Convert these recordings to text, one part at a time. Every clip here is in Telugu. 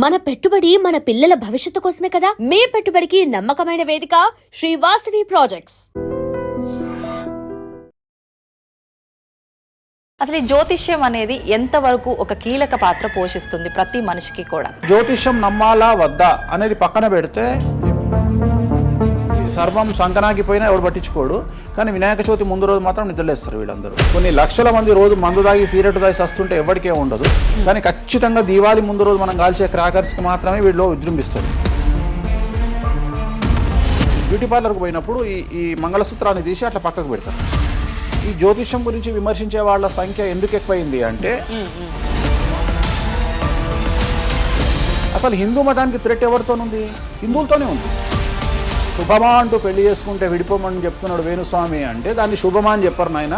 మన పెట్టుబడి మన పిల్లల భవిష్యత్తు కోసమే కదా. మీ పెట్టుబడికి నమ్మకమైన వేదిక శ్రీ వాసవి ప్రాజెక్ట్స్. అసలు ఈ జ్యోతిష్యం అనేది ఎంతవరకు ఒక కీలక పాత్ర పోషిస్తుంది ప్రతి మనిషికి కూడా? జ్యోతిష్యం నమ్మాలా వద్దా అనేది పక్కన పెడితే సర్వం సంకనాగిపోయినా ఎవడు పట్టించుకోడు. కానీ వినాయక చవితి ముందు రోజు మాత్రం నిద్రలేస్తారు వీళ్ళందరూ. కొన్ని లక్షల మంది రోజు మందు తాగి సిగరెట్ తాగి సస్తుంటే ఎవరికే ఉండదు. కానీ ఖచ్చితంగా దీవాళి ముందు రోజు మనం కాల్చే క్రాకర్స్కి మాత్రమే వీళ్ళు విజృంభిస్తుంది. బ్యూటీ పార్లర్కి పోయినప్పుడు ఈ మంగళసూత్రాన్ని తీసి అట్లా పక్కకు పెడతారు. ఈ జ్యోతిష్యం గురించి విమర్శించే వాళ్ళ సంఖ్య ఎందుకు ఎక్కువైంది అంటే, అసలు హిందూ మతానికి థ్రెట్ ఎవరితోనుంది? హిందువులతోనే ఉంది. శుభమా అంటూ పెళ్లి చేసుకుంటే విడిపోమని చెప్తున్నాడు వేణుస్వామి అంటే దాన్ని శుభమా అని చెప్పరు నాయన.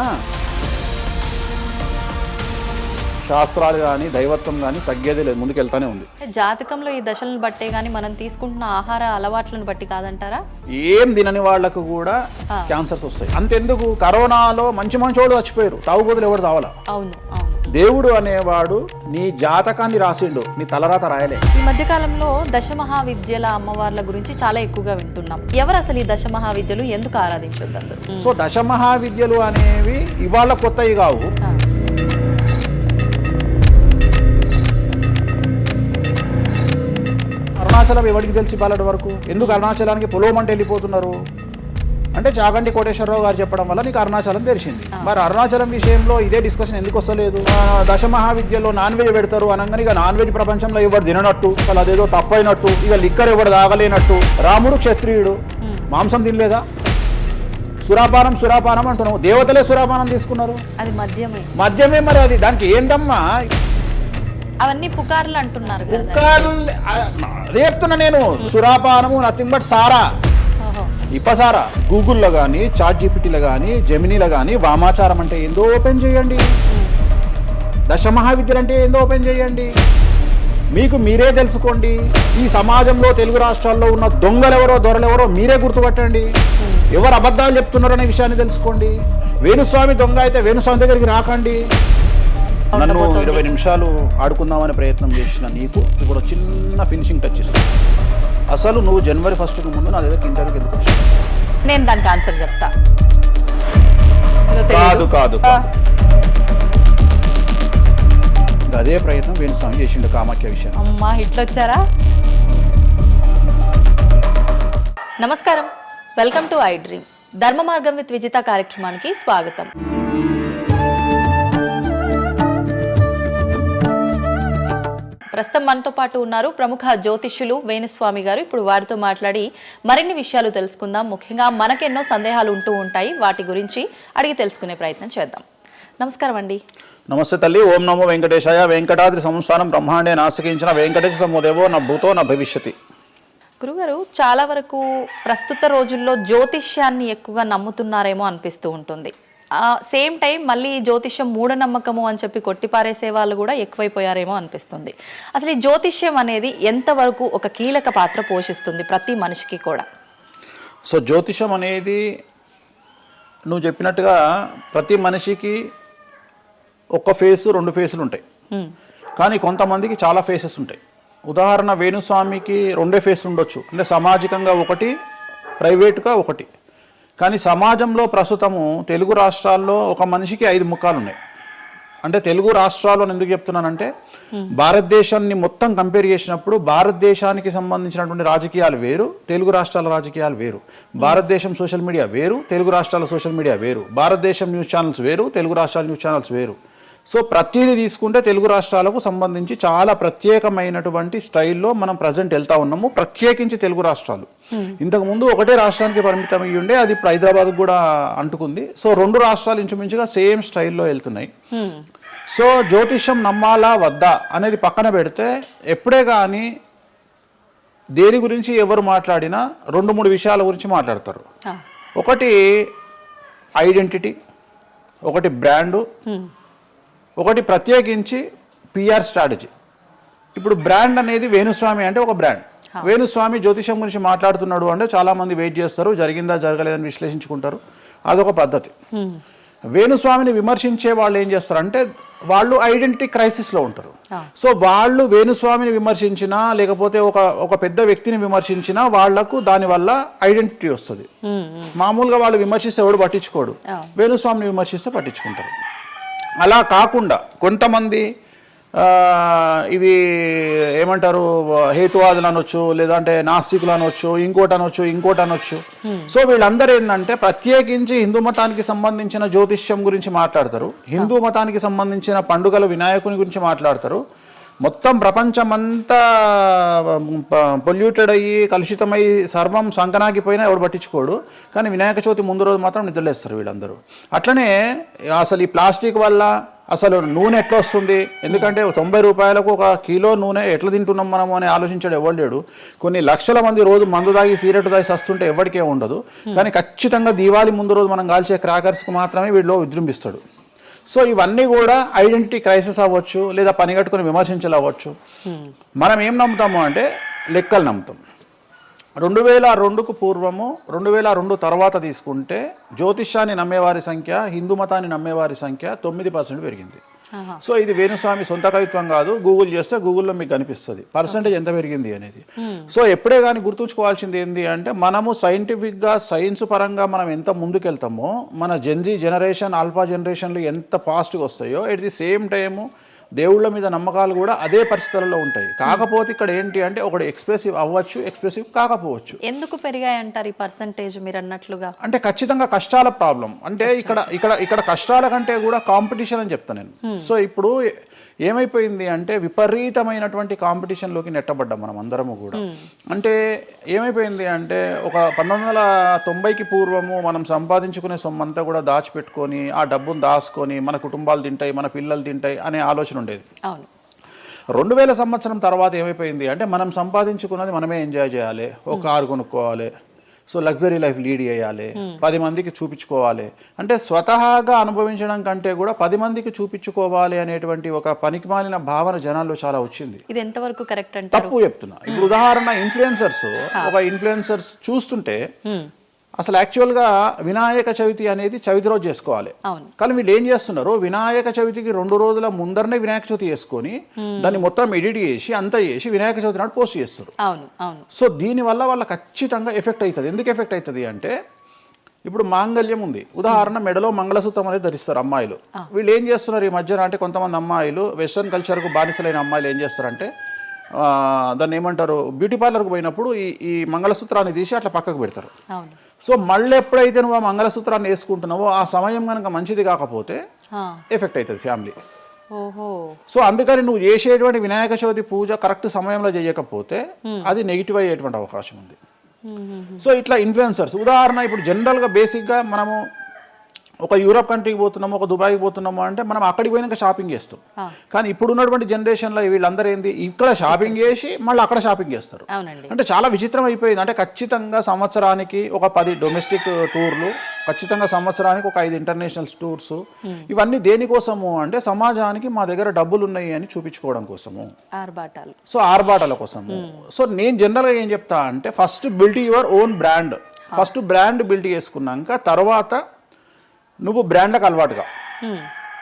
శాస్త్రాలు కానీ దైవత్వం కానీ తగ్గేదే లేదు, ముందుకెళ్తానే ఉంది. జాతకంలో ఈ దశలను బట్టే గానీ మనం తీసుకుంటున్న ఆహార అలవాట్లను బట్టి కాదంటారా? ఏం తినని వాళ్లకు కూడా క్యాన్సర్స్ వస్తాయి. అంతెందుకు, కరోనాలో మంచి మంచోళ్ళు చచ్చిపోయారు, తాగుబోతులు ఎవరు తావాలా? అవును అవును. దేవుడు అనేవాడు నీ జాతకాన్ని రాసిండు, నీ తలరాత రాయలే. ఈ మధ్య కాలంలో దశమహావిద్యల అమ్మవార్ల గురించి చాలా ఎక్కువగా వింటున్నాం. ఎవరు అసలు ఈ దశమహావిద్యలు, ఎందుకు ఆరాధించొద్దు? సో దశమహావిద్యలు అనేవి ఇవాళ కొత్తవి కావు. అరుణాచలం ఎవరికి తెలిసి పాలటి వరకు? ఎందుకు అరుణాచలానికి పొలవమంటే వెళ్ళిపోతున్నారు అంటే చాగంటి కోటేశ్వరరావు గారు చెప్పడం వల్ల నీకు అరుణాచలం తెలిసింది. మరి అరుణాచలం విషయంలో ఇదే డిస్కషన్ ఎందుకు వస్తలేదు? దశమహావిద్యలో నాన్ వెజ్ పెడతారు అనగానే ఇక నాన్ వెజ్ ప్రపంచంలో ఎవరు తిననట్టు, అసలు అదేదో తప్పైనట్టు, ఇక లిక్కర్ ఎవరు తాగలేనట్టు. రాముడు క్షత్రియుడు, మాంసం తినలేదా? సురాపానం అంటున్నావు. దేవతలే సురాపానం తీసుకున్నారు, అది మద్యమే. మరి అది దానికి ఏంటమ్మా? అవన్నీ పుకార్లు అంటున్నారు. అదే చెప్తున్నా నేను. సురాపానము నథింగ్ బట్ సారా, ఇప్పసారా. గూగుల్లో కానీ, చాట్ జీపీటీలో కానీ, జెమినీలో కానీ వామాచారం అంటే ఏందో ఓపెన్ చేయండి, దశమహావిద్యలు అంటే ఏందో ఓపెన్ చేయండి. మీకు మీరే తెలుసుకోండి. ఈ సమాజంలో తెలుగు రాష్ట్రాల్లో ఉన్న దొంగలెవరో దొరలెవరో మీరే గుర్తుపట్టండి. ఎవరు అబద్ధాలు చెప్తున్నారో అనే విషయాన్ని తెలుసుకోండి. వేణుస్వామి దొంగ అయితే వేణుస్వామి దగ్గరికి రాకండి. నన్ను 20 నిమిషాలు ఆడుకుందామనే ప్రయత్నం చేసిన నీకు ఇప్పుడు చిన్న ఫినిషింగ్ టచ్ ఇస్తాను. అసలు నువ్వు జనవరి 1కు ముందు నా దగ్గర ఇంటర్వ్యూకి ఎందుకు వచ్చావు? నేను దానికి ఆన్సర్ చెప్తా. కాదు అదే ప్రయత్నం వేణుస్వామి చేసిండు కామాఖ్య విషయం. అమ్మా ఇట్లొచ్చారా? నమస్కారం, వెల్కమ్ టు ఐ డ్రీమ్. ధర్మ మార్గం విత్ విజిత కార్యక్రమానికి స్వాగతం. ప్రస్తుతం మనతో పాటు ఉన్నారు ప్రముఖ జ్యోతిష్యులు వేణుస్వామి గారు. ఇప్పుడు వారితో మాట్లాడి మరిన్ని విషయాలు తెలుసుకుందాం. ముఖ్యంగా మనకెన్నో సందేహాలు ఉంటూ ఉంటాయి, వాటి గురించి అడిగి తెలుసుకునే ప్రయత్నం చేద్దాం. నమస్కారం అండి. నమస్తే తల్లి. ఓం నమో వెంకటేశాయ. వెంకటాద్రి సంస్థానం బ్రహ్మాండే నాశకించిన వెంకటేశ సమోదేవో నా భూతో నా భవిష్యతి. గురుగారు, చాలా వరకు ప్రస్తుత రోజుల్లో జ్యోతిష్యాన్ని ఎక్కువగా నమ్ముతున్నారేమో అనిపిస్తూ ఉంటుంది. సేమ్ టైం మళ్ళీ జ్యోతిష్యం మూఢనమ్మకము అని చెప్పి కొట్టిపారేసే వాళ్ళు కూడా ఎక్కువైపోయారేమో అనిపిస్తుంది. అసలు ఈ జ్యోతిష్యం అనేది ఎంతవరకు ఒక కీలక పాత్ర పోషిస్తుంది ప్రతి మనిషికి కూడా? సో జ్యోతిషం అనేది నువ్వు చెప్పినట్టుగా ప్రతి మనిషికి ఒక ఫేసు 2 ఫేసులు ఉంటాయి, కానీ కొంతమందికి చాలా ఫేసెస్ ఉంటాయి. ఉదాహరణ వేణుస్వామికి 2 ఫేస్ ఉండొచ్చు, అంటే సామాజికంగా ఒకటి, ప్రైవేట్గా ఒకటి. కానీ సమాజంలో ప్రస్తుతము తెలుగు రాష్ట్రాల్లో ఒక మనిషికి 5 ముఖాలు ఉన్నాయి. అంటే తెలుగు రాష్ట్రాల్లో ఎందుకు చెప్తున్నానంటే, భారతదేశాన్ని మొత్తం కంపేర్ చేసినప్పుడు భారతదేశానికి సంబంధించినటువంటి రాజకీయాలు వేరు, తెలుగు రాష్ట్రాల రాజకీయాలు వేరు. భారతదేశం సోషల్ మీడియా వేరు, తెలుగు రాష్ట్రాల సోషల్ మీడియా వేరు. భారతదేశం న్యూస్ ఛానల్స్ వేరు, తెలుగు రాష్ట్రాల న్యూస్ ఛానల్స్ వేరు. సో ప్రతిదీ తీసుకుంటే తెలుగు రాష్ట్రాలకు సంబంధించి చాలా ప్రత్యేకమైనటువంటి స్టైల్లో మనం ప్రజెంట్ వెళ్తా ఉన్నాము. ప్రత్యేకించి తెలుగు రాష్ట్రాలు ఇంతకు ముందు ఒకటే రాష్ట్రానికి పరిమితం అయ్యి ఉండే, అది ఇప్పుడు హైదరాబాద్ కూడా అంటుకుంది. సో 2 రాష్ట్రాలు ఇంచుమించుగా సేమ్ స్టైల్లో వెళ్తున్నాయి. సో జ్యోతిష్యం నమ్మాలా వద్దా అనేది పక్కన పెడితే, ఎప్పుడే కానీ దేని గురించి ఎవరు మాట్లాడినా 2-3 విషయాల గురించి మాట్లాడతారు. ఒకటి ఐడెంటిటీ, ఒకటి బ్రాండు, ఒకటి ప్రత్యేకించి పిఆర్ స్ట్రాటజీ. ఇప్పుడు బ్రాండ్ అనేది వేణుస్వామి అంటే ఒక బ్రాండ్. వేణుస్వామి జ్యోతిషం గురించి మాట్లాడుతున్నాడు అంటే చాలామంది వెయిట్ చేస్తారు, జరిగిందా జరగలేదని విశ్లేషించుకుంటారు, అదొక పద్ధతి. వేణుస్వామిని విమర్శించే వాళ్ళు ఏం చేస్తారంటే వాళ్ళు ఐడెంటిటీ క్రైసిస్లో ఉంటారు. ఆ. సో వాళ్ళు వేణుస్వామిని విమర్శించినా లేకపోతే ఒక పెద్ద వ్యక్తిని విమర్శించినా వాళ్లకు దానివల్ల ఐడెంటిటీ వస్తుంది. మామూలుగా వాళ్ళు విమర్శిస్తే ఎవడు పట్టించుకోడు, వేణుస్వామిని విమర్శిస్తే పట్టించుకుంటారు. అలా కాకుండా కొంతమంది ఇది ఏమంటారు హేతువాదులు అనొచ్చు, లేదంటే నాస్తికులు అనొచ్చు, ఇంకోటి అనొచ్చు. సో వీళ్ళందరూ ఏంటంటే ప్రత్యేకించి హిందూ మతానికి సంబంధించిన జ్యోతిష్యం గురించి మాట్లాడతారు, హిందూ మతానికి సంబంధించిన పండుగల వినాయకుని గురించి మాట్లాడతారు. మొత్తం ప్రపంచమంతా పొల్యూటెడ్ అయ్యి కలుషితమై సర్వం సంకనాగిపోయినా ఎవడు పట్టించుకోడు, కానీ వినాయక చవితి ముందు రోజు మాత్రం నిద్రలేస్తారు వీళ్ళందరూ. అట్లనే అసలు ఈ ప్లాస్టిక్ వల్ల అసలు నూనె ఎట్లా వస్తుంది, ఎందుకంటే 90 రూపాయలకు 1 కిలో నూనె ఎట్లా తింటున్నాం మనము అని ఆలోచించాడు ఎవరు లేడు. కొన్ని లక్షల మంది రోజు మందు తాగి సిగరెట్ తాగి వస్తుంటే ఎవరికే ఉండదు, కానీ ఖచ్చితంగా దీవాళి ముందు రోజు మనం కాల్చే క్రాకర్స్కి మాత్రమే వీడిలో విజృంభిస్తాడు. సో ఇవన్నీ కూడా ఐడెంటిటీ క్రైసిస్ అవ్వచ్చు, లేదా పని కట్టుకుని విమర్శించాలి అవ్వచ్చు. మనం ఏం నమ్ముతాము అంటే లెక్కలు నమ్ముతాం. 2002కు పూర్వము 2002 తర్వాత తీసుకుంటే జ్యోతిష్యాన్ని నమ్మేవారి సంఖ్య, హిందూ మతాన్ని నమ్మేవారి సంఖ్య 9% పెరిగింది. సో ఇది వేణుస్వామి సొంత కవిత్వం కాదు, గూగుల్ చేస్తే గూగుల్లో మీకు కనిపిస్తుంది పర్సంటేజ్ ఎంత పెరిగింది అనేది. సో ఎప్పుడే కానీ గుర్తుంచుకోవాల్సింది ఏంటి అంటే మనము సైంటిఫిక్గా సైన్స్ పరంగా మనం ఎంత ముందుకెళ్తామో మన జెన్జీ జనరేషన్, ఆల్ఫా జనరేషన్లు ఎంత ఫాస్ట్గా వస్తాయో ఎట్ ది సేమ్ టైము దేవుళ్ళ మీద నమ్మకాలు కూడా అదే పరిస్థితులలో ఉంటాయి. కాకపోతే ఇక్కడ ఏంటి అంటే ఒకటి ఎక్స్ప్రెసివ్ అవ్వచ్చు, ఎక్స్ప్రెసివ్ కాకపోవచ్చు. ఎందుకు పెరిగాయి అంటారు ఈ పర్సంటేజ్ మీరు అన్నట్లుగా? అంటే ఖచ్చితంగా కష్టాల ప్రాబ్లం. అంటే ఇక్కడ కష్టాల కంటే కూడా కాంపిటీషన్ అని చెప్తాను నేను. సో ఇప్పుడు ఏమైపోయింది అంటే విపరీతమైనటువంటి కాంపిటీషన్లోకి నెట్టబడ్డాం మనం అందరము కూడా. అంటే ఏమైపోయింది అంటే ఒక 1990కి పూర్వము మనం సంపాదించుకునే సొమ్మంతా కూడా దాచిపెట్టుకొని ఆ డబ్బును దాచుకొని మన కుటుంబాలు తింటాయి, మన పిల్లలు తింటాయి అనే ఆలోచన ఉండేది. 2000 సంవత్సరం తర్వాత ఏమైపోయింది అంటే మనం సంపాదించుకున్నది మనమే ఎంజాయ్ చేయాలి, ఒక కారు కొనుక్కోవాలి, సో లగ్జరీ లైఫ్ లీడ్ చేయాలి, 10 మందికి చూపించుకోవాలి. అంటే స్వతహాగా అనుభవించడం కంటే కూడా 10 మందికి చూపించుకోవాలి అనేటువంటి ఒక పనికిమాలిన భావన జనాల్లో చాలా వచ్చింది. ఇది ఎంతవరకు కరెక్ట్ అంటే తప్పు చెప్తున్నా. ఇప్పుడు ఉదాహరణ ఇన్ఫ్లుయెన్సర్స్ చూస్తుంటే అసలు యాక్చువల్గా వినాయక చవితి అనేది చవితి రోజు చేసుకోవాలి, కానీ వీళ్ళు ఏం చేస్తున్నారు వినాయక చవితికి 2 రోజుల ముందరనే వినాయక చవితి చేసుకొని దాన్ని మొత్తం ఎడిట్ చేసి అంతా చేసి వినాయక చవితి నాడు పోస్ట్ చేస్తారు. సో దీనివల్ల వాళ్ళ ఖచ్చితంగా ఎఫెక్ట్ అవుతుంది. ఎందుకు ఎఫెక్ట్ అవుతుంది అంటే ఇప్పుడు మాంగళ్యం ఉంది, ఉదాహరణ మెడలో మంగళసూత్రం అనేది ధరిస్తారు అమ్మాయిలు. వీళ్ళు ఏం చేస్తున్నారు ఈ మధ్యన అంటే కొంతమంది అమ్మాయిలు వెస్ట్రన్ కల్చర్కు బానిసలైన అమ్మాయిలు ఏం చేస్తారంటే దాన్ని ఏమంటారు బ్యూటీ పార్లర్కి పోయినప్పుడు ఈ మంగళసూత్రాన్ని తీసి అట్లా పక్కకు పెడతారు. సో మళ్ళీ ఎప్పుడైతే నువ్వు ఆ మంగళసూత్రాన్ని వేసుకుంటున్నావో ఆ సమయం కనుక మంచిది కాకపోతే ఎఫెక్ట్ అవుతుంది ఫ్యామిలీ. సో అందుకని నువ్వు చేసేటువంటి వినాయక చవితి పూజ కరెక్ట్ సమయంలో చేయకపోతే అది నెగిటివ్ అయ్యేటువంటి అవకాశం ఉంది. సో ఇట్లా ఇన్ఫ్లుయెన్సర్స్ ఉదాహరణ ఇప్పుడు జనరల్గా బేసిక్గా మనము ఒక యూరోప్ కంట్రీకి పోతున్నాము, ఒక దుబాయ్కి పోతున్నాము అంటే మనం అక్కడికి పోయినాక షాపింగ్ చేస్తాం. కానీ ఇప్పుడు ఉన్నటువంటి జనరేషన్లో వీళ్ళందరూ ఏంది ఇక్కడ షాపింగ్ చేసి మళ్ళీ అక్కడ షాపింగ్ చేస్తారు. అంటే చాలా విచిత్రం అయిపోయింది. అంటే ఖచ్చితంగా సంవత్సరానికి ఒక 10 డొమెస్టిక్ టూర్లు, ఖచ్చితంగా సంవత్సరానికి ఒక 5 ఇంటర్నేషనల్ టూర్స్. ఇవన్నీ దేనికోసము అంటే సమాజానికి మా దగ్గర డబ్బులు ఉన్నాయి అని చూపించుకోవడం కోసము, సో ఆర్భాటాల కోసము. సో నేను జనరల్గా ఏం చెప్తా అంటే first build your own brand. First brand build చేసుకున్నాక తర్వాత నువ్వు బ్రాండ్లకు అలవాటుగా.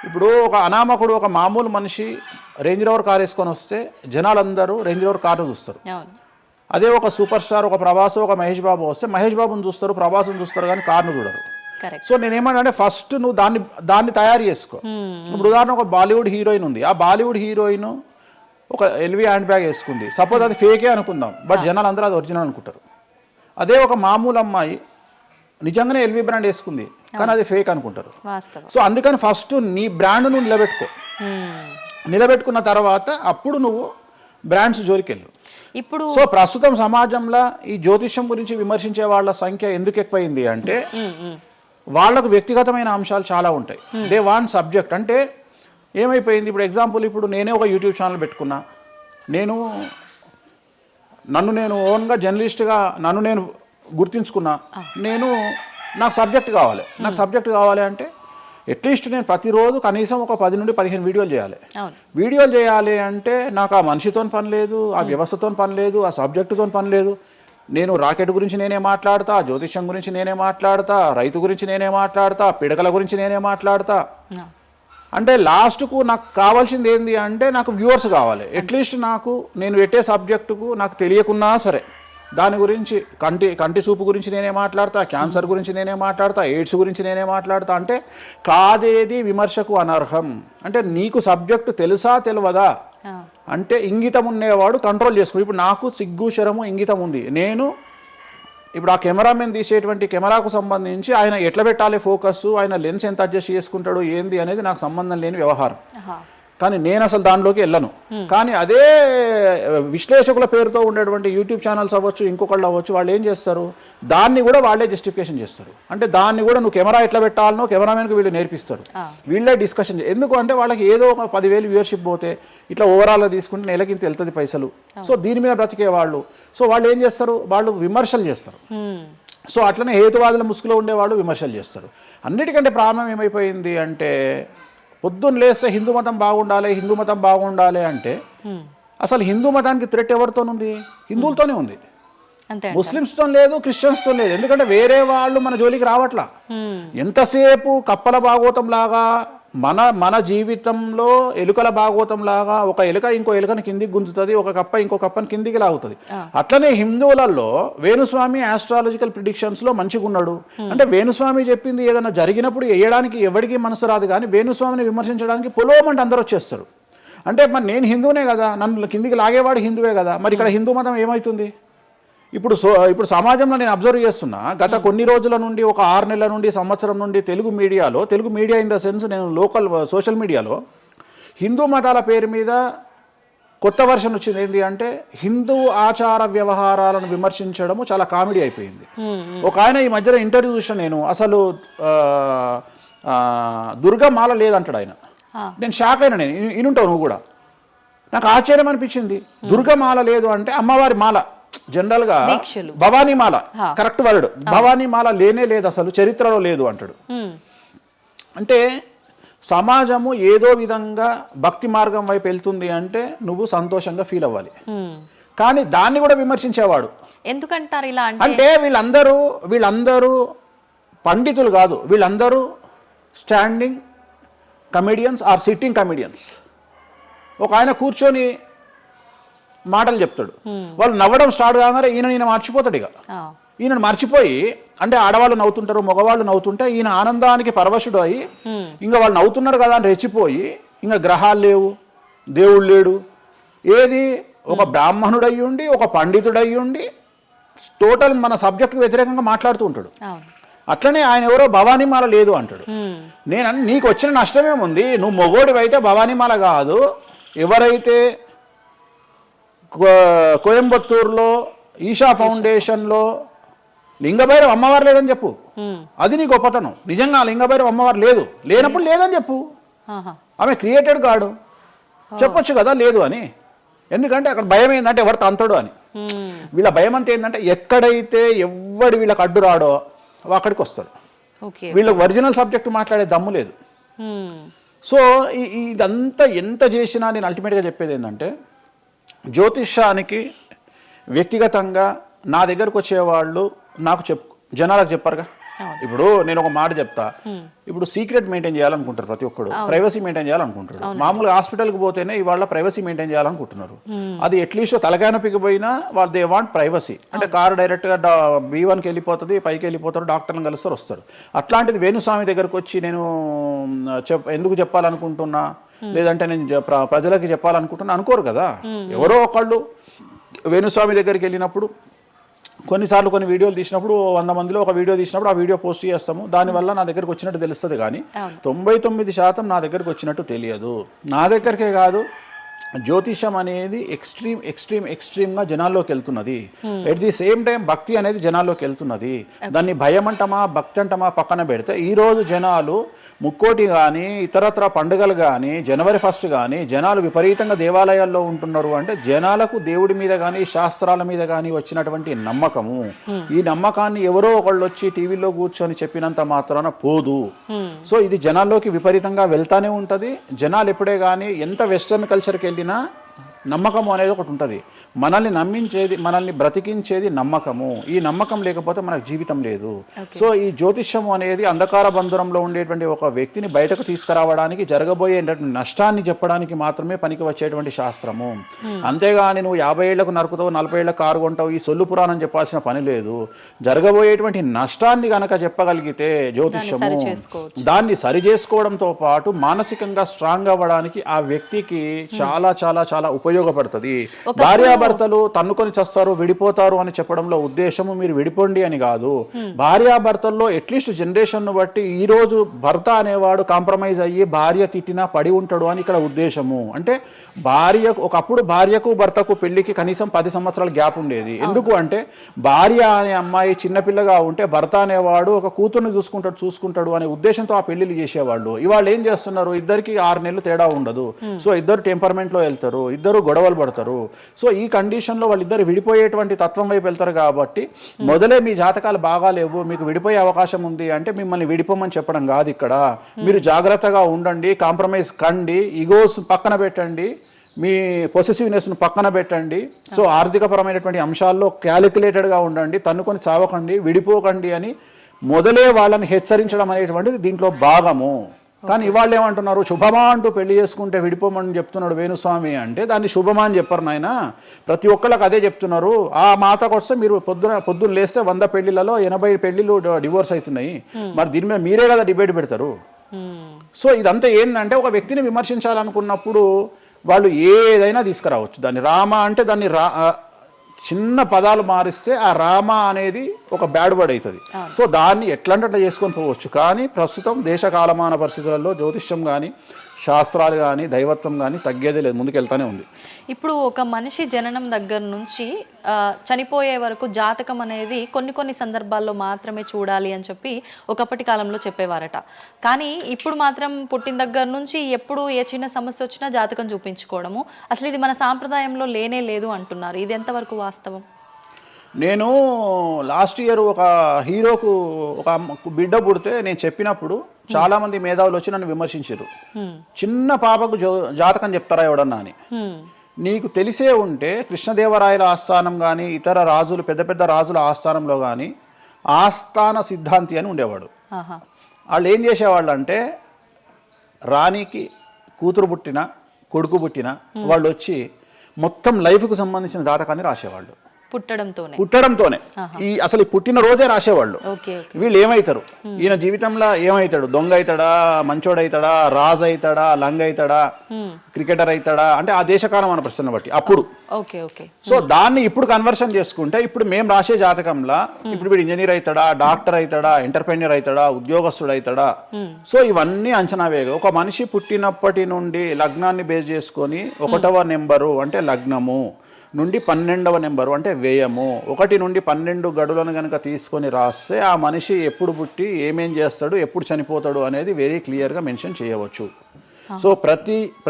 ఇప్పుడు ఒక అనామకుడు ఒక మామూలు మనిషి రేంజ్ రోవర్ కార్ వేసుకొని వస్తే జనాలందరూ రేంజ్ రోవర్ కార్ను చూస్తారు. అదే ఒక సూపర్ స్టార్ ఒక ప్రభాస్ ఒక మహేష్ బాబు వస్తే మహేష్ బాబుని చూస్తారు, ప్రభాస్ని చూస్తారు, కానీ కార్ను చూడరు. సో నేనేమంటే ఫస్ట్ నువ్వు దాన్ని తయారు చేసుకో. ఇప్పుడు ఉదాహరణ ఒక బాలీవుడ్ హీరోయిన్ ఉంది, ఆ బాలీవుడ్ హీరోయిన్ ఒక ఎల్వీ హ్యాండ్ బ్యాగ్ వేసుకుంది, సపోజ్ అది ఫేకే అనుకుందాం, బట్ జనాలు అందరూ అది ఒరిజినల్ అనుకుంటారు. అదే ఒక మామూలు అమ్మాయి నిజంగానే ఎల్వీ బ్రాండ్ వేసుకుంది, కానీ అది ఫేక్ అనుకుంటారు. సో అందుకని ఫస్ట్ నీ బ్రాండ్ నువ్వు నిలబెట్టుకున్న తర్వాత అప్పుడు నువ్వు బ్రాండ్స్ జోలికి వెళ్ళు. ఇప్పుడు సో ప్రస్తుతం సమాజంలో ఈ జ్యోతిష్యం గురించి విమర్శించే వాళ్ళ సంఖ్య ఎందుకు ఎక్కువైంది అంటే వాళ్ళకు వ్యక్తిగతమైన అంశాలు చాలా ఉంటాయి. They want subject. అంటే ఏమైపోయింది ఇప్పుడు ఎగ్జాంపుల్ ఇప్పుడు నేనే ఒక యూట్యూబ్ ఛానల్ పెట్టుకున్నా, నన్ను నేను ఓన్గా జర్నలిస్ట్గా నన్ను నేను గుర్తించుకున్నా, నాకు సబ్జెక్ట్ కావాలి అంటే అట్లీస్ట్ నేను ప్రతిరోజు కనీసం ఒక 10 నుండి 15 వీడియోలు చేయాలి అంటే నాకు ఆ మనిషితో పని లేదు, ఆ వ్యవస్థతో పని లేదు, ఆ సబ్జెక్టుతో పని లేదు. నేను రాకెట్ గురించి నేనే మాట్లాడతా, జ్యోతిష్యం గురించి నేనే మాట్లాడతా, రైతు గురించి నేనే మాట్లాడతా, పిడకల గురించి నేనే మాట్లాడతా. అంటే లాస్ట్కు నాకు కావాల్సింది ఏంది అంటే నాకు వ్యూవర్స్ కావాలి. అట్లీస్ట్ నాకు నేను పెట్టే సబ్జెక్టుకు నాకు తెలియకున్నా సరే దాని గురించి కంటి చూపు గురించి నేనే మాట్లాడతా, క్యాన్సర్ గురించి నేనే మాట్లాడతా, ఎయిడ్స్ గురించి నేనే మాట్లాడతా. అంటే కాదేది విమర్శకు అనర్హం. అంటే నీకు సబ్జెక్టు తెలుసా తెలియదా అంటే ఇంగితం ఉండేవాడు కంట్రోల్ చేసుకో. ఇప్పుడు నాకు సిగ్గు శరము ఇంగితం ఉంది. నేను ఇప్పుడు ఆ కెమెరామెన్ తీసేటువంటి కెమెరాకు సంబంధించి ఆయన ఎట్లా పెట్టాలి ఫోకస్, ఆయన లెన్స్ ఎంత అడ్జస్ట్ చేసుకుంటాడు ఏంది అనేది నాకు సంబంధం లేని వ్యవహారం. కానీ నేను అసలు దానిలోకి వెళ్ళను. కానీ అదే విశ్లేషకుల పేరుతో ఉండేటువంటి యూట్యూబ్ ఛానల్స్ అవ్వచ్చు, ఇంకొకళ్ళు అవ్వచ్చు, వాళ్ళు ఏం చేస్తారు, దాన్ని కూడా వాళ్ళే జస్టిఫికేషన్ చేస్తారు. అంటే దాన్ని కూడా నువ్వు కెమెరా ఎట్లా పెట్టాలనో కెమెరామెన్కి వీళ్ళు నేర్పిస్తారు. వీళ్ళే డిస్కషన్ ఎందుకు అంటే వాళ్ళకి ఏదో ఒక 10,000 వ్యూవర్షిప్ పోతే ఇట్లా ఓవరాల్గా తీసుకుంటే నెలకి ఇంత వెళ్తుంది పైసలు. సో దీని మీద బ్రతికే వాళ్ళు, సో వాళ్ళు ఏం చేస్తారు, వాళ్ళు విమర్శలు చేస్తారు. సో అట్లనే హేతువాదుల ముసుగులో ఉండేవాళ్ళు విమర్శలు చేస్తారు. అన్నిటికంటే ప్రాబ్లం ఏమైపోయింది అంటే పొద్దున్న లేస్తే హిందూ మతం బాగుండాలి, హిందూ మతం బాగుండాలి అంటే అసలు హిందూ మతానికి థ్రెట్ ఎవరితోనుంది? హిందువులతోనే ఉంది. ముస్లిమ్స్తో లేదు, క్రిస్టియన్స్తో లేదు. ఎందుకంటే వేరే వాళ్ళు మన జోలికి రావట్లా. ఎంతసేపు కప్పల భాగవతం లాగా మన జీవితంలో ఎలుకల భాగవతం లాగా ఒక ఎలుక ఇంకో ఎలుకని కిందికి గుంజుతుంది, ఒక కప్ప ఇంకో కప్పని కిందికి లాగుతుంది. అట్లనే హిందువులలో వేణుస్వామి ఆస్ట్రాలజికల్ ప్రిడిక్షన్స్ లో మంచిగా ఉన్నాడు అంటే వేణుస్వామి చెప్పింది ఏదైనా జరిగినప్పుడు వేయడానికి ఎవరికి మనసు రాదు. కానీ వేణుస్వామిని విమర్శించడానికి పొలోమంటే అందరూ వచ్చేస్తారు. అంటే మరి నేను హిందువునే కదా, నన్ను కిందికి లాగేవాడు హిందువే కదా, మరి ఇక్కడ హిందూ మతం ఏమవుతుంది? ఇప్పుడు సమాజంలో నేను అబ్జర్వ్ చేస్తున్నా గత కొన్ని రోజుల నుండి, ఒక 6 నెలల నుండి, సంవత్సరం నుండి Telugu media in the sense నేను లోకల్ సోషల్ మీడియాలో హిందూ మతాల పేరు మీద కొత్త వర్షన్ వచ్చింది. ఏంటి అంటే హిందూ ఆచార వ్యవహారాలను విమర్శించడము చాలా కామెడీ అయిపోయింది. ఒక ఆయన ఈ మధ్యలో ఇంటర్వ్యూ చూసిన నేను, అసలు దుర్గమాల లేదంటాడు ఆయన. నేను షాక్ అయినా. నేను ఇనుంటావు నువ్వు కూడా. నాకు ఆశ్చర్యం అనిపించింది. దుర్గమాల లేదు అంటే అమ్మవారి మాల, జనరల్ గా భవానీ మాల కరెక్ట్ వర్డ్. భవానీ మాల లేనే లేదు, అసలు చరిత్రలో లేదు అంటాడు. అంటే సమాజము ఏదో విధంగా భక్తి మార్గం వైపు వెళ్తుంది అంటే నువ్వు సంతోషంగా ఫీల్ అవ్వాలి. కానీ దాన్ని కూడా విమర్శించేవాడు. ఎందుకంటారు ఇలా అంటే వీళ్ళందరూ పండితులు కాదు, వీళ్ళందరూ standing comedians or sitting comedians. ఒక ఆయన కూర్చొని మాటలు చెప్తాడు, వాళ్ళు నవ్వడం స్టార్ట్ కాగానే ఈయన మర్చిపోతాడు. ఇక ఈయన మర్చిపోయి, అంటే ఆడవాళ్ళు నవ్వుతుంటారు, మగవాళ్ళు నవ్వుతుంటే ఈయన ఆనందానికి పరవశుడు అయ్యి ఇంకా వాళ్ళు నవ్వుతున్నారు కదా అని రెచ్చిపోయి ఇంకా గ్రహాలు లేవు, దేవుడు లేడు, ఏది ఒక బ్రాహ్మణుడు అయ్యుండి ఒక పండితుడు అయ్యుండి టోటల్ మన సబ్జెక్టుకు వ్యతిరేకంగా మాట్లాడుతూ ఉంటాడు. అట్లనే ఆయన ఎవరో భవానీమాల లేదు అంటాడు. నీకు వచ్చిన నష్టమేముంది? నువ్వు మొగోడివైతే భవానీమాల కాదు, ఎవరైతే కోయంబత్తూరులో ఈషా ఫౌండేషన్లో లింగభైరవ అమ్మవారు లేదని చెప్పు, అది నీ గొప్పతనం. నిజంగా లింగభైరవ అమ్మవారు లేనప్పుడు లేదని చెప్పు. ఆమె క్రియేటెడ్ గాడు, చెప్పొచ్చు కదా లేదు అని. ఎందుకంటే అక్కడ భయం ఏంటంటే ఎవరు తంతడు అని. వీళ్ళ భయం అంటే ఏంటంటే ఎక్కడైతే ఎవడు వీళ్ళకి అడ్డు రాడో అక్కడికి వస్తాడు. వీళ్ళకి ఒరిజినల్ సబ్జెక్ట్ మాట్లాడే దమ్ము లేదు. సో ఇదంతా ఎంత చేసినా నేను అల్టిమేట్గా చెప్పేది ఏంటంటే జ్యోతిష్యానికి వ్యక్తిగతంగా నా దగ్గరకు వచ్చేవాళ్ళు నాకు జనాలకు చెప్పారుగా. ఇప్పుడు నేను ఒక మాట చెప్తా, ఇప్పుడు సీక్రెట్ మెయింటైన్ చేయాలనుకుంటారు ప్రతి ఒక్కడు, ప్రైవసీ మెయింటైన్ చేయాలనుకుంటారు. మామూలుగా హాస్పిటల్కి పోతేనే ఇవాళ ప్రైవసీ మెయింటైన్ చేయాలనుకుంటున్నారు. అది అట్లీస్ట్ తలకాయనొప్పికి పోయినా వాళ్ళు దే వాంట్ ప్రైవసీ. అంటే కారు డైరెక్ట్గా B1కి వెళ్ళిపోతుంది, పైకి వెళ్ళిపోతారు, డాక్టర్ని కలుస్తారు, వస్తారు. అట్లాంటిది వేణుస్వామి దగ్గరకు వచ్చి నేను ఎందుకు చెప్పాలనుకుంటున్నా, లేదంటే నేను ప్రజలకి చెప్పాలనుకుంటున్నా అనుకోరు కదా. ఎవరో ఒకళ్ళు వేణుస్వామి దగ్గరికి వెళ్ళినప్పుడు కొన్నిసార్లు కొన్ని వీడియోలు తీసినప్పుడు 100 మందిలో ఒక వీడియో తీసినప్పుడు ఆ వీడియో పోస్ట్ చేస్తాము, దానివల్ల నా దగ్గరకు వచ్చినట్టు తెలుస్తుంది. కానీ 99% నా దగ్గరకు వచ్చినట్టు తెలియదు. నా దగ్గరికే కాదు, జ్యోతిషం అనేది ఎక్స్ట్రీమ్గా జనాల్లోకి వెళ్తున్నది. ఎట్ ది సేమ్ టైం భక్తి అనేది జనాల్లోకి వెళ్తున్నది. దాన్ని భయం అంటమా భక్తి అంటమా పక్కన పెడితే ఈరోజు జనాలు ముక్కోటి కానీ ఇతరత్ర పండుగలు కానీ జనవరి 1 కానీ జనాలు విపరీతంగా దేవాలయాల్లో ఉంటున్నారు. అంటే జనాలకు దేవుడి మీద కానీ శాస్త్రాల మీద కానీ వచ్చినటువంటి నమ్మకము, ఈ నమ్మకాన్ని ఎవరో ఒకళ్ళు వచ్చి టీవీలో కూర్చొని చెప్పినంత మాత్రాన పోదు. సో ఇది జనాల్లోకి విపరీతంగా వెళ్తానే ఉంటుంది. జనాలు ఎప్పుడే కానీ ఎంత వెస్టర్న్ కల్చర్కి వెళ్ళినా నమ్మకము అనేది ఒకటి ఉంటుంది. మనల్ని నమ్మించేది, మనల్ని బ్రతికించేది నమ్మకము. ఈ నమ్మకం లేకపోతే మనకు జీవితం లేదు. సో ఈ జ్యోతిష్యము అనేది అంధకార బంధురంలో ఉండేటువంటి ఒక వ్యక్తిని బయటకు తీసుకురావడానికి, జరగబోయేటువంటి నష్టాన్ని చెప్పడానికి మాత్రమే పనికి వచ్చేటువంటి శాస్త్రము. అంతేగాని నువ్వు 50 ఏళ్లకు నరుకుతావు, 40 ఏళ్లకు కారు కొంటావు, ఈ సొల్లు పురాణం చెప్పాల్సిన పని లేదు. జరగబోయేటువంటి నష్టాన్ని గనక చెప్పగలిగితే జ్యోతిష్యము దాన్ని సరి చేసుకోవడంతో పాటు మానసికంగా స్ట్రాంగ్ అవ్వడానికి ఆ వ్యక్తికి చాలా చాలా చాలా ఉపయోగపడుతుంది. భార్యాభర్తలు తన్నుకొని చస్తారు, విడిపోతారు అని చెప్పడంలో ఉద్దేశము మీరు విడిపోండి అని కాదు. భార్యాభర్తల్లో అట్లీస్ట్ జనరేషన్ ను బట్టి ఈ రోజు భర్త అనేవాడు కాంప్రమైజ్ అయ్యి భార్య తిట్టినా పడి ఉంటాడు అని ఇక్కడ ఉద్దేశము. అంటే ఒకప్పుడు భార్యకు భర్తకు పెళ్లికి కనీసం 10 సంవత్సరాల గ్యాప్ ఉండేది. ఎందుకు అంటే భార్య అనే అమ్మాయి చిన్నపిల్లగా ఉంటే భర్త అనేవాడు ఒక కూతుర్ని చూసుకుంటాడు అనే ఉద్దేశంతో ఆ పెళ్లిళ్ళు చేసేవాళ్ళు. ఇవాళ ఏం చేస్తున్నారు, ఇద్దరికి 6 నెలలు తేడా ఉండదు. సో ఇద్దరు టెంపర్మెంట్ లో వెళ్తారు, ఇద్దరు గొడవలు పడతారు. సో ఈ కండిషన్ లో వాళ్ళిద్దరు విడిపోయేటువంటి తత్వం వైపు వెళ్తారు. కాబట్టి మొదలే మీ జాతకాలు బాగాలేవు, మీకు విడిపోయే అవకాశం ఉంది అంటే మిమ్మల్ని విడిపోమని చెప్పడం కాదు. ఇక్కడ మీరు జాగ్రత్తగా ఉండండి, కాంప్రమైజ్ కండి, ఈగోస్ పక్కన పెట్టండి, మీ పొసెసివ్నెస్ ను పక్కన పెట్టండి. సో ఆర్థిక పరమైనటువంటి అంశాల్లో క్యాలిక్యులేటెడ్ గా ఉండండి, తన్నుకొని చావకండి, విడిపోకండి అని మొదలే వాళ్ళని హెచ్చరించడం అనేటువంటిది దీంట్లో భాగము. కానీ ఇవాళ్ళు ఏమంటున్నారు, శుభమా అంటూ పెళ్లి చేసుకుంటే విడిపోమని చెప్తున్నాడు వేణుస్వామి అంటే దాన్ని శుభమా అని చెప్పరు నాయన. ప్రతి ఒక్కళ్ళకి అదే చెప్తున్నారు. ఆ మాతకు వస్తే మీరు పొద్దున్న లేస్తే 100 పెళ్లిలలో 80 పెళ్లిళ్ళు డివోర్స్ అవుతున్నాయి. మరి దీని మీద మీరే కదా డిబేట్ పెడతారు. సో ఇదంతా ఏంటంటే ఒక వ్యక్తిని విమర్శించాలనుకున్నప్పుడు వాళ్ళు ఏదైనా తీసుకురావచ్చు. దాన్ని రామ అంటే దాన్ని చిన్న పదాలు మారిస్తే ఆ రామ అనేది ఒక బ్యాడ్ వర్డ్ అవుతుంది. సో దాన్ని ఎట్లంటే చేసుకొని పోవచ్చు. కానీ ప్రస్తుతం దేశ కాలమాన పరిస్థితులలో జ్యోతిష్యం కానీ శాస్త్రాలు కానీ దైవత్వం కానీ తగ్గేదే లేదు, ముందుకెళ్తానే ఉంది. ఇప్పుడు ఒక మనిషి జననం దగ్గర నుంచి చనిపోయే వరకు జాతకం అనేది కొన్ని సందర్భాల్లో మాత్రమే చూడాలి అని చెప్పి ఒకప్పటి కాలంలో చెప్పేవారట. కానీ ఇప్పుడు మాత్రం పుట్టిన దగ్గర నుంచి ఎప్పుడు ఏ చిన్న సమస్య వచ్చినా జాతకం చూపించుకోవడము, అసలు ఇది మన సాంప్రదాయంలో లేనే లేదు అంటున్నారు. ఇది ఎంతవరకు వాస్తవం? నేను లాస్ట్ ఇయర్ ఒక హీరోకు ఒక బిడ్డ పుడితే నేను చెప్పినప్పుడు చాలా మంది మేధావులు వచ్చి నన్ను విమర్శించారు. చిన్న పాపకు జాతకం చెప్తారా ఎవడన్నా అని. నీకు తెలిసే ఉంటే కృష్ణదేవరాయల ఆస్థానం కానీ ఇతర రాజులు పెద్ద రాజుల ఆస్థానంలో కానీ ఆస్థాన సిద్ధాంతి అని ఉండేవాడు. వాళ్ళు ఏం చేసేవాళ్ళు అంటే రాణికి కూతురు పుట్టిన కొడుకు పుట్టిన వాళ్ళు వచ్చి మొత్తం లైఫ్కు సంబంధించిన జాతకాన్ని రాసేవాళ్ళు. పుట్టడంతోనే ఈ అసలు పుట్టిన రోజే రాసేవాళ్ళు. వీళ్ళు ఏమైతారు, ఈయన జీవితంలో ఏమైతాడు, దొంగ అవుతాడా, మంచోడు అవుతాడా, రాజు అవుతాడా, లంగ అవుతాడా, క్రికెటర్ అవుతాడా అంటే ఆ దేశకాలం అన్న ప్రశ్న బట్టి అప్పుడు. సో దాన్ని ఇప్పుడు కన్వర్షన్ చేసుకుంటే ఇప్పుడు మేము రాసే జాతకంలో ఇప్పుడు వీడు ఇంజనీర్ అవుతాడా, డాక్టర్ అవుతాడా, ఎంటర్ప్రెన్యూర్ అవుతాడా, ఉద్యోగస్తుడు అవుతాడా. సో ఇవన్నీ అంచనా వేగ ఒక మనిషి పుట్టినప్పటి నుండి లగ్నాన్ని బేస్ చేసుకొని 1వ నెంబరు అంటే లగ్నము నుండి 12వ నెంబరు అంటే వ్యయము 1 నుండి 12 గడులను కనుక తీసుకొని రాస్తే ఆ మనిషి ఎప్పుడు పుట్టి ఏమేం చేస్తాడు, ఎప్పుడు చనిపోతాడు అనేది వెరీ క్లియర్గా మెన్షన్ చేయవచ్చు. సో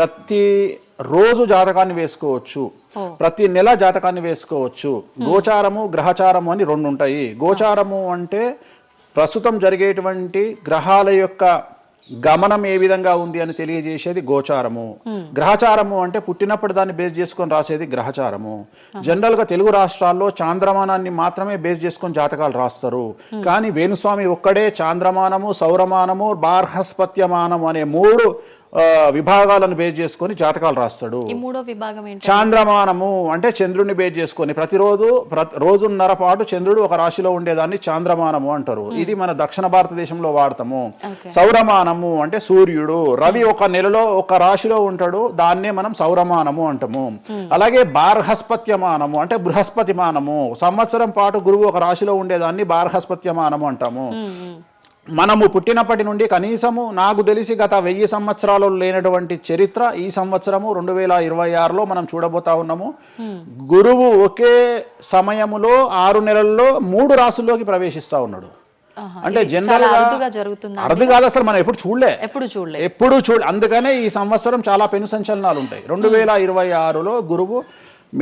ప్రతి రోజు జాతకాన్ని వేసుకోవచ్చు, ప్రతి నెల జాతకాన్ని వేసుకోవచ్చు. గోచారము గ్రహచారము అని 2 ఉంటాయి. గోచారము అంటే ప్రస్తుతం జరిగేటువంటి గ్రహాల యొక్క గమనం ఏ విధంగా ఉంది అని తెలియజేసేది గోచారము. గ్రహచారము అంటే పుట్టినప్పుడు దాన్ని బేస్ చేసుకొని రాసేది గ్రహచారము. జనరల్ గా తెలుగు రాష్ట్రాల్లో చాంద్రమానాన్ని మాత్రమే బేస్ చేసుకొని జాతకాలు రాస్తారు. కానీ వేణుస్వామి ఒక్కడే చాంద్రమానము, సౌరమానము, బార్హస్పత్యమానము అనే 3 విభాగాలను బేస్ చేసుకొని జాతకాలు రాస్తాడు. చాంద్రమానము అంటే చంద్రుడిని బేస్ చేసుకొని రోజున్నర పాటు చంద్రుడు ఒక రాశిలో ఉండేదాన్ని చాంద్రమానము అంటారు. ఇది మన దక్షిణ భారతదేశంలో వాడతాము. సౌరమానము అంటే సూర్యుడు, రవి ఒక నెలలో ఒక రాశిలో ఉంటాడు, దాన్నే మనం సౌరమానము అంటాము. అలాగే బార్హస్పత్యమానము అంటే బృహస్పతిమానము, సంవత్సరం పాటు గురువు ఒక రాశిలో ఉండేదాన్ని బార్హస్పత్యమానము అంటాము. మనము పుట్టినప్పటి నుండి కనీసము నాకు తెలిసి గత 1000 సంవత్సరాలు లేనటువంటి చరిత్ర ఈ సంవత్సరము 2026లో మనం చూడబోతా ఉన్నాము. గురువు ఒకే సమయములో 6 నెలల్లో 3 రాసుల్లోకి ప్రవేశిస్తా ఉన్నాడు. అంటే జనరల్ అర్థం కాదు, అసలు మనం ఎప్పుడు చూడలే. అందుకనే ఈ సంవత్సరం చాలా పెను సంచలనాలు ఉంటాయి. 2026లో గురువు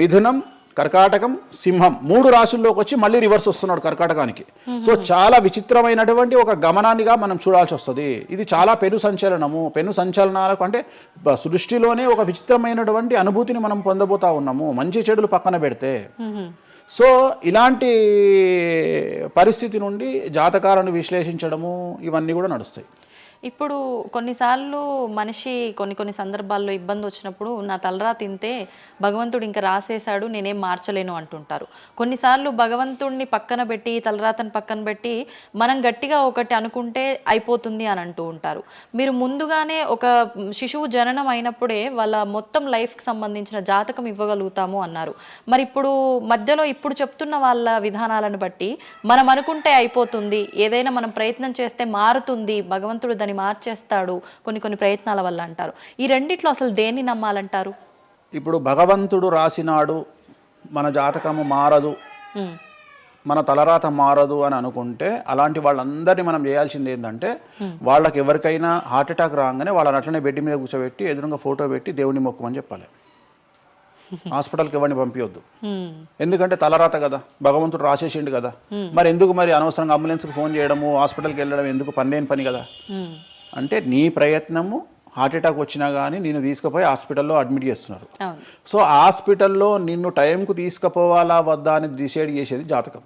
మిథునం, కర్కాటకం, సింహం 3 రాశుల్లోకి వచ్చి మళ్ళీ రివర్స్ వస్తున్నాడు కర్కాటకానికి. సో చాలా విచిత్రమైనటువంటి ఒక గమనాన్నిగా మనం చూడాల్సి వస్తుంది. ఇది చాలా పెను సంచలనము. పెను సంచలనాలకు అంటే సృష్టిలోనే ఒక విచిత్రమైనటువంటి అనుభూతిని మనం పొందబోతా ఉన్నాము, మంచి చెడులు పక్కన పెడితే. సో ఇలాంటి పరిస్థితి నుండి జాతకాలను విశ్లేషించడము ఇవన్నీ కూడా నడుస్తాయి. ఇప్పుడు కొన్నిసార్లు మనిషి కొన్ని సందర్భాల్లో ఇబ్బంది వచ్చినప్పుడు నా తలరా తింటే భగవంతుడు ఇంకా రాసేశాడు, నేనేం మార్చలేను అంటుంటారు. కొన్నిసార్లు భగవంతుడిని పక్కన పెట్టి, తలరాతను పక్కన పెట్టి మనం గట్టిగా ఒకటి అనుకుంటే అయిపోతుంది అని అంటూ ఉంటారు. మీరు ముందుగానే ఒక శిశువు జననం అయినప్పుడే వాళ్ళ మొత్తం లైఫ్కి సంబంధించిన జాతకం ఇవ్వగలుగుతాము అన్నారు. మరి ఇప్పుడు మధ్యలో ఇప్పుడు చెప్తున్న వాళ్ళ విధానాలను బట్టి మనం అనుకుంటే అయిపోతుంది, ఏదైనా మనం ప్రయత్నం చేస్తే మారుతుంది, భగవంతుడు దాన్ని మార్చేస్తాడు కొన్ని ప్రయత్నాల వల్ల అంటారు. ఈ రెండిట్లో అసలు దేన్ని నమ్మాలంటారు? ఇప్పుడు భగవంతుడు రాసినాడు, మన జాతకము మారదు, మన తలరాత మారదు అని అనుకుంటే అలాంటి వాళ్ళందరినీ మనం చేయాల్సింది ఏంటంటే, వాళ్ళకి ఎవరికైనా హార్ట్ అటాక్ రాగానే వాళ్ళని అట్లనే బెడ్ మీద కూర్చోబెట్టి ఎదురుగా ఫోటో పెట్టి దేవుని మొక్కమని చెప్పాలి. హాస్పిటల్కి ఎవరిని పంపించొద్దు. ఎందుకంటే తలరాత కదా, భగవంతుడు రాసేసిండు కదా. మరి ఎందుకు మరి అనవసరంగా అంబులెన్స్కి ఫోన్ చేయడము, హాస్పిటల్కి వెళ్ళడం ఎందుకు? పనిలేని పని కదా. అంటే నీ ప్రయత్నము, హార్ట్ అటాక్ వచ్చినా కానీ నిన్ను తీసుకుపోయి హాస్పిటల్లో అడ్మిట్ చేస్తున్నారు. సో హాస్పిటల్లో నిన్ను టైంకు తీసుకుపోవాలా వద్దా అని డిసైడ్ చేసేది జాతకం.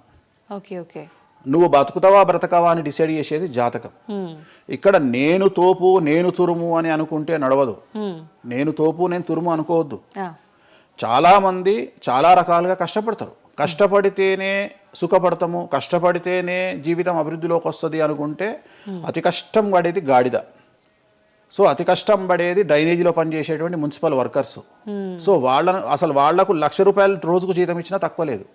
నువ్వు బతుకుతావా బ్రతకవా అని డిసైడ్ చేసేది జాతకం. ఇక్కడ నేను తోపు నేను తురుము అని అనుకుంటే నడవదు. నేను తోపు నేను తురుము అనుకోవద్దు. చాలామంది చాలా రకాలుగా కష్టపడతారు. కష్టపడితేనే సుఖపడతాము, కష్టపడితేనే జీవితం అభివృద్ధిలోకి వస్తుంది అనుకుంటే అతి కష్టం పడేది గాడిద. సో అతి కష్టం పడేది డ్రైనేజీలో పనిచేసేటువంటి మున్సిపల్ వర్కర్స్. సో వాళ్లకు ₹1,00,000 రోజుకు జీతం ఇచ్చినా తక్కువ లేదు.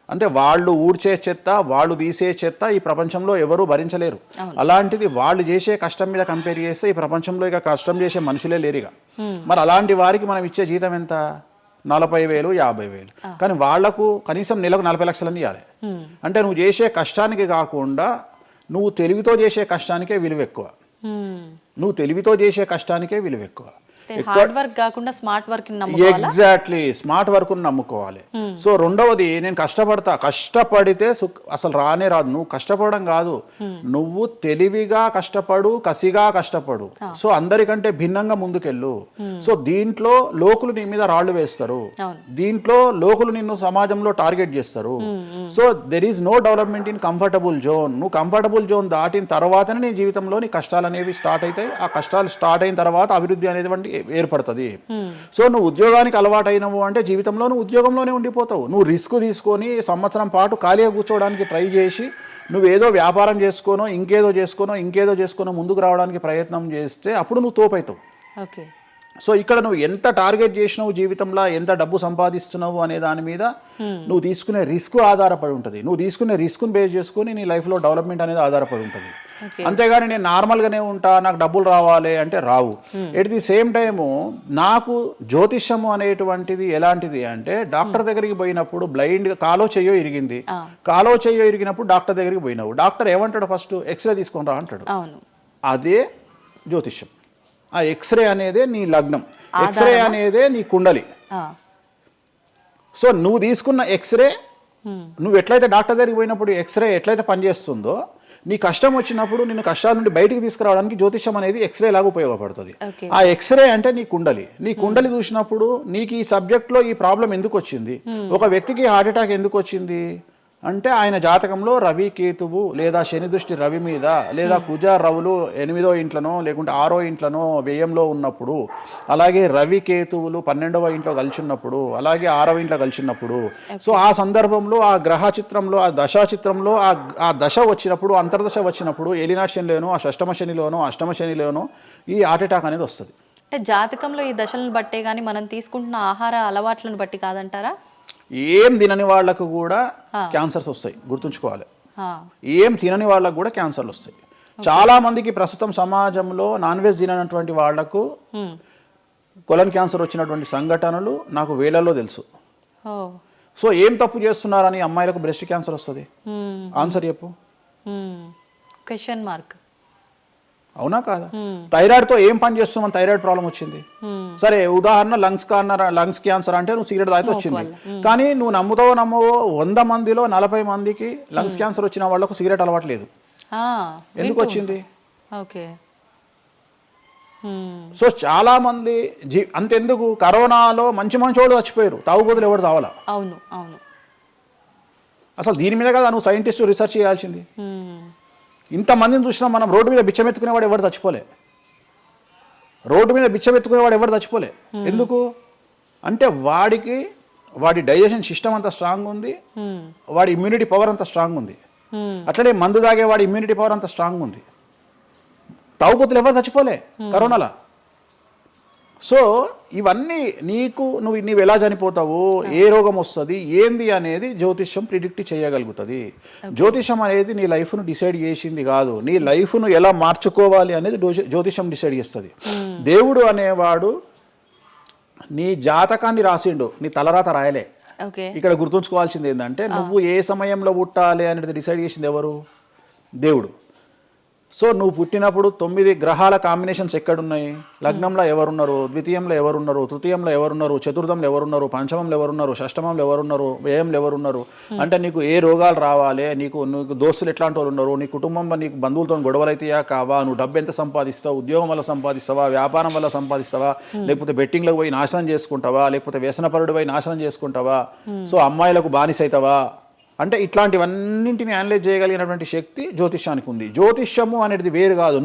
అంటే వాళ్ళు ఊడ్చే చెత్త, వాళ్ళు తీసే చెత్త ఈ ప్రపంచంలో ఎవరూ భరించలేరు. అలాంటిది వాళ్ళు చేసే కష్టం మీద కంపేర్ చేస్తే ఈ ప్రపంచంలో ఇక కష్టం చేసే మనుషులే లేరుగా. మరి అలాంటి వారికి మనం ఇచ్చే జీతం ఎంత? 40,000, 50,000. కానీ వాళ్లకు కనీసం నెలకు 40 లక్షలని ఇవ్వాలి. అంటే నువ్వు చేసే కష్టానికి కాకుండా నువ్వు తెలివితో చేసే కష్టానికే విలువ ఎక్కువ. నువ్వు తెలివితో చేసే కష్టానికే విలువ ఎక్కువ. హార్డ్ వర్క్ కాకుండా smart work exactly smart work నమ్ముకోవాలి. సో రెండవది, నేను కష్టపడితే అసలు రానే రాదు. నువ్వు కష్టపడడం కాదు, నువ్వు తెలివిగా కష్టపడు, కసిగా కష్టపడు. సో అందరికంటే భిన్నంగా ముందుకెళ్ళు. సో దీంట్లో లోకులు నీ మీద రాళ్లు వేస్తారు, దీంట్లో లోకులు నిన్ను సమాజంలో టార్గెట్ చేస్తారు. So there is no development in comfortable zone. నువ్వు కంఫర్టబుల్ జోన్ దాటిన తర్వాతనే నీ జీవితంలో నీ కష్టాలు అనేవి స్టార్ట్ అవుతాయి. ఆ కష్టాలు స్టార్ట్ అయిన తర్వాత అభివృద్ధి అనేది ఏర్పడుతుంది. సో నువ్వు ఉద్యోగానికి అలవాటు అయినవు అంటే జీవితంలో నువ్వు ఉద్యోగంలోనే ఉండిపోతావు. నువ్వు రిస్క్ తీసుకొని సంవత్సరం పాటు ఖాళీగా కూర్చోవడానికి ట్రై చేసి నువ్వేదో వ్యాపారం చేసుకోనో ఇంకేదో చేసుకోనో ముందుకు రావడానికి ప్రయత్నం చేస్తే అప్పుడు నువ్వు తోపవుతావు. సో ఇక్కడ నువ్వు ఎంత టార్గెట్ చేసినావు, జీవితంలో ఎంత డబ్బు సంపాదిస్తున్నావు అనే దాని మీద నువ్వు తీసుకునే రిస్క్ ఆధారపడి ఉంటుంది. నువ్వు తీసుకునే రిస్క్ను బేస్ చేసుకుని నీ లైఫ్లో డెవలప్మెంట్ అనేది ఆధారపడి ఉంటుంది. అంతేగాని నేను నార్మల్గానే ఉంటా, నాకు డబ్బులు రావాలి అంటే రావు. ఎట్ ది సేమ్ టైము నాకు జ్యోతిష్యము అనేటువంటిది ఎలాంటిది అంటే, డాక్టర్ దగ్గరికి పోయినప్పుడు బ్లైండ్గా కాలో చెయ్యో ఇరిగినప్పుడు డాక్టర్ దగ్గరికి పోయినావు, డాక్టర్ ఏమంటాడు? ఫస్ట్ ఎక్స్రే తీసుకొని రా అంటాడు. అదే జ్యోతిష్యం. ఆ ఎక్స్రే అనేదే నీ లగ్నం, ఎక్స్రే అనేదే నీ కుండలి. సో నువ్వు తీసుకున్న ఎక్స్రే, నువ్వు ఎట్లయితే డాక్టర్ దగ్గరికి పోయినప్పుడు ఎక్స్రే ఎట్లయితే పనిచేస్తుందో, నీ కష్టం వచ్చినప్పుడు నిన్ను కష్టాల నుండి బయటికి తీసుకురావడానికి జ్యోతిష్యం అనేది ఎక్స్రే లాగా ఉపయోగపడుతుంది. ఆ ఎక్స్రే అంటే నీ కుండలి చూసినప్పుడు నీకు ఈ సబ్జెక్ట్లో ఈ ప్రాబ్లం ఎందుకు వచ్చింది, ఒక వ్యక్తికి హార్ట్ అటాక్ ఎందుకు వచ్చింది అంటే ఆయన జాతకంలో రవి కేతువు లేదా శని దృష్టి రవి మీద, లేదా కుజ రవులు 8వ ఇంట్లోనో లేకుంటే 6వ ఇంట్లోనో వ్యయంలో ఉన్నప్పుడు, అలాగే రవి కేతువులు 12వ ఇంట్లో కలిసి ఉన్నప్పుడు, అలాగే 6వ ఇంట్లో కలిసి ఉన్నప్పుడు, సో ఆ సందర్భంలో ఆ గ్రహ చిత్రంలో ఆ దశా చిత్రంలో ఆ దశ వచ్చినప్పుడు, అంతర్దశ వచ్చినప్పుడు ఏలినాటి శనిలోనో ఆ షష్టమ శనిలోనో అష్టమ శనిలోనో ఈ హార్ట్ అటాక్ అనేది వస్తుంది. అంటే జాతకంలో ఈ దశలను బట్టే కానీ మనం తీసుకుంటున్న ఆహార అలవాట్లను బట్టి కాదంటారా? ఏం తినని వాళ్లకు కూడా క్యాన్సర్స్ వస్తాయి, గుర్తుంచుకోవాలి. ఏం తినని వాళ్ళకు కూడా క్యాన్సర్లు వస్తాయి. చాలా మందికి ప్రస్తుతం సమాజంలో నాన్ వెజ్ తిననటువంటి వాళ్లకు కొలన్ క్యాన్సర్ వచ్చినటువంటి సంఘటనలు నాకు వేలల్లో తెలుసు. సో ఏం తప్పు చేస్తున్నారని అమ్మాయిలకు బ్రెస్ట్ క్యాన్సర్ వస్తుంది? ఆన్సర్ చెప్పు. Question mark. అవునా కాదా? థైరాయిడ్తో ఏం పని చేస్తున్నాం? థైరాయిడ్ ప్రాబ్లం వచ్చింది. సరే ఉదాహరణ లంగ్స్ క్యాన్సర్ అంటే నువ్వు సిగరెట్ తాగితే వచ్చింది. కానీ నువ్వు నమ్ముతావో నమ్మవో 100 మందిలో 40 మందికి లంగ్స్ క్యాన్సర్ వచ్చిన వాళ్ళకు సిగరెట్ అలవాట్లేదు. ఎందుకు వచ్చింది? ఓకే. సో చాలా మంది అంతెందుకు కరోనాలో మంచి వాళ్ళు చచ్చిపోయారు, తాగుబోతులు ఎవరు తావాలా? అవును అవును. అసలు దీని మీద కదా నువ్వు సైంటిస్ట్ రీసెర్చ్ చేయాల్సింది. ఇంతమందిని చూసినా మనం రోడ్డు మీద బిచ్చమెత్తుకునేవాడు ఎవరు చచ్చిపోలే. రోడ్డు మీద బిచ్చమెత్తుకునేవాడు ఎవరు చచ్చిపోలే. ఎందుకు అంటే వాడి డైజెషన్ సిస్టమ్ అంత స్ట్రాంగ్ ఉంది, వాడి ఇమ్యూనిటీ పవర్ అంత స్ట్రాంగ్ ఉంది. అట్లనే మందు తాగే వాడి ఇమ్యూనిటీ పవర్ అంత స్ట్రాంగ్ ఉంది. తాగుబోతులు ఎవరు చచ్చిపోలే కరోనాలో. సో ఇవన్నీ నువ్వు ఎలా చనిపోతావు, ఏ రోగం వస్తుంది, ఏంది అనేది జ్యోతిష్యం ప్రిడిక్ట్ చేయగలుగుతుంది. జ్యోతిష్యం అనేది నీ లైఫ్ను డిసైడ్ చేసింది కాదు, నీ లైఫ్ను ఎలా మార్చుకోవాలి అనేది జ్యోతిష్యం డిసైడ్ చేస్తుంది. దేవుడు అనేవాడు నీ జాతకాన్ని రాసిండు, నీ తలరాత రాయలే. ఇక్కడ గుర్తుంచుకోవాల్సింది ఏంటంటే నువ్వు ఏ సమయంలో పుట్టాలి అనేది డిసైడ్ చేసింది ఎవరు? దేవుడు. సో నువ్వు పుట్టినప్పుడు 9 గ్రహాల కాంబినేషన్స్ ఎక్కడున్నాయి? లగ్నంలో ఎవరున్నారు, ద్వితీయంలో ఎవరున్నారు, తృతీయంలో ఎవరున్నారు, చతుర్థంలో ఎవరున్నారు, పంచమంలో ఎవరున్నారు, షష్టమంలో ఎవరున్నారు, వ్యయంలో ఎవరున్నారు. అంటే నీకు ఏ రోగాలు రావాలి, నీకు దోస్తులు ఎట్లాంటి వాళ్ళు ఉన్నారు, నీ కుటుంబంలో నీకు బంధువులతో గొడవలు అయితేయా కావా, నువ్వు డబ్బు ఎంత సంపాదిస్తావు, ఉద్యోగం వల్ల సంపాదిస్తావా, వ్యాపారం వల్ల సంపాదిస్తావా, లేకపోతే బెట్టింగ్లకు పోయి నాశనం చేసుకుంటావా, లేకపోతే వ్యసనపరుడు పోయి నాశనం చేసుకుంటావా, సో అమ్మాయిలకు బానిసైతావా, అంటే ఇట్లాంటివన్నింటిని అనలైజ్ చేయగలిగినటువంటి శక్తి జ్యోతిష్యానికి ఉంది. జ్యోతిష్యము అనేది వేరు కాదు.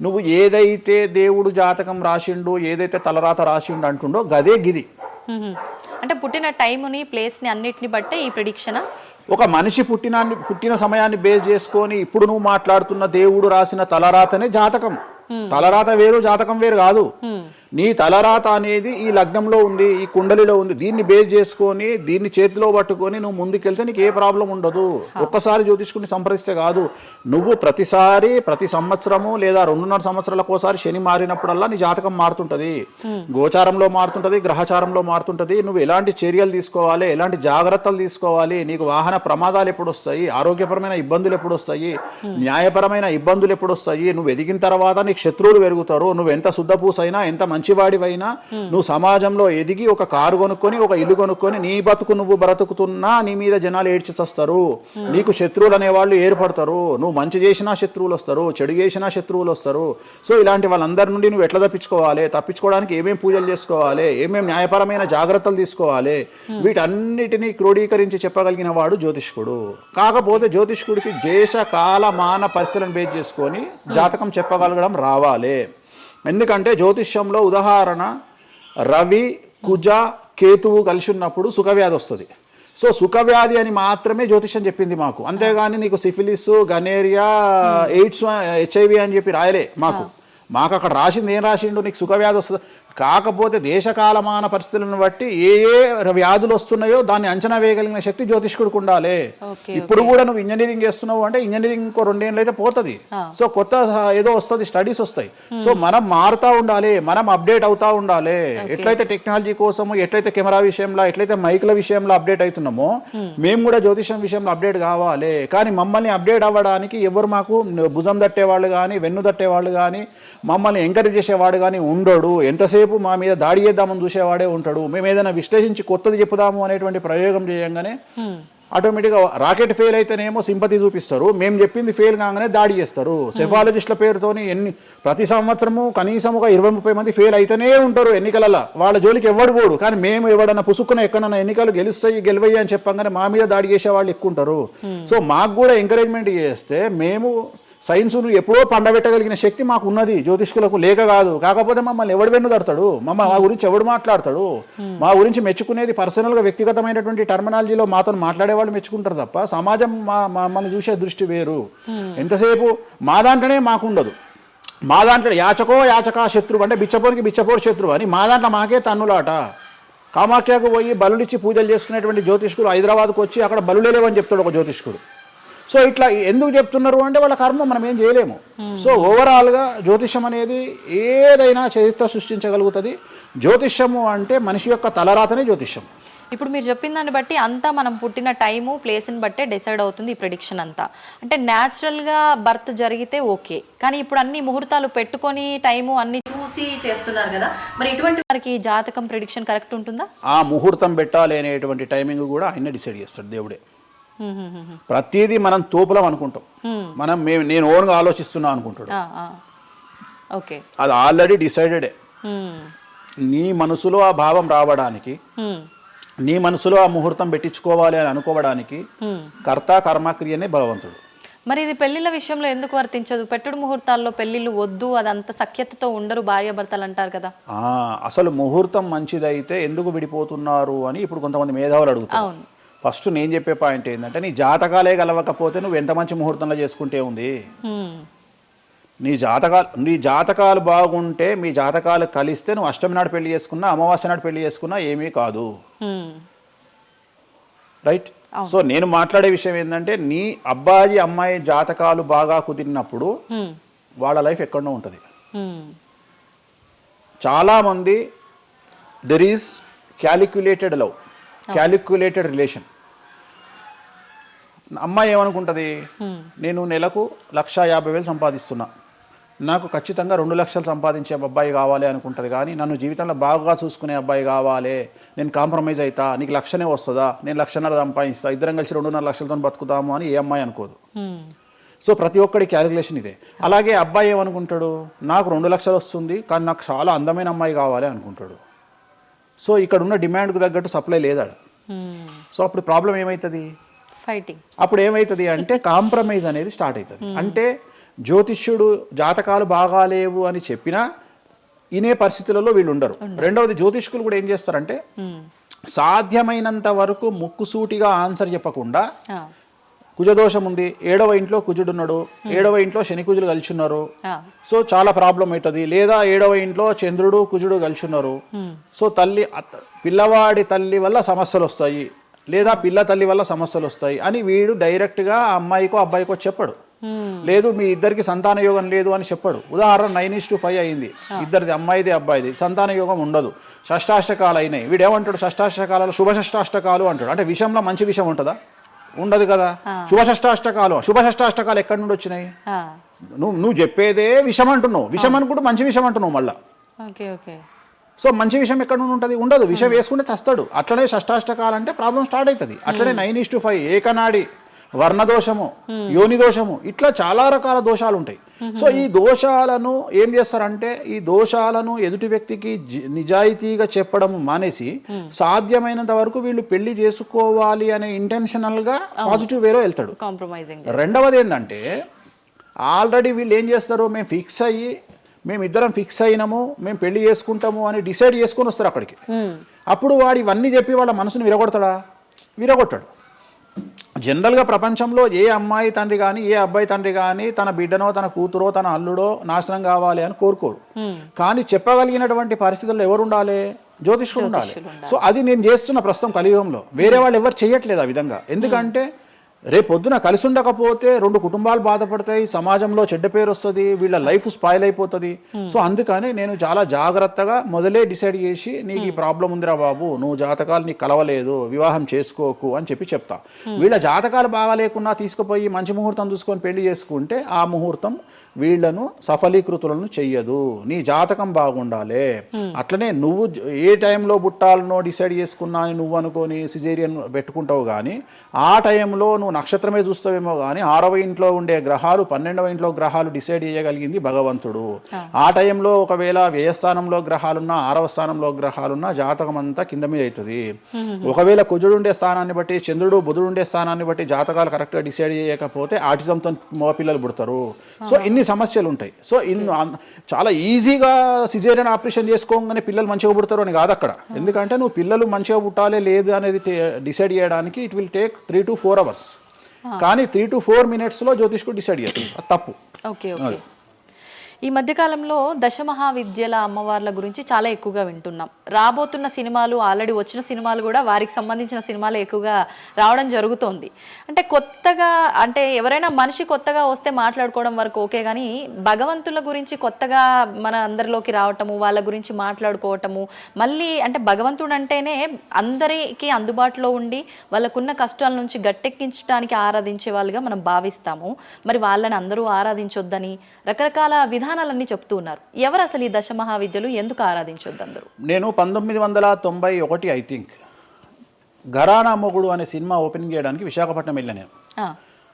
నువ్వు ఏదైతే దేవుడు జాతకం రాసిండు, ఏదైతే తలరాత రాసిండు అంటుండో గదే గిది. అంటే పుట్టిన టైముని, ప్లేస్ని అన్నిటిని బట్టే ఈ ప్రిడిక్షన్. ఒక మనిషి పుట్టిన సమయాన్ని బేస్ చేసుకొని ఇప్పుడు నువ్వు మాట్లాడుతున్న దేవుడు రాసిన తలరాతనే జాతకం. తలరాత వేరు, జాతకం వేరు కాదు. నీ తలరాత అనేది ఈ లగ్నంలో ఉంది, ఈ కుండలిలో ఉంది. దీన్ని బేస్ చేసుకొని, దీన్ని చేతిలో పట్టుకొని నువ్వు ముందుకెళ్తే నీకు ఏ ప్రాబ్లం ఉండదు. ఒక్కసారి జ్యోతిష్కుని సంప్రదిస్తే కాదు, నువ్వు ప్రతి సంవత్సరము లేదా 2.5 సంవత్సరాలకు ఒకసారి శని మారినప్పుడల్లా నీ జాతకం మారుతుంటది. గోచారంలో మారుతుంటది, గ్రహచారంలో మారుతుంటది. నువ్వు ఎలాంటి చర్యలు తీసుకోవాలి, ఎలాంటి జాగ్రత్తలు తీసుకోవాలి, నీకు వాహన ప్రమాదాలు ఎప్పుడు వస్తాయి, ఆరోగ్యపరమైన ఇబ్బందులు ఎప్పుడు వస్తాయి, న్యాయపరమైన ఇబ్బందులు ఎప్పుడు వస్తాయి, నువ్వు ఎదిగిన తర్వాత నీకు శత్రువులు పెరుగుతారు. నువ్వు ఎంత శుద్ధపూసైనా, ఎంత మంచివాడివైనా, నువ్వు సమాజంలో ఎదిగి ఒక కారు కొనుక్కొని, ఒక ఇల్లు కొనుక్కొని, నీ బతుకు నువ్వు బ్రతుకుతున్నా నీ మీద జనాలు ఏడ్చి చస్తారు. నీకు శత్రువులు అనేవాళ్ళు ఏర్పడతారు. నువ్వు మంచి చేసినా శత్రువులు వస్తారు, చెడు చేసినా శత్రువులు వస్తారు. సో ఇలాంటి వాళ్ళందరి నుండి నువ్వు ఎట్లా తప్పించుకోవడానికి ఏమేమి పూజలు చేసుకోవాలి, ఏమేమి న్యాయపరమైన జాగ్రత్తలు తీసుకోవాలి, వీటన్నిటినీ క్రోడీకరించి చెప్పగలిగిన వాడు జ్యోతిష్కుడు. కాకపోతే జ్యోతిష్కుడికి దేశ కాల మాన పరిస్థితులను బేస్ చేసుకొని జాతకం చెప్పగలగడం రావాలి. ఎందుకంటే జ్యోతిష్యంలో ఉదాహరణ రవి, కుజ, కేతువు కలిసి ఉన్నప్పుడు సుఖవ్యాధి వస్తుంది. సో సుఖవ్యాధి అని మాత్రమే జ్యోతిష్యం చెప్పింది మాకు. అంతేగాని నీకు సిఫిలిస్, గనేరియా, ఎయిడ్స్, HIV అని చెప్పి రాయలే మాకు. అక్కడ రాసింది ఏం రాసిండు, నీకు సుఖవ్యాధి వస్తుంది. కాకపోతే దేశకాలమాన పరిస్థితులను బట్టి ఏ వ్యాధులు వస్తున్నాయో దాన్ని అంచనా వేయగలిగిన శక్తి జ్యోతిష్కుడికి ఉండాలి. ఇప్పుడు కూడా నువ్వు ఇంజనీరింగ్ చేస్తున్నావు అంటే ఇంజనీరింగ్ ఇంకో 2 ఏళ్ళు అయితే పోతుంది. సో కొత్త ఏదో వస్తుంది, స్టడీస్ వస్తాయి. సో మనం మారుతూ ఉండాలి, మనం అప్డేట్ అవుతా ఉండాలి. ఎట్లయితే టెక్నాలజీ కోసము, ఎట్లయితే కెమెరా విషయంలో, ఎట్లయితే మైకుల విషయంలో అప్డేట్ అవుతున్నామో మేము కూడా జ్యోతిషం విషయంలో అప్డేట్ కావాలి. కానీ మమ్మల్ని అప్డేట్ అవ్వడానికి ఎవరు మాకు భుజం తట్టేవాళ్ళు కానీ, వెన్ను తట్టేవాళ్ళు కానీ, మమ్మల్ని ఎంకరేజ్ చేసేవాడు కానీ ఉండడు. ఎంతసేపు మా మీద దాడి చేద్దామని చూసేవాడే ఉంటాడు. మేము ఏదైనా విశ్లేషించి కొత్తది చెప్పుదాము అనేటువంటి ప్రయోగం చేయంగానే ఆటోమేటిక్గా రాకెట్ ఫెయిల్ అయితేనేమో సింపతి చూపిస్తారు, మేము చెప్పింది ఫెయిల్ కాగానే దాడి చేస్తారు. సెఫాలజిస్టుల పేరుతోని ప్రతి సంవత్సరము కనీసం ఒక 20-30 మంది ఫెయిల్ అయితేనే ఉంటారు ఎన్నికలలో. వాళ్ళ జోలికి ఎవడు పోడు. కానీ మేము ఎవడన్నా పుసుక్కున ఎక్కడన్నా ఎన్నికలు గెలువయ్యి అని చెప్పగానే మా మీద దాడి చేసే వాళ్ళు ఎక్కువ ఉంటారు. సో మాకు కూడా ఎంకరేజ్మెంట్ చేస్తే మేము సైన్స్ను ఎప్పుడో పండబెట్టగలిగిన శక్తి మాకు ఉన్నది, జ్యోతిష్కులకు లేక కాదు. కాకపోతే మమ్మల్ని ఎవడు వెన్నుదడతాడు, మా గురించి ఎవడు మాట్లాడతాడు, మా గురించి మెచ్చుకునేది పర్సనల్గా వ్యక్తిగతమైనటువంటి టర్మినాలజీలో మాతో మాట్లాడేవాళ్ళు మెచ్చుకుంటారు తప్ప సమాజం మమ్మల్ని చూసే దృష్టి వేరు. ఎంతసేపు మా దాంట్లోనే మాకు ఉండదు. మా దాంట్లో యాచకా శత్రువు అంటే బిచ్చపోరు శత్రువు అని మా దాంట్లో మాకే తన్నులాట. కామాఖ్యకు పోయి బలులిచ్చి పూజలు చేసుకునేటువంటి జ్యోతిష్కులు హైదరాబాద్కు వచ్చి అక్కడ బలులేవని చెప్తాడు ఒక జ్యోతిష్కుడు. సో ఇట్లా ఎందుకు చెప్తున్నారు అంటే వాళ్ళ కర్మ మనం ఏం చేయలేము. సో ఓవరాల్గా జ్యోతిష్యం అనేది ఏదైనా చరిత్ర సృష్టించగలుగుతుంది. జ్యోతిష్యము అంటే మనిషి యొక్క తలరాతనే జ్యోతిష్యం. ఇప్పుడు మీరు చెప్పిన దాన్ని బట్టి అంతా మనం పుట్టిన టైము ప్లేస్ని బట్టే డిసైడ్ అవుతుంది ఈ ప్రిడిక్షన్ అంతా. అంటే న్యాచురల్గా బర్త్ జరిగితే ఓకే, కానీ ఇప్పుడు అన్ని ముహూర్తాలు పెట్టుకొని టైము అన్ని చూసి చేస్తున్నారు కదా, మరి ఇటువంటి వారికి జాతకం ప్రిడిక్షన్ కరెక్ట్ ఉంటుందా? ఆ ముహూర్తం పెట్టాలి అనేటువంటి టైమింగ్ కూడా ఆయన డిసైడ్ చేస్తాడు దేవుడే. ప్రతిదీ మనం తోపులం అనుకుంటాం, నేను ఓన్గా ఆలోచిస్తున్నా అనుకుంటాడు. ఓకే, అది ఆల్రెడీ డిసైడెడే. నీ మనసులో ఆ భావం రావడానికి, నీ మనసులో ఆ ముహూర్తం పెట్టించుకోవాలి అని అనుకోవడానికి కర్త కర్మక్రియనే భగవంతుడు. మరి ఇది పెళ్లిళ్ళ విషయంలో ఎందుకు వర్తించదు? పెట్టుడు ముహూర్తాల్లో పెళ్లిళ్ళు వద్దు, అదంత సఖ్యతతో ఉండరు భార్యాభర్తలు అంటారు కదా. అసలు ముహూర్తం మంచిదైతే ఎందుకు విడిపోతున్నారు అని ఇప్పుడు కొంతమంది మేధావులు అడుగుతారు. ఫస్ట్ నేను చెప్పే పాయింట్ ఏంటంటే, నీ జాతకాలే గెలవకపోతే నువ్వు ఎంత మంచి ముహూర్తంలో చేసుకుంటే ఉంది. నీ జాతకాలు బాగుంటే, మీ జాతకాలు కలిస్తే నువ్వు అష్టమి నాడు పెళ్లి చేసుకున్నా, అమావాస్య నాడు పెళ్లి చేసుకున్నా ఏమీ కాదు. రైట్. సో నేను మాట్లాడే విషయం ఏంటంటే, నీ అబ్బాయి అమ్మాయి జాతకాలు బాగా కుదిరినప్పుడు వాళ్ళ లైఫ్ ఎక్కడో ఉంటుంది. చాలా మంది there is calculated love, calculated relation. అమ్మాయి ఏమనుకుంటుంది, నేను నెలకు 1,50,000 సంపాదిస్తున్నా, నాకు ఖచ్చితంగా 2 లక్షలు సంపాదించే అబ్బాయి కావాలి అనుకుంటుంది. కానీ నన్ను జీవితంలో బాగా చూసుకునే అబ్బాయి కావాలి, నేను కాంప్రమైజ్ అవుతా, నీకు 1,00,000 వస్తుందా, నేను 1,50,000 సంపాదిస్తా, ఇద్దరం కలిసి 2.5 లక్షలతో బతుకుతాము అని ఏ అమ్మాయి అనుకోదు. సో ప్రతి ఒక్కడి క్యాలిక్యులేషన్ ఇదే. అలాగే అబ్బాయి ఏమనుకుంటాడు, నాకు 2 లక్షలు వస్తుంది కానీ నాకు చాలా అందమైన అమ్మాయి కావాలి అనుకుంటాడు. సో ఇక్కడ ఉన్న డిమాండ్కు తగ్గట్టు సప్లై లేదా. సో అప్పుడు ప్రాబ్లం ఏమవుతుంది, ఫైటింగ్. అప్పుడు ఏమవుతుంది అంటే కాంప్రమైజ్ అనేది స్టార్ట్ అవుతుంది. అంటే జ్యోతిష్యుడు జాతకాలు బాగాలేవు అని చెప్పినా ఇనే పరిస్థితులలో వీళ్ళు ఉండరు. రెండవది, జ్యోతిష్కులు కూడా ఏం చేస్తారంటే సాధ్యమైనంత వరకు ముక్కుసూటిగా ఆన్సర్ చెప్పకుండా, కుజదోషం ఉంది, 7వ ఇంట్లో కుజుడున్నాడు, 7వ ఇంట్లో శని కుజులు కలిసి ఉన్నారు, సో చాలా ప్రాబ్లం అవుతుంది. లేదా 7వ ఇంట్లో చంద్రుడు కుజుడు కలిసి ఉన్నారు, సో పిల్లవాడి తల్లి వల్ల సమస్యలు వస్తాయి, లేదా పిల్ల తల్లి వల్ల సమస్యలు వస్తాయి అని వీడు డైరెక్ట్గా అమ్మాయికో అబ్బాయికో చెప్పడు. లేదు మీ ఇద్దరికి సంతాన యోగం లేదు అని చెప్పడు. ఉదాహరణ 9:5 అయింది, ఇద్దరిది అమ్మాయిది అబ్బాయిది, సంతాన యోగం ఉండదు, షష్టాష్టకాలు అయినాయి. వీడు ఏమంటాడు, షష్టాష్టకాలలో శుభ షష్టాష్టకాలు అంటాడు. అంటే విషయంలో మంచి విషయం ఉంటుందా, ఉండదు కదా. శుభ షష్టాష్టకాలు ఎక్కడి నుండి వచ్చినాయి, నువ్వు చెప్పేదే విషం అంటున్నావు, విషం అనుకుంటూ మంచి విషయం అంటున్నావు మళ్ళా. సో మంచి విషయం ఎక్కడ నుండి ఉంటుంది, ఉండదు. విషయం వేసుకుంటే చస్తాడు. అట్లనే షష్టాష్టకాలు అంటే ప్రాబ్లం స్టార్ట్ అవుతుంది. అట్లనే 9:5 ఏకనాడి, వర్ణదోషము, యోని దోషము, ఇట్లా చాలా రకాల దోషాలు ఉంటాయి. సో ఈ దోషాలను ఏం చేస్తారంటే, ఈ దోషాలను ఎదుటి వ్యక్తికి నిజాయితీగా చెప్పడం మానేసి సాధ్యమైనంత వరకు వీళ్ళు పెళ్లి చేసుకోవాలి అనే ఇంటెన్షనల్ గా పాజిటివ్ వేలో వెళ్తాడు. రెండవది ఏంటంటే, ఆల్రెడీ వీళ్ళు ఏం చేస్తారు, మేమిద్దరం ఫిక్స్ అయినాము, మేము పెళ్లి చేసుకుంటాము అని డిసైడ్ చేసుకొని వస్తారు అక్కడికి. అప్పుడు వాడు ఇవన్నీ చెప్పి వాళ్ళ మనసును విరగొట్టాడు. జనరల్గా ప్రపంచంలో ఏ అమ్మాయి తండ్రి కానీ ఏ అబ్బాయి తండ్రి కానీ తన బిడ్డనో తన కూతురో తన అల్లుడో నాశనం కావాలి అని కోరుకోరు. కానీ చెప్పగలిగినటువంటి పరిస్థితుల్లో ఎవరు ఉండాలి, జ్యోతిష్కుడు ఉండాలి. సో అది నేను చేస్తున్న ప్రస్తుతం కలియుగంలో. వేరే వాళ్ళు ఎవరు చేయట్లేదు ఆ విధంగా. ఎందుకంటే రేపొద్దున కలిసి ఉండకపోతే 2 కుటుంబాలు బాధపడతాయి, సమాజంలో చెడ్డ పేరు వస్తుంది, వీళ్ళ లైఫ్ స్పాయిల్ అయిపోతుంది. సో అందుకని నేను చాలా జాగ్రత్తగా మొదలే డిసైడ్ చేసి, నీకు ఈ ప్రాబ్లం ఉందిరా బాబు, నువ్వు జాతకాలు నీకు కలవలేదు, వివాహం చేసుకోకు అని చెప్తా. వీళ్ళ జాతకాలు బాగా లేకున్నా తీసుకుపోయి మంచి ముహూర్తం చూసుకొని పెళ్లి చేసుకుంటే ఆ ముహూర్తం వీళ్లను సఫలీకృతులను చెయ్యదు. నీ జాతకం బాగుండాలి. అట్లనే నువ్వు ఏ టైంలో పుట్టాలనో డిసైడ్ చేసుకున్నా అని నువ్వు అనుకొని సిజేరియన్ పెట్టుకుంటావు. కానీ ఆ టైంలో నువ్వు నక్షత్రమే చూస్తావేమో కానీ 6వ ఇంట్లో ఉండే గ్రహాలు 12వ ఇంట్లో గ్రహాలు డిసైడ్ చేయగలిగింది భగవంతుడు. ఆ టైంలో ఒకవేళ వ్యయస్థానంలో గ్రహాలున్నా 6వ స్థానంలో గ్రహాలున్నా జాతకం అంతా కింద మీద అవుతుంది. ఒకవేళ కుజుడు ఉండే స్థానాన్ని బట్టి, చంద్రుడు బుధుడు ఉండే స్థానాన్ని బట్టి జాతకాలు కరెక్ట్గా డిసైడ్ చేయకపోతే ఆటిజంతో మగపిల్లలు పుడతారు. సో ఇన్ని సమస్యలు ఉంటాయి. సో చాలా ఈజీగా సిజేరియన్ ఆపరేషన్ చేసుకోగానే పిల్లలు మంచిగా పుడతారు అని కాదు అక్కడ. ఎందుకంటే నువ్వు పిల్లలు మంచిగా పుట్టాలి లేదు అనేది డిసైడ్ చేయడానికి it will take 3 to 4 hours. కానీ 3 to 4 minutes లో జ్యోతిష్కుడు డిసైడ్ చేస్తుంది. అది తప్పు. ఈ మధ్యకాలంలో దశమహావిద్యల అమ్మవార్ల గురించి చాలా ఎక్కువగా వింటున్నాం. రాబోతున్న సినిమాలు, ఆల్రెడీ వచ్చిన సినిమాలు కూడా వారికి సంబంధించిన సినిమాలు ఎక్కువగా రావడం జరుగుతోంది. అంటే కొత్తగా, అంటే ఎవరైనా మనిషి కొత్తగా వస్తే మాట్లాడుకోవడం వరకు ఓకే, కానీ భగవంతుల గురించి కొత్తగా మన అందరిలోకి రావటము, వాళ్ళ గురించి మాట్లాడుకోవటము, మళ్ళీ అంటే భగవంతుడు అంటేనే అందరికీ అందుబాటులో ఉండి వాళ్ళకున్న కష్టాల నుంచి గట్టెక్కించడానికి ఆరాధించే వాళ్ళుగా మనం భావిస్తాము. మరి వాళ్ళని అందరూ ఆరాధించొద్దని రకరకాల విధానాలన్నీ చెప్తూ ఉన్నారు. ఎవరు అసలు ఈ దశమహావిద్యలు, ఎందుకు ఆరాధించొద్దు అందరూ? నేను 1991 ఐ థింక్ ఘరానా మొగుడు అనే సినిమా ఓపెనింగ్ చేయడానికి విశాఖపట్నం వెళ్ళాను నేను.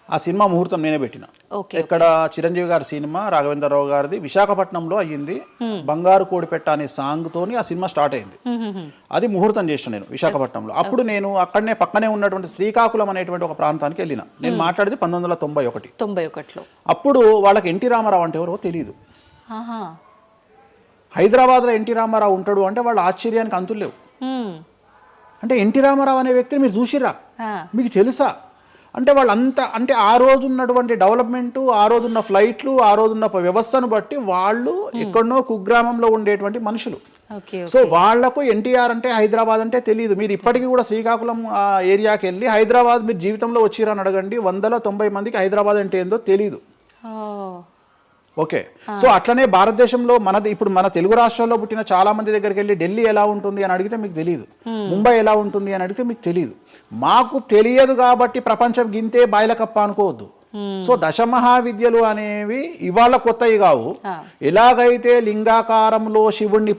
ఆ సినిమా ముహూర్తం నేనే పెట్టిన. ఇక్కడ చిరంజీవి గారి సినిమా, రాఘవేంద్రరావు గారిది విశాఖపట్నంలో అయ్యింది. బంగారు కోడిపెట్ట అనే సాంగ్ తోని ఆ సినిమా స్టార్ట్ అయింది. అది ముహూర్తం చేసిన నేను విశాఖపట్నంలో. అప్పుడు నేను అక్కడనే పక్కనే ఉన్నటువంటి శ్రీకాకుళం అనేటువంటి ఒక ప్రాంతానికి వెళ్ళిన. నేను మాట్లాడేది 1991. అప్పుడు వాళ్ళకి ఎన్టీ రామారావు అంటే ఎవరో తెలియదు. హైదరాబాద్లో ఎన్టీ రామారావు ఉంటాడు అంటే వాళ్ళ ఆశ్చర్యానికి అంతులు లేవు. అంటే ఎన్టీ రామారావు అనే వ్యక్తిని మీరు చూసిరా, మీకు తెలుసా అంటే వాళ్ళంతా, అంటే ఆ రోజు ఉన్నటువంటి డెవలప్మెంట్, ఆ రోజున్న ఫ్లైట్లు, ఆ రోజున్న వ్యవస్థను బట్టి వాళ్ళు ఎక్కడనో కుగ్రామంలో ఉండేటువంటి మనుషులు. సో వాళ్లకు ఎన్టీఆర్ అంటే హైదరాబాద్ అంటే తెలియదు. మీరు ఇప్పటికీ కూడా శ్రీకాకుళం ఆ ఏరియాకి వెళ్ళి హైదరాబాద్ మీరు జీవితంలో వచ్చిరని అడగండి, 190 మందికి హైదరాబాద్ అంటే ఏందో తెలియదు. ఓకే, సో అట్లనే భారతదేశంలో మనది ఇప్పుడు మన తెలుగు రాష్ట్రాల్లో పుట్టిన చాలా మంది దగ్గరికి వెళ్ళి ఢిల్లీ ఎలా ఉంటుంది అని అడిగితే మీకు తెలియదు, ముంబై ఎలా ఉంటుంది అని అడిగితే మీకు తెలియదు. మాకు తెలియదు కాబట్టి ప్రపంచం గింతే బాయిలకప్ప అనుకోవద్దు. సో దశమహావిద్యలు అనేవి ఇవాళ కొత్తవి కావు. ఎలాగైతే లింగాకారంలో శివుణ్ణి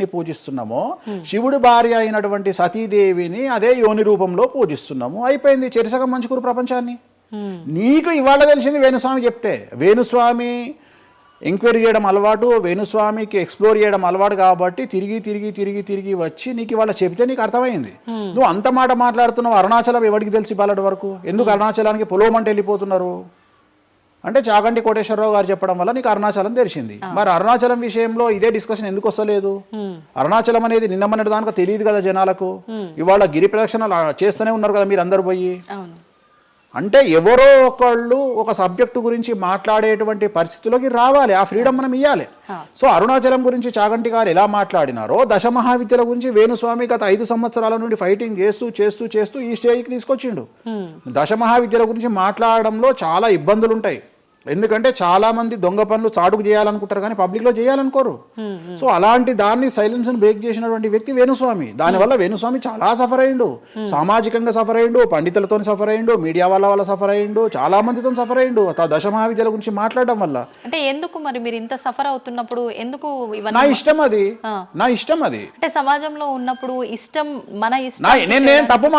పూజిస్తున్నామో, శివుడి భార్య అయినటువంటి సతీదేవిని అదే యోని రూపంలో పూజిస్తున్నాము. అయిపోయింది, చెరిసగం మంచుకురు ప్రపంచాన్ని. నీకు ఇవాళ తెలిసింది వేణుస్వామి చెప్తే. వేణుస్వామి ఎంక్వైరీ చేయడం అలవాటు, వేణుస్వామికి ఎక్స్ప్లోర్ చేయడం అలవాటు కాబట్టి తిరిగి వచ్చి నీకు ఇవాళ చెప్తే నీకు అర్థమైంది. నువ్వు అంత మాట మాట్లాడుతున్నావు. అరుణాచలం ఎవరికి తెలిసి ఇవాళ వరకు? ఎందుకు అరుణాచలానికి పొలోమంటే వెళ్ళిపోతున్నారు అంటే చాగంటి కోటేశ్వరరావు గారు చెప్పడం వల్ల నీకు అరుణాచలం తెలిసింది. మరి అరుణాచలం విషయంలో ఇదే డిస్కషన్ ఎందుకు వస్తలేదు? అరుణాచలం అనేది నిన్న మొన్నటి దానిక తెలియదు కదా జనాలకు. ఇవాళ గిరి ప్రదక్షిణలు చేస్తూనే ఉన్నారు కదా మీరు అందరు పోయి. అంటే ఎవరో ఒకళ్ళు ఒక సబ్జెక్టు గురించి మాట్లాడేటువంటి పరిస్థితిలోకి రావాలి. ఆ ఫ్రీడమ్ మనం ఇవ్వాలి. సో అరుణాచలం గురించి చాగంటి గారు ఎలా మాట్లాడినారో దశమహావిద్యల గురించి వేణుస్వామి గత 5 సంవత్సరాల నుండి ఫైటింగ్ చేస్తూ ఈ స్టేజ్కి తీసుకొచ్చిండు. దశమహావిద్యల గురించి మాట్లాడడంలో చాలా ఇబ్బందులు ఉంటాయి. ఎందుకంటే చాలా మంది దొంగ పనులు చాటుకు చేయాలనుకుంటారు కానీ పబ్లిక్ లో చేయాలనుకోరు. సో అలాంటి దాన్ని సైలెన్స్ బ్రేక్ చేసినటువంటి వ్యక్తి వేణుస్వామి. దానివల్ల వేణుస్వామి చాలా సఫర్ అయ్యిండు, సామాజికంగా సఫర్ అయ్యిండు, పండితులతో సఫర్ అయ్యిండు, మీడియా వల్ల సఫర్ అయ్యిండు, చాలా మందితో సఫర్ అయ్యిండు దశమహావిద్యల గురించి మాట్లాడడం వల్ల. అంటే ఎందుకు మరి మీరు ఇంత సఫర్ అవుతున్నప్పుడు ఎందుకు? నా ఇష్టం అది. అంటే సమాజంలో ఉన్నప్పుడు ఇష్టం, మన ఇష్టం. నేనేం తప్పు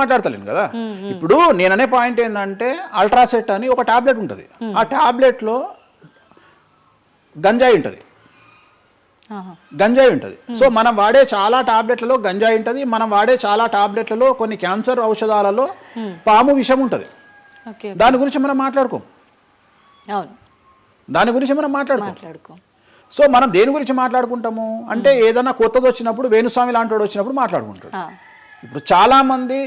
మాట్లాడతలేను కదా. ఇప్పుడు నేననే పాయింట్ ఏంటంటే అల్ట్రాసెట్ అని ఒక టాబ్లెట్ ఉంటుంది. ఆ టాబ్లెట్ లో గంజాయి ఉంటుంది. సో మనం వాడే చాలా టాబ్లెట్లలో గంజాయి ఉంటుంది. మనం వాడే చాలా టాబ్లెట్లలో కొన్ని క్యాన్సర్ ఔషధాలలో పాము విషం ఉంటుంది. దాని గురించి మనం మాట్లాడుకోం. సో మనం దేని గురించి మాట్లాడుకుంటాము అంటే ఏదైనా కొత్తది వచ్చినప్పుడు, వేణుస్వామి లాంటి వాడు వచ్చినప్పుడు మాట్లాడుకుంటాడు. ఇప్పుడు చాలా మంది,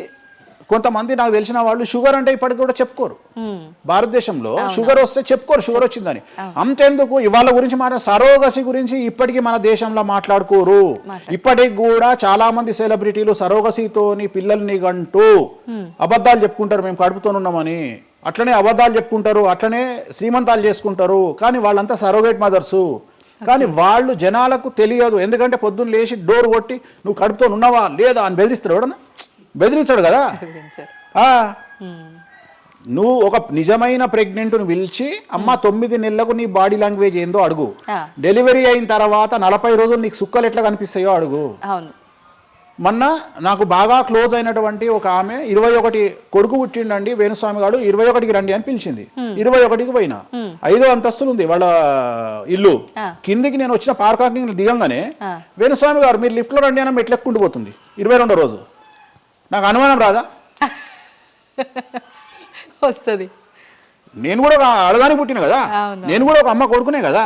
కొంతమంది నాకు తెలిసిన వాళ్ళు షుగర్ అంటే ఇప్పటికి కూడా చెప్పుకోరు. భారతదేశంలో షుగర్ వస్తే చెప్పుకోరు షుగర్ వచ్చిందని. అంతెందుకు ఇవాళ గురించి సరోగసి గురించి ఇప్పటికీ మన దేశంలో మాట్లాడుకోరు. ఇప్పటికి కూడా చాలా మంది సెలబ్రిటీలు సరోగసితోని పిల్లల్ని గంటూ అబద్ధాలు చెప్పుకుంటారు, మేము కడుపుతోనున్నామని. అట్లనే అబద్ధాలు చెప్పుకుంటారు, అట్లనే శ్రీమంతాలు చేసుకుంటారు. కానీ వాళ్ళంతా సరోగేట్ మదర్స్. కానీ వాళ్ళు జనాలకు తెలియదు. ఎందుకంటే పొద్దున్న లేచి డోర్ కొట్టి నువ్వు కడుపుతో ఉన్నావా లేదా అని బెదిరిస్తాడు. ఎవడన్నా బెదిరించాడు కదా. నువ్వు ఒక నిజమైన ప్రెగ్నెంట్ను పిలిచి అమ్మ 9 నెలలకు నీ బాడీ లాంగ్వేజ్ ఏందో అడుగు. డెలివరీ అయిన తర్వాత 40 రోజులు నీకు సుక్కలు ఎట్లా కనిపిస్తాయో అడుగు. మొన్న నాకు బాగా క్లోజ్ అయినటువంటి ఒక ఆమె 21 కొడుకు పుట్టిండండి వేణుస్వామి గారు, 21కి రండి అని పిలిచింది. 21కి పోయినా. 5వ అంతస్తులు ఉంది వాళ్ళ ఇల్లు. కిందికి నేను వచ్చిన పార్కింగ్ దిగంగానే వేణుస్వామి గారు మీరు లిఫ్ట్ లో రండి అని మెట్లెక్కుంటూ పోతుంది. 22వ రోజు. నాకు అనుమానం రాదా? వస్తుంది. నేను కూడా ఒక అడగాని పుట్టిన కదా, నేను కూడా ఒక అమ్మ కొడుకునే కదా.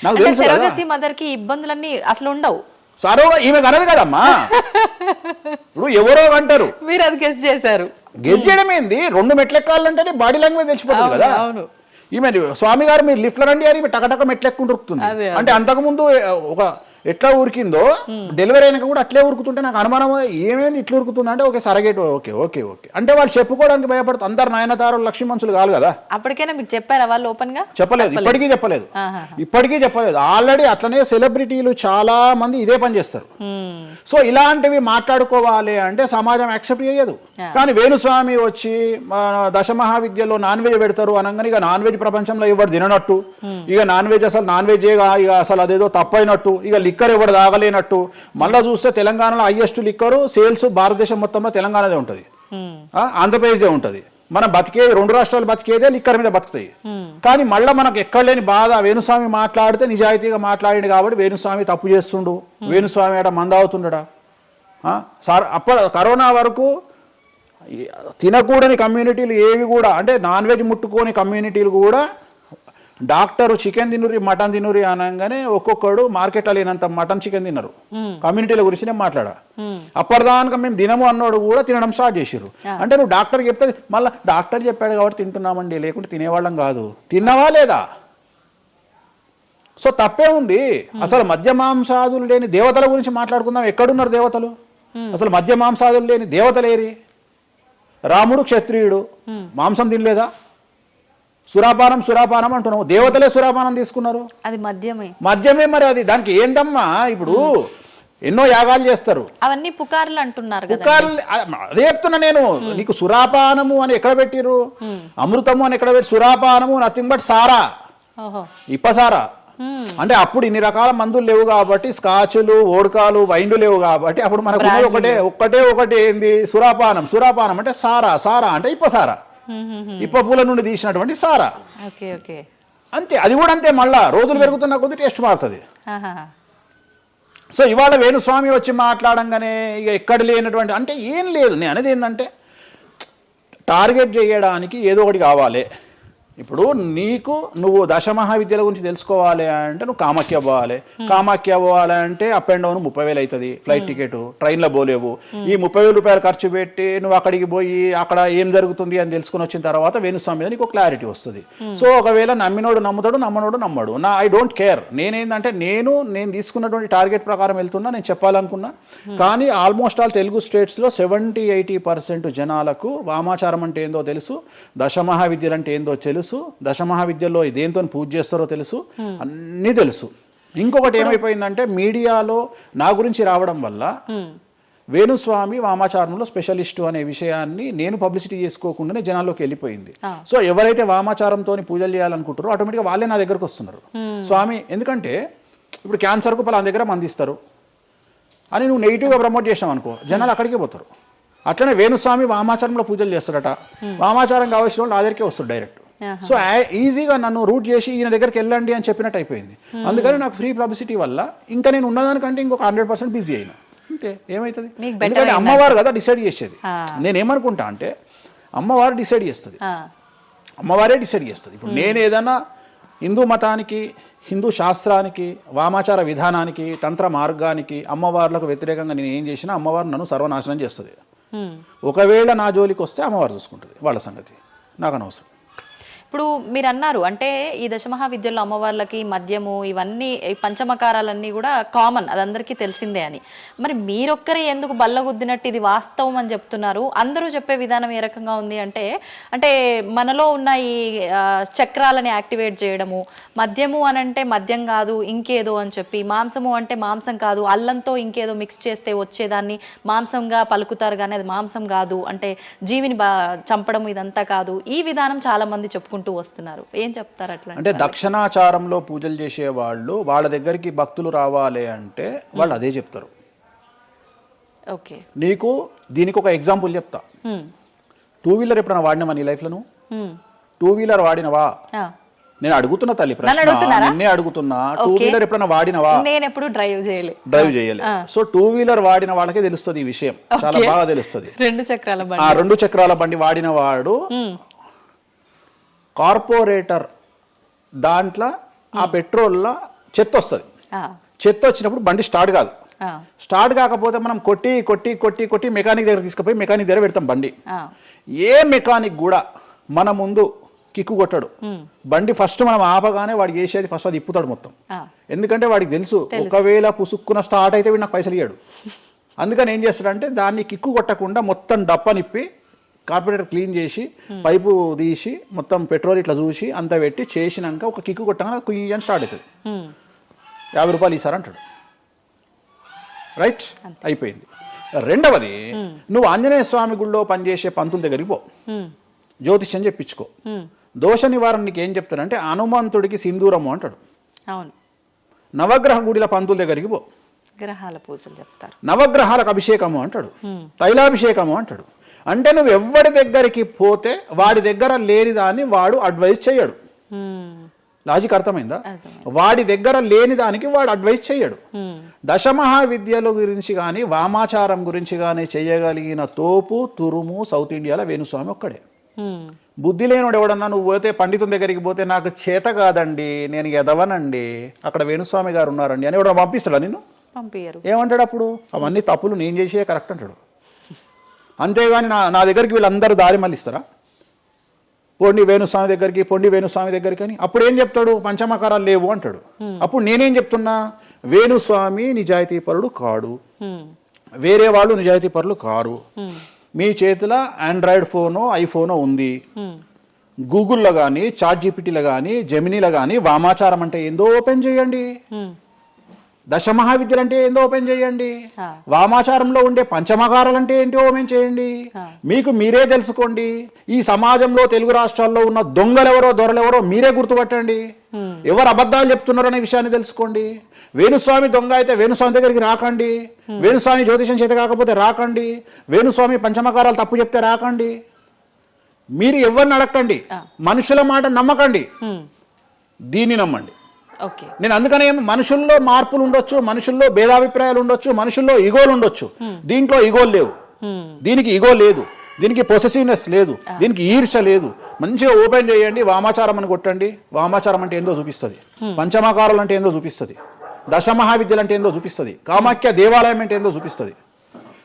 నాకు తెలుసు మదర్ కి ఇబ్బందులన్నీ అసలు ఉండవు. సరోగా ఈమె కనదు కదమ్మా. ఇప్పుడు ఎవరో అంటారు, మీరు అది గెస్ చేశారు. గెజ్జేయడం ఏంది, 2 మెట్లు ఎక్కాలంటేనే బాడీ లాంగ్వేజ్ తెలిసిపోతుంది కదా. అవును. ఈమె స్వామి గారు మీరు లిఫ్ట్లో రండి అని టకటక మెట్లు ఎక్కుంటూ ఉరుకుతుంది. అంటే అంతకుముందు ఒక ఎట్లా ఉరికిందో డెలివరీ అయినాక కూడా అట్లే ఉరుకుతుంటే నాకు అనుమానం, ఏమేమి ఇట్లా ఉరుకుతుంది అంటే okay surrogate okay okay okay అంటే వాళ్ళు చెప్పుకోవడానికి భయపడుతుంది. అందరు నయనతారు లక్ష్మీ మనుషులు కాదు కదా. అప్పటికైనా మీకు చెప్పారా వాళ్ళు ఓపెన్ గా? చెప్పలేదు, ఇప్పటికీ చెప్పలేదు. ఆల్రెడీ అట్లనే సెలబ్రిటీలు చాలా మంది ఇదే పని చేస్తారు. సో ఇలాంటివి మాట్లాడుకోవాలి అంటే సమాజం యాక్సెప్ట్ చేయదు. కానీ వేణుస్వామి వచ్చి దశమహావిద్యలో నాన్ వెజ్ పెడతారు అనగానే ఇక నాన్ వెజ్ ప్రపంచంలో ఎవరు తిననట్టు, ఇక నాన్ వెజ్ అసలు నాన్ వెజ్ ఇక అసలు అదేదో తప్పైనట్టు, ఇక లిక్కర్ ఎవరు తాగలేనట్టు. మళ్ళీ చూస్తే తెలంగాణలో హైయెస్ట్ లిక్కర్ సేల్స్ భారతదేశం మొత్తంలో తెలంగాణదే ఉంటుంది, ఆంధ్రప్రదేశ్దే ఉంటుంది. మనం బతికేది 2 రాష్ట్రాలు బతికేదే లిక్కర్ మీద బతుకుతాయి. కానీ మళ్ళీ మనకు ఎక్కడ లేని బాధ, వేణుస్వామి మాట్లాడితే నిజాయితీగా మాట్లాడిండు కాబట్టి వేణుస్వామి తప్పు చేస్తుండు, వేణుస్వామి ఆడ మందావుతుండడా. సార్ కరోనా వరకు తినకూడని కమ్యూనిటీలు ఏవి కూడా, అంటే నాన్ వెజ్ ముట్టుకోని కమ్యూనిటీలు కూడా డాక్టర్ చికెన్ తినురి మటన్ తినురి అనగానే ఒక్కొక్కడు మార్కెట్లో లేనంత మటన్ చికెన్ తిన్నారు. కమ్యూనిటీల గురించి నేను మాట్లాడా. అప్పటిదాకా మేము తినము అన్నోడు కూడా తినడం స్టార్ట్ చేసిర్రు. అంటే నువ్వు డాక్టర్ చెప్తే మళ్ళీ డాక్టర్ చెప్పాడు కాబట్టి తింటున్నామండి, లేకుంటే తినేవాళ్ళం కాదు. తిన్నవా లేదా? సో తప్పే ఉంది. అసలు మద్య మాంసాదులు లేని దేవతల గురించి మాట్లాడుకుందాం. ఎక్కడున్నారు దేవతలు? అసలు మద్య మాంసాదులు లేని దేవతలేరి? రాముడు క్షత్రియుడు, మాంసం తినలేదా? సురాపానం అంటున్నావు, దేవతలే సురాపానం తీసుకున్నారు. అది మద్యమే మరి అది దానికి ఏంటమ్మా? ఇప్పుడు ఎన్నో యాగాలు చేస్తారు, అవన్నీ పుకార్లు అంటున్నారు. అదే చెప్తున్నా నేను నీకు. సురాపానము అని ఎక్కడ పెట్టిరు? అమృతము అని ఎక్కడ పెట్టి? సురాపానము నథింగ్ బట్ సారా, ఇప్పసారా. అంటే అప్పుడు ఇన్ని రకాల మందులు లేవు కాబట్టి, స్కాచ్లు ఓడకాలు వైండ్లు లేవు కాబట్టి అప్పుడు మనకు ఒకటే ఏంది? సురాపానం అంటే సారా అంటే ఇప్పసారా, ఇప్ప పూల నుండి తీసినటువంటి సారా. అంతే, అది కూడా అంతే. మళ్ళా రోజులు పెరుగుతున్న కొద్ది టేస్ట్ మారుతుంది. సో ఇవాళ వేణుస్వామి వచ్చి మాట్లాడంగానే ఇక ఎక్కడ లేనటువంటి, అంటే ఏం లేదు. నేను అనేది ఏంటంటే టార్గెట్ చేయడానికి ఏదో ఒకటి కావాలి. ఇప్పుడు నువ్వు దశమహావిద్యల గురించి తెలుసుకోవాలి అంటే నువ్వు కామాఖ్య పోవాలి. అప్ అండ్ డౌన్ 30,000 అవుతుంది ఫ్లైట్ టికెట్, ట్రైన్లో పోలేవు. ఈ 30,000 రూపాయలు ఖర్చు పెట్టి నువ్వు అక్కడికి పోయి అక్కడ ఏం జరుగుతుంది అని తెలుసుకుని వచ్చిన తర్వాత వేణుస్వామి మీద నీకు క్లారిటీ వస్తుంది. సో ఒకవేళ నమ్మినోడు నమ్ముతాడు, నమ్మడు. I don't care. నేనేంటంటే నేను తీసుకున్నటువంటి టార్గెట్ ప్రకారం వెళ్తున్నా, నేను చెప్పాలనుకున్నా. కానీ ఆల్మోస్ట్ ఆల్ తెలుగు స్టేట్స్లో 70-80% జనాలకు వామాచారం అంటే ఏందో తెలుసు, దశమహావిద్యలు అంటే ఏందో తెలుసు, దశమహావిద్యలో దేంతో పూజ చేస్తారో తెలుసు, అన్నీ తెలుసు. ఇంకొకటి ఏమైపోయిందంటే మీడియాలో నా గురించి రావడం వల్ల వేణుస్వామి వామాచారంలో స్పెషలిస్టు అనే విషయాన్ని నేను పబ్లిసిటీ చేసుకోకుండానే జనాల్లోకి వెళ్ళిపోయింది. సో ఎవరైతే వామాచారంతో పూజలు చేయాలనుకుంటారో ఆటోమేటిక్గా వాళ్ళే నా దగ్గరకు వస్తున్నారు. స్వామి, ఎందుకంటే ఇప్పుడు క్యాన్సర్కు పలానా దగ్గర మందిస్తారు అని నువ్వు నెగిటివ్గా ప్రమోట్ చేసావు అనుకో, జనాలు అక్కడికే పోతారు. అట్లనే వేణుస్వామి వామాచారంలో పూజలు చేస్తారట, వామాచారం కావాల్సిన వాళ్ళు నా దగ్గరికే వస్తారు డైరెక్ట్. సో ఈజీగా నన్ను రూట్ చేసి ఈయన దగ్గరికి వెళ్ళండి అని చెప్పినట్టు అయిపోయింది. అందుకని నాకు ఫ్రీ పబ్లిసిటీ వల్ల ఇంకా నేను ఉన్నదానికంటే ఇంకొక 100% బిజీ అయినా. అంటే ఏమవుతుంది? ఎందుకంటే అమ్మవారు కదా డిసైడ్ చేసేది. నేనేమనుకుంటా అంటే అమ్మవారు డిసైడ్ చేస్తుంది, అమ్మవారే డిసైడ్ చేస్తుంది. ఇప్పుడు నేను ఏదైనా హిందూ మతానికి, హిందూ శాస్త్రానికి, వామాచార విధానానికి, తంత్ర మార్గానికి, అమ్మవార్లకు వ్యతిరేకంగా నేను ఏం చేసినా అమ్మవారు నన్ను సర్వనాశనం చేస్తుంది. ఒకవేళ నా జోలికి వస్తే అమ్మవారు చూసుకుంటుంది, వాళ్ళ సంగతి నాకు అనవసరం. ఇప్పుడు మీరు అన్నారు అంటే ఈ దశమహావిద్యల్లో అమ్మవార్లకి మద్యము ఇవన్నీ పంచమకారాలన్నీ కూడా కామన్, అది అందరికీ తెలిసిందే అని. మరి మీరొక్కరే ఎందుకు బల్లగుద్దినట్టు ఇది వాస్తవం అని చెప్తున్నారు? అందరూ చెప్పే విధానం ఏ రకంగా ఉంది అంటే మనలో ఉన్న ఈ చక్రాలని యాక్టివేట్ చేయడము, మద్యము అని అంటే మద్యం కాదు ఇంకేదో అని చెప్పి, మాంసము అంటే మాంసం కాదు అల్లంతో ఇంకేదో మిక్స్ చేస్తే వచ్చేదాన్ని మాంసంగా పలుకుతారు కానీ అది మాంసం కాదు, అంటే జీవిని చంపడం ఇదంతా కాదు, ఈ విధానం చాలా మంది చెప్పుకుంటారు వస్తున్నారు. ఏం చెప్తారు అట్లా? అంటే దక్షిణాచారంలో పూజలు చేసే వాళ్ళు వాళ్ళ దగ్గరికి భక్తులు రావాలి అంటే వాళ్ళు అదే చెప్తారు. ఓకే, నీకు దీనికి ఒక ఎగ్జాంపుల్ చెప్తా. 2 వీలర్ ఎప్పుడైనా వాడినావా నీ లైఫ్ లో? నువ్వు 2 వీలర్ వాడినవా? నేను అడుగుతున్నా తల్లి, నిన్నే అడుగుతున్నా. 2 వీలర్ ఎప్పుడైనా వాడినవా? నేను ఎప్పుడు డ్రైవ్ చేయలే. సో 2 వీలర్ వాడిన వాళ్ళకే తెలుస్తుంది ఈ విషయం, చాలా బాగా తెలుస్తుంది. 2 చక్రాల బండి వాడిన వాడు కార్పొరేటర్ దాంట్లో ఆ పెట్రోల్లో చెత్త వస్తుంది. చెత్త వచ్చినప్పుడు బండి స్టార్ట్ కాదు, స్టార్ట్ కాకపోతే మనం కొట్టి కొట్టి కొట్టి కొట్టి మెకానిక్ దగ్గర తీసుకుపోయి మెకానిక్ దగ్గర పెడతాం బండి. ఏ మెకానిక్ కూడా మన ముందు కిక్కు కొట్టాడు. బండి ఫస్ట్ మనం ఆపగానే వాడు చేసేది ఫస్ట్ అది ఇప్పుతాడు మొత్తం. ఎందుకంటే వాడికి తెలుసు ఒకవేళ పుసుక్కున స్టార్ట్ అయితే వీడు నాకు పైసలు ఇయ్యాడు. అందుకని ఏం చేస్తాడంటే దాన్ని కిక్కు కొట్టకుండా మొత్తం డప్ప నిప్పి కార్పొరేటర్ క్లీన్ చేసి పైపు తీసి మొత్తం పెట్రోల్ ఇట్లా చూసి అంత పెట్టి చేసినాక ఒక కిక్కు కొట్టగానే కుయ్యి అని స్టార్ట్ అవుతుంది. 50 రూపాయలు ఇస్తారు అంటాడు. రైట్, అయిపోయింది. రెండవది, నువ్వు ఆంజనేయ స్వామి గుళ్ళో పనిచేసే పంతుల దగ్గరికి పో, జ్యోతిష్యం చెప్పించుకో. దోష నివారణ నీకు ఏం చెప్తాడంటే హనుమంతుడికి సింధూరము అంటాడు. అవును. నవగ్రహ గుడిల పంతుల దగ్గరికి పో, గ్రహాల పూజలు చెప్తారు. నవగ్రహాలకు అభిషేకము అంటాడు, తైలాభిషేకము అంటాడు. అంటే నువ్వు ఎవరి దగ్గరికి పోతే వాడి దగ్గర లేని దాన్ని వాడు అడ్వైజ్ చేయడు. లాజిక్ అర్థమైందా? వాడి దగ్గర లేని దానికి వాడు అడ్వైజ్ చేయడు. దశమహావిద్యల గురించి కానీ వామాచారం గురించి కానీ చేయగలిగిన తోపు తురుము సౌత్ ఇండియాలో వేణుస్వామి ఒక్కడే. బుద్ధి లేనివాడు ఎవడన్నా నువ్వు పోతే పండితుని దగ్గరికి పోతే నాకు చేత కాదండి, నేను ఎదవనండి, అక్కడ వేణుస్వామి గారు ఉన్నారండి అని ఎవడన్నా పంపిస్తాడా నిన్ను? పంపించరు. ఏమంటాడు అప్పుడు? అవన్నీ తప్పులు, నేను చేసే కరెక్ట్ అంటాడు. అంతేగాని నా దగ్గరికి వీళ్ళందరూ దారి మళ్ళిస్తారా? పొండి వేణుస్వామి దగ్గరికి, పొండి వేణుస్వామి దగ్గరికి అని. అప్పుడు ఏం చెప్తాడు? పంచమకారాలు లేవు అంటాడు. అప్పుడు నేనేం చెప్తున్నా? వేణుస్వామి నిజాయితీ పరుడు కాడు, వేరే వాళ్ళు నిజాయితీ పరులు కారు. మీ చేతిలో ఆండ్రాయిడ్ ఫోనో ఐఫోనో ఉంది, గూగుల్లో కానీ చాట్ జీపీటీలో కానీ జెమినీలో కానీ వామాచారం అంటే ఏందో ఓపెన్ చేయండి, దశమహావిద్యలు అంటే ఏందో ఓపెన్ చేయండి, వామాచారంలో ఉండే పంచమకారాలు అంటే ఏంటో ఓపెన్ చేయండి. మీకు మీరే తెలుసుకోండి. ఈ సమాజంలో తెలుగు రాష్ట్రాల్లో ఉన్న దొంగలెవరో దొరలెవరో మీరే గుర్తుపట్టండి. ఎవరు అబద్ధాలు చెప్తున్నారో అనే విషయాన్ని తెలుసుకోండి. వేణుస్వామి దొంగ అయితే వేణుస్వామి దగ్గరికి రాకండి, వేణుస్వామి జ్యోతిషం చేత కాకపోతే రాకండి, వేణుస్వామి పంచమకారాలు తప్పు చెప్తే రాకండి. మీరు ఎవరిని అడగండి, మనుషుల మాట నమ్మకండి, దీన్ని నమ్మండి. నేను అందుకనే మనుషుల్లో మార్పులు ఉండొచ్చు, మనుషుల్లో భేదాభిప్రాయాలు ఉండొచ్చు, మనుషుల్లో ఈగోలు ఉండొచ్చు. దీంట్లో ఈగోలు లేవు, దీనికి ఈగో లేదు, దీనికి పొసెసివ్నెస్ లేదు, దీనికి ఈర్ష్య లేదు. మంచిగా ఓపెన్ చేయండి, వామాచారం అని కొట్టండి. వామాచారం అంటే ఏందో చూపిస్తుంది, పంచమకారాలు అంటే ఏందో చూపిస్తుంది, దశమహావిద్యలు అంటే ఏందో చూపిస్తుంది, కామాఖ్య దేవాలయం అంటే ఏందో చూపిస్తుంది.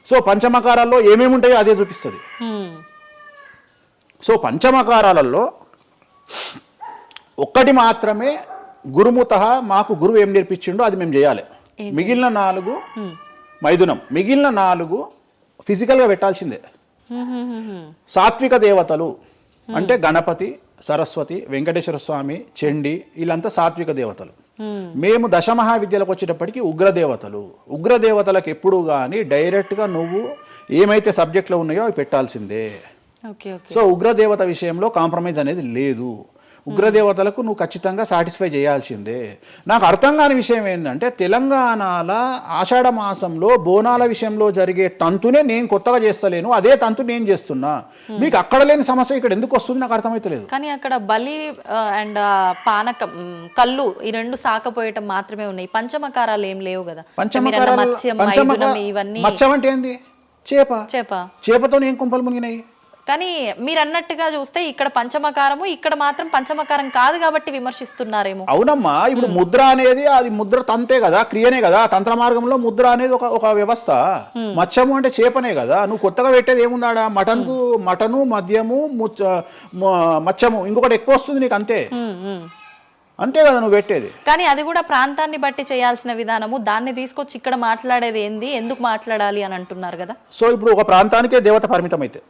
సో పంచమకారాల్లో ఏమేమి ఉంటాయో అదే చూపిస్తుంది. సో పంచమకారాలలో ఒక్కటి మాత్రమే గురుముత, మాకు గురువు ఏం నేర్పించిండో అది మేము చేయాలి. మిగిలిన 4 మైథునం, మిగిలిన 4 ఫిజికల్గా పెట్టాల్సిందే. సాత్విక దేవతలు అంటే గణపతి, సరస్వతి, వెంకటేశ్వర స్వామి, చండి, వీళ్ళంతా సాత్విక దేవతలు. మేము దశమహావిద్యలకు వచ్చేటప్పటికి ఉగ్రదేవతలు. ఉగ్రదేవతలకు ఎప్పుడు కానీ డైరెక్ట్గా నువ్వు ఏమైతే సబ్జెక్ట్లో ఉన్నాయో అవి పెట్టాల్సిందే. సో ఉగ్రదేవత విషయంలో కాంప్రమైజ్ అనేది లేదు. ఉగ్రదేవతలకు నువ్వు ఖచ్చితంగా సాటిస్ఫై చేయాల్సిందే. నాకు అర్థం కాని విషయం ఏంటంటే తెలంగాణలో ఆషాఢ మాసంలో బోనాల విషయంలో జరిగే తంతునే నేను కొత్తగా చేస్తలేను, అదే తంతు నేను చేస్తున్నా. మీకు అక్కడ లేని సమస్య ఇక్కడ ఎందుకు వస్తుంది నాకు అర్థమైతలేదు. కానీ అక్కడ బలి అండ్ పానకం, కళ్ళు, ఈ 2 సాకపోయటం మాత్రమే ఉన్నాయి. పంచమకారాలు ఏం లేవు కదా. మత్స్యం అంటే ఏంది? చేపతో ఏం కుంపలు మునిగినాయి. కానీ మీరు అన్నట్టుగా చూస్తే ఇక్కడ పంచమకారము, ఇక్కడ మాత్రం పంచమకారం కాదు కాబట్టి విమర్శిస్తున్నారేమో. అవునమ్మా, ఇప్పుడు ముద్ర అనేది అది ముద్ర తంతే కదా, క్రియనే కదా. తంత్ర మార్గంలో ముద్ర అనేది ఒక వ్యవస్థ. మత్స్యము అంటే చేపనే కదా. నువ్వు కొత్తగా పెట్టేది ఏముందాడా? మటను, మద్యము, మత్స్యము, ఇంకొకటి ఎక్కువ వస్తుంది నీకు, అంతే అంతే కదా నువ్వు పెట్టేది. కానీ అది కూడా ప్రాంతాన్ని బట్టి చేయాల్సిన విధానము. దాన్ని తీసుకొచ్చి ఇక్కడ మాట్లాడేది ఏంది, ఎందుకు మాట్లాడాలి అని అంటున్నారు కదా. సో ఇప్పుడు ఒక ప్రాంతానికే దేవత పరిమితం అయితే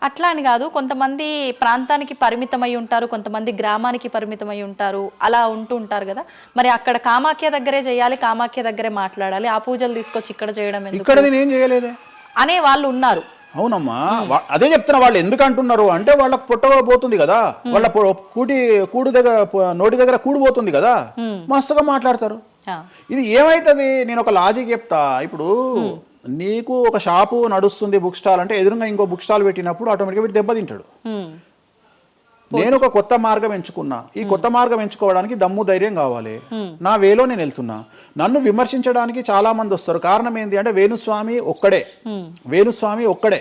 అట్లా అని కాదు, కొంతమంది ప్రాంతానికి పరిమితమై ఉంటారు, కొంతమంది గ్రామానికి పరిమితమై ఉంటారు, అలా ఉంటూ ఉంటారు కదా. మరి అక్కడ కామాఖ్య దగ్గరే చేయాలి, కామాఖ్య దగ్గరే మాట్లాడాలి, ఆ పూజలు తీసుకొచ్చి ఇక్కడ చేయడం ఎందుకు? ఇక్కడ నేను ఏం చేయలేదే అనే వాళ్ళు ఉన్నారు. అవునమ్మా, అదే చెప్తున్నా. వాళ్ళు ఎందుకు అంటున్నారు అంటే వాళ్ళకు పొట్టబోతుంది కదా, వాళ్ళ కూడు దగ్గర నోటి దగ్గర కూడిపోతుంది కదా, మస్తుగా మాట్లాడతారు. ఇది ఏమైతుంది? నేను ఒక లాజిక్ చెప్తా. ఇప్పుడు నీకు ఒక షాపు నడుస్తుంది, బుక్ స్టాల్ అంటే ఎదురుగా ఇంకో బుక్ స్టాల్ పెట్టినప్పుడు ఆటోమేటిక్గా వీటి దెబ్బతింటాడు. నేను ఒక కొత్త మార్గం ఎంచుకున్నా, ఈ కొత్త మార్గం ఎంచుకోవడానికి దమ్ము ధైర్యం కావాలి. నా వేలో నేను వెళ్తున్నా. నన్ను విమర్శించడానికి చాలా మంది వస్తారు. కారణం ఏంటి అంటే వేణుస్వామి ఒక్కడే, వేణుస్వామి ఒక్కడే.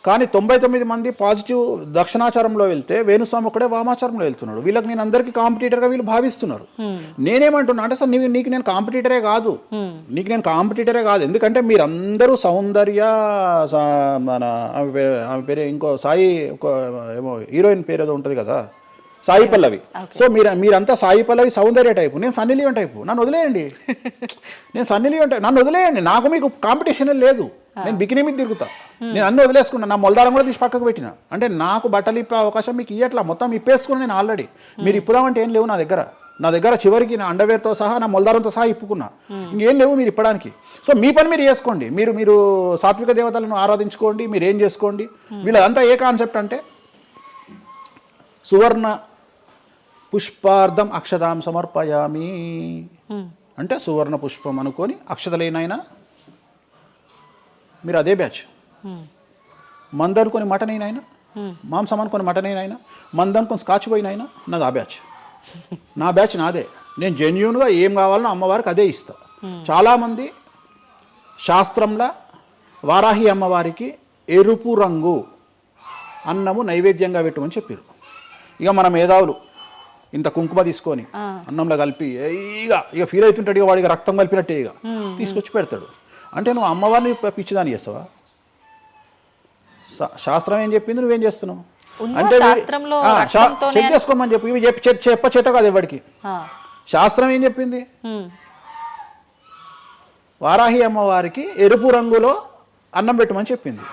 కానీ 99 మంది పాజిటివ్ దక్షిణాచారంలో వెళ్తే వేణుస్వామి ఒకడే వామాచారంలో వెళ్తున్నాడు. వీళ్ళకి నేను అందరికీ కాంపిటీటర్గా వీళ్ళు భావిస్తున్నారు. నేనేమంటున్నా అంటే సార్ నీకు నేను కాంపిటీటరే కాదు, ఎందుకంటే మీరందరూ సౌందర్య మన ఆమె పేరు ఇంకో సాయి ఏమో హీరోయిన్ పేరు ఏదో ఉంటుంది కదా, సాయి పల్లవి. సో మీరంతా సాయి పల్లవి సౌందర్య టైపు, నేను సన్నీ లియోన్ టైపు. నన్ను వదిలేయండి, నన్ను వదిలేయండి. నాకు మీకు కాంపిటీషన్ లేదు. నేను బికినీ మీద తిరుగుతా, నేను అన్ని వదిలేసుకున్నా. నా మొలదారం కూడా తీసి పక్కకు పెట్టిన. అంటే నాకు బట్టలు ఇప్పే అవకాశం మీకు ఇయ్యట్లా, మొత్తం ఇప్పేసుకున్నా నేను ఆల్రెడీ. మీరు ఇప్పుదామంటే ఏం లేవు నా దగ్గర చివరికి నా అండర్వేర్తో సహా నా మొలదారంతో సహా ఇప్పుకున్నా. ఇంకేం లేవు మీరు ఇప్పడానికి. సో మీ పని మీరు చేసుకోండి, మీరు సాత్విక దేవతలను ఆరాధించుకోండి, మీరు ఏం చేసుకోండి. వీళ్ళదంతా ఏ కాన్సెప్ట్ అంటే సువర్ణ పుష్పార్థం అక్షతాం సమర్పయామి అంటే సువర్ణ పుష్పం అనుకొని అక్షతలేనైనా మీరు అదే బ్యాచ్. మందు అనుకొని మటన్ అయినా, మాంసం అనుకొని మటన్ అయినా, మందు అనుకొని స్కాచ్ పోయినైనా నాది ఆ బ్యాచ్. నా బ్యాచ్ నాదే. నేను జెన్యూన్గా ఏం కావాలనో అమ్మవారికి అదే ఇస్తా. చాలామంది శాస్త్రంలో వారాహి అమ్మవారికి ఎరుపు రంగు అన్నము నైవేద్యంగా పెట్టమని చెప్పారు. ఇక మన మేధావులు ఇంత కుంకుమ తీసుకొని అన్నంలో కలిపి ఇక ఫీల్ అవుతుంటాడు, ఇక వాడికి రక్తం కలిపినట్టే ఇక తీసుకొచ్చి పెడతాడు. అంటే నువ్వు అమ్మవారిని పిచ్చిదాన్ని చేస్తావా? శాస్త్రం ఏం చెప్పింది, నువ్వేం చేస్తున్నావు అంటే చెక్ చేసుకోమని చెప్పి ఇవి చెప్ప చేత కాదు ఎవరికి. శాస్త్రం ఏం చెప్పింది, వారాహి అమ్మవారికి ఎరుపు రంగులో అన్నం పెట్టమని చెప్పింది.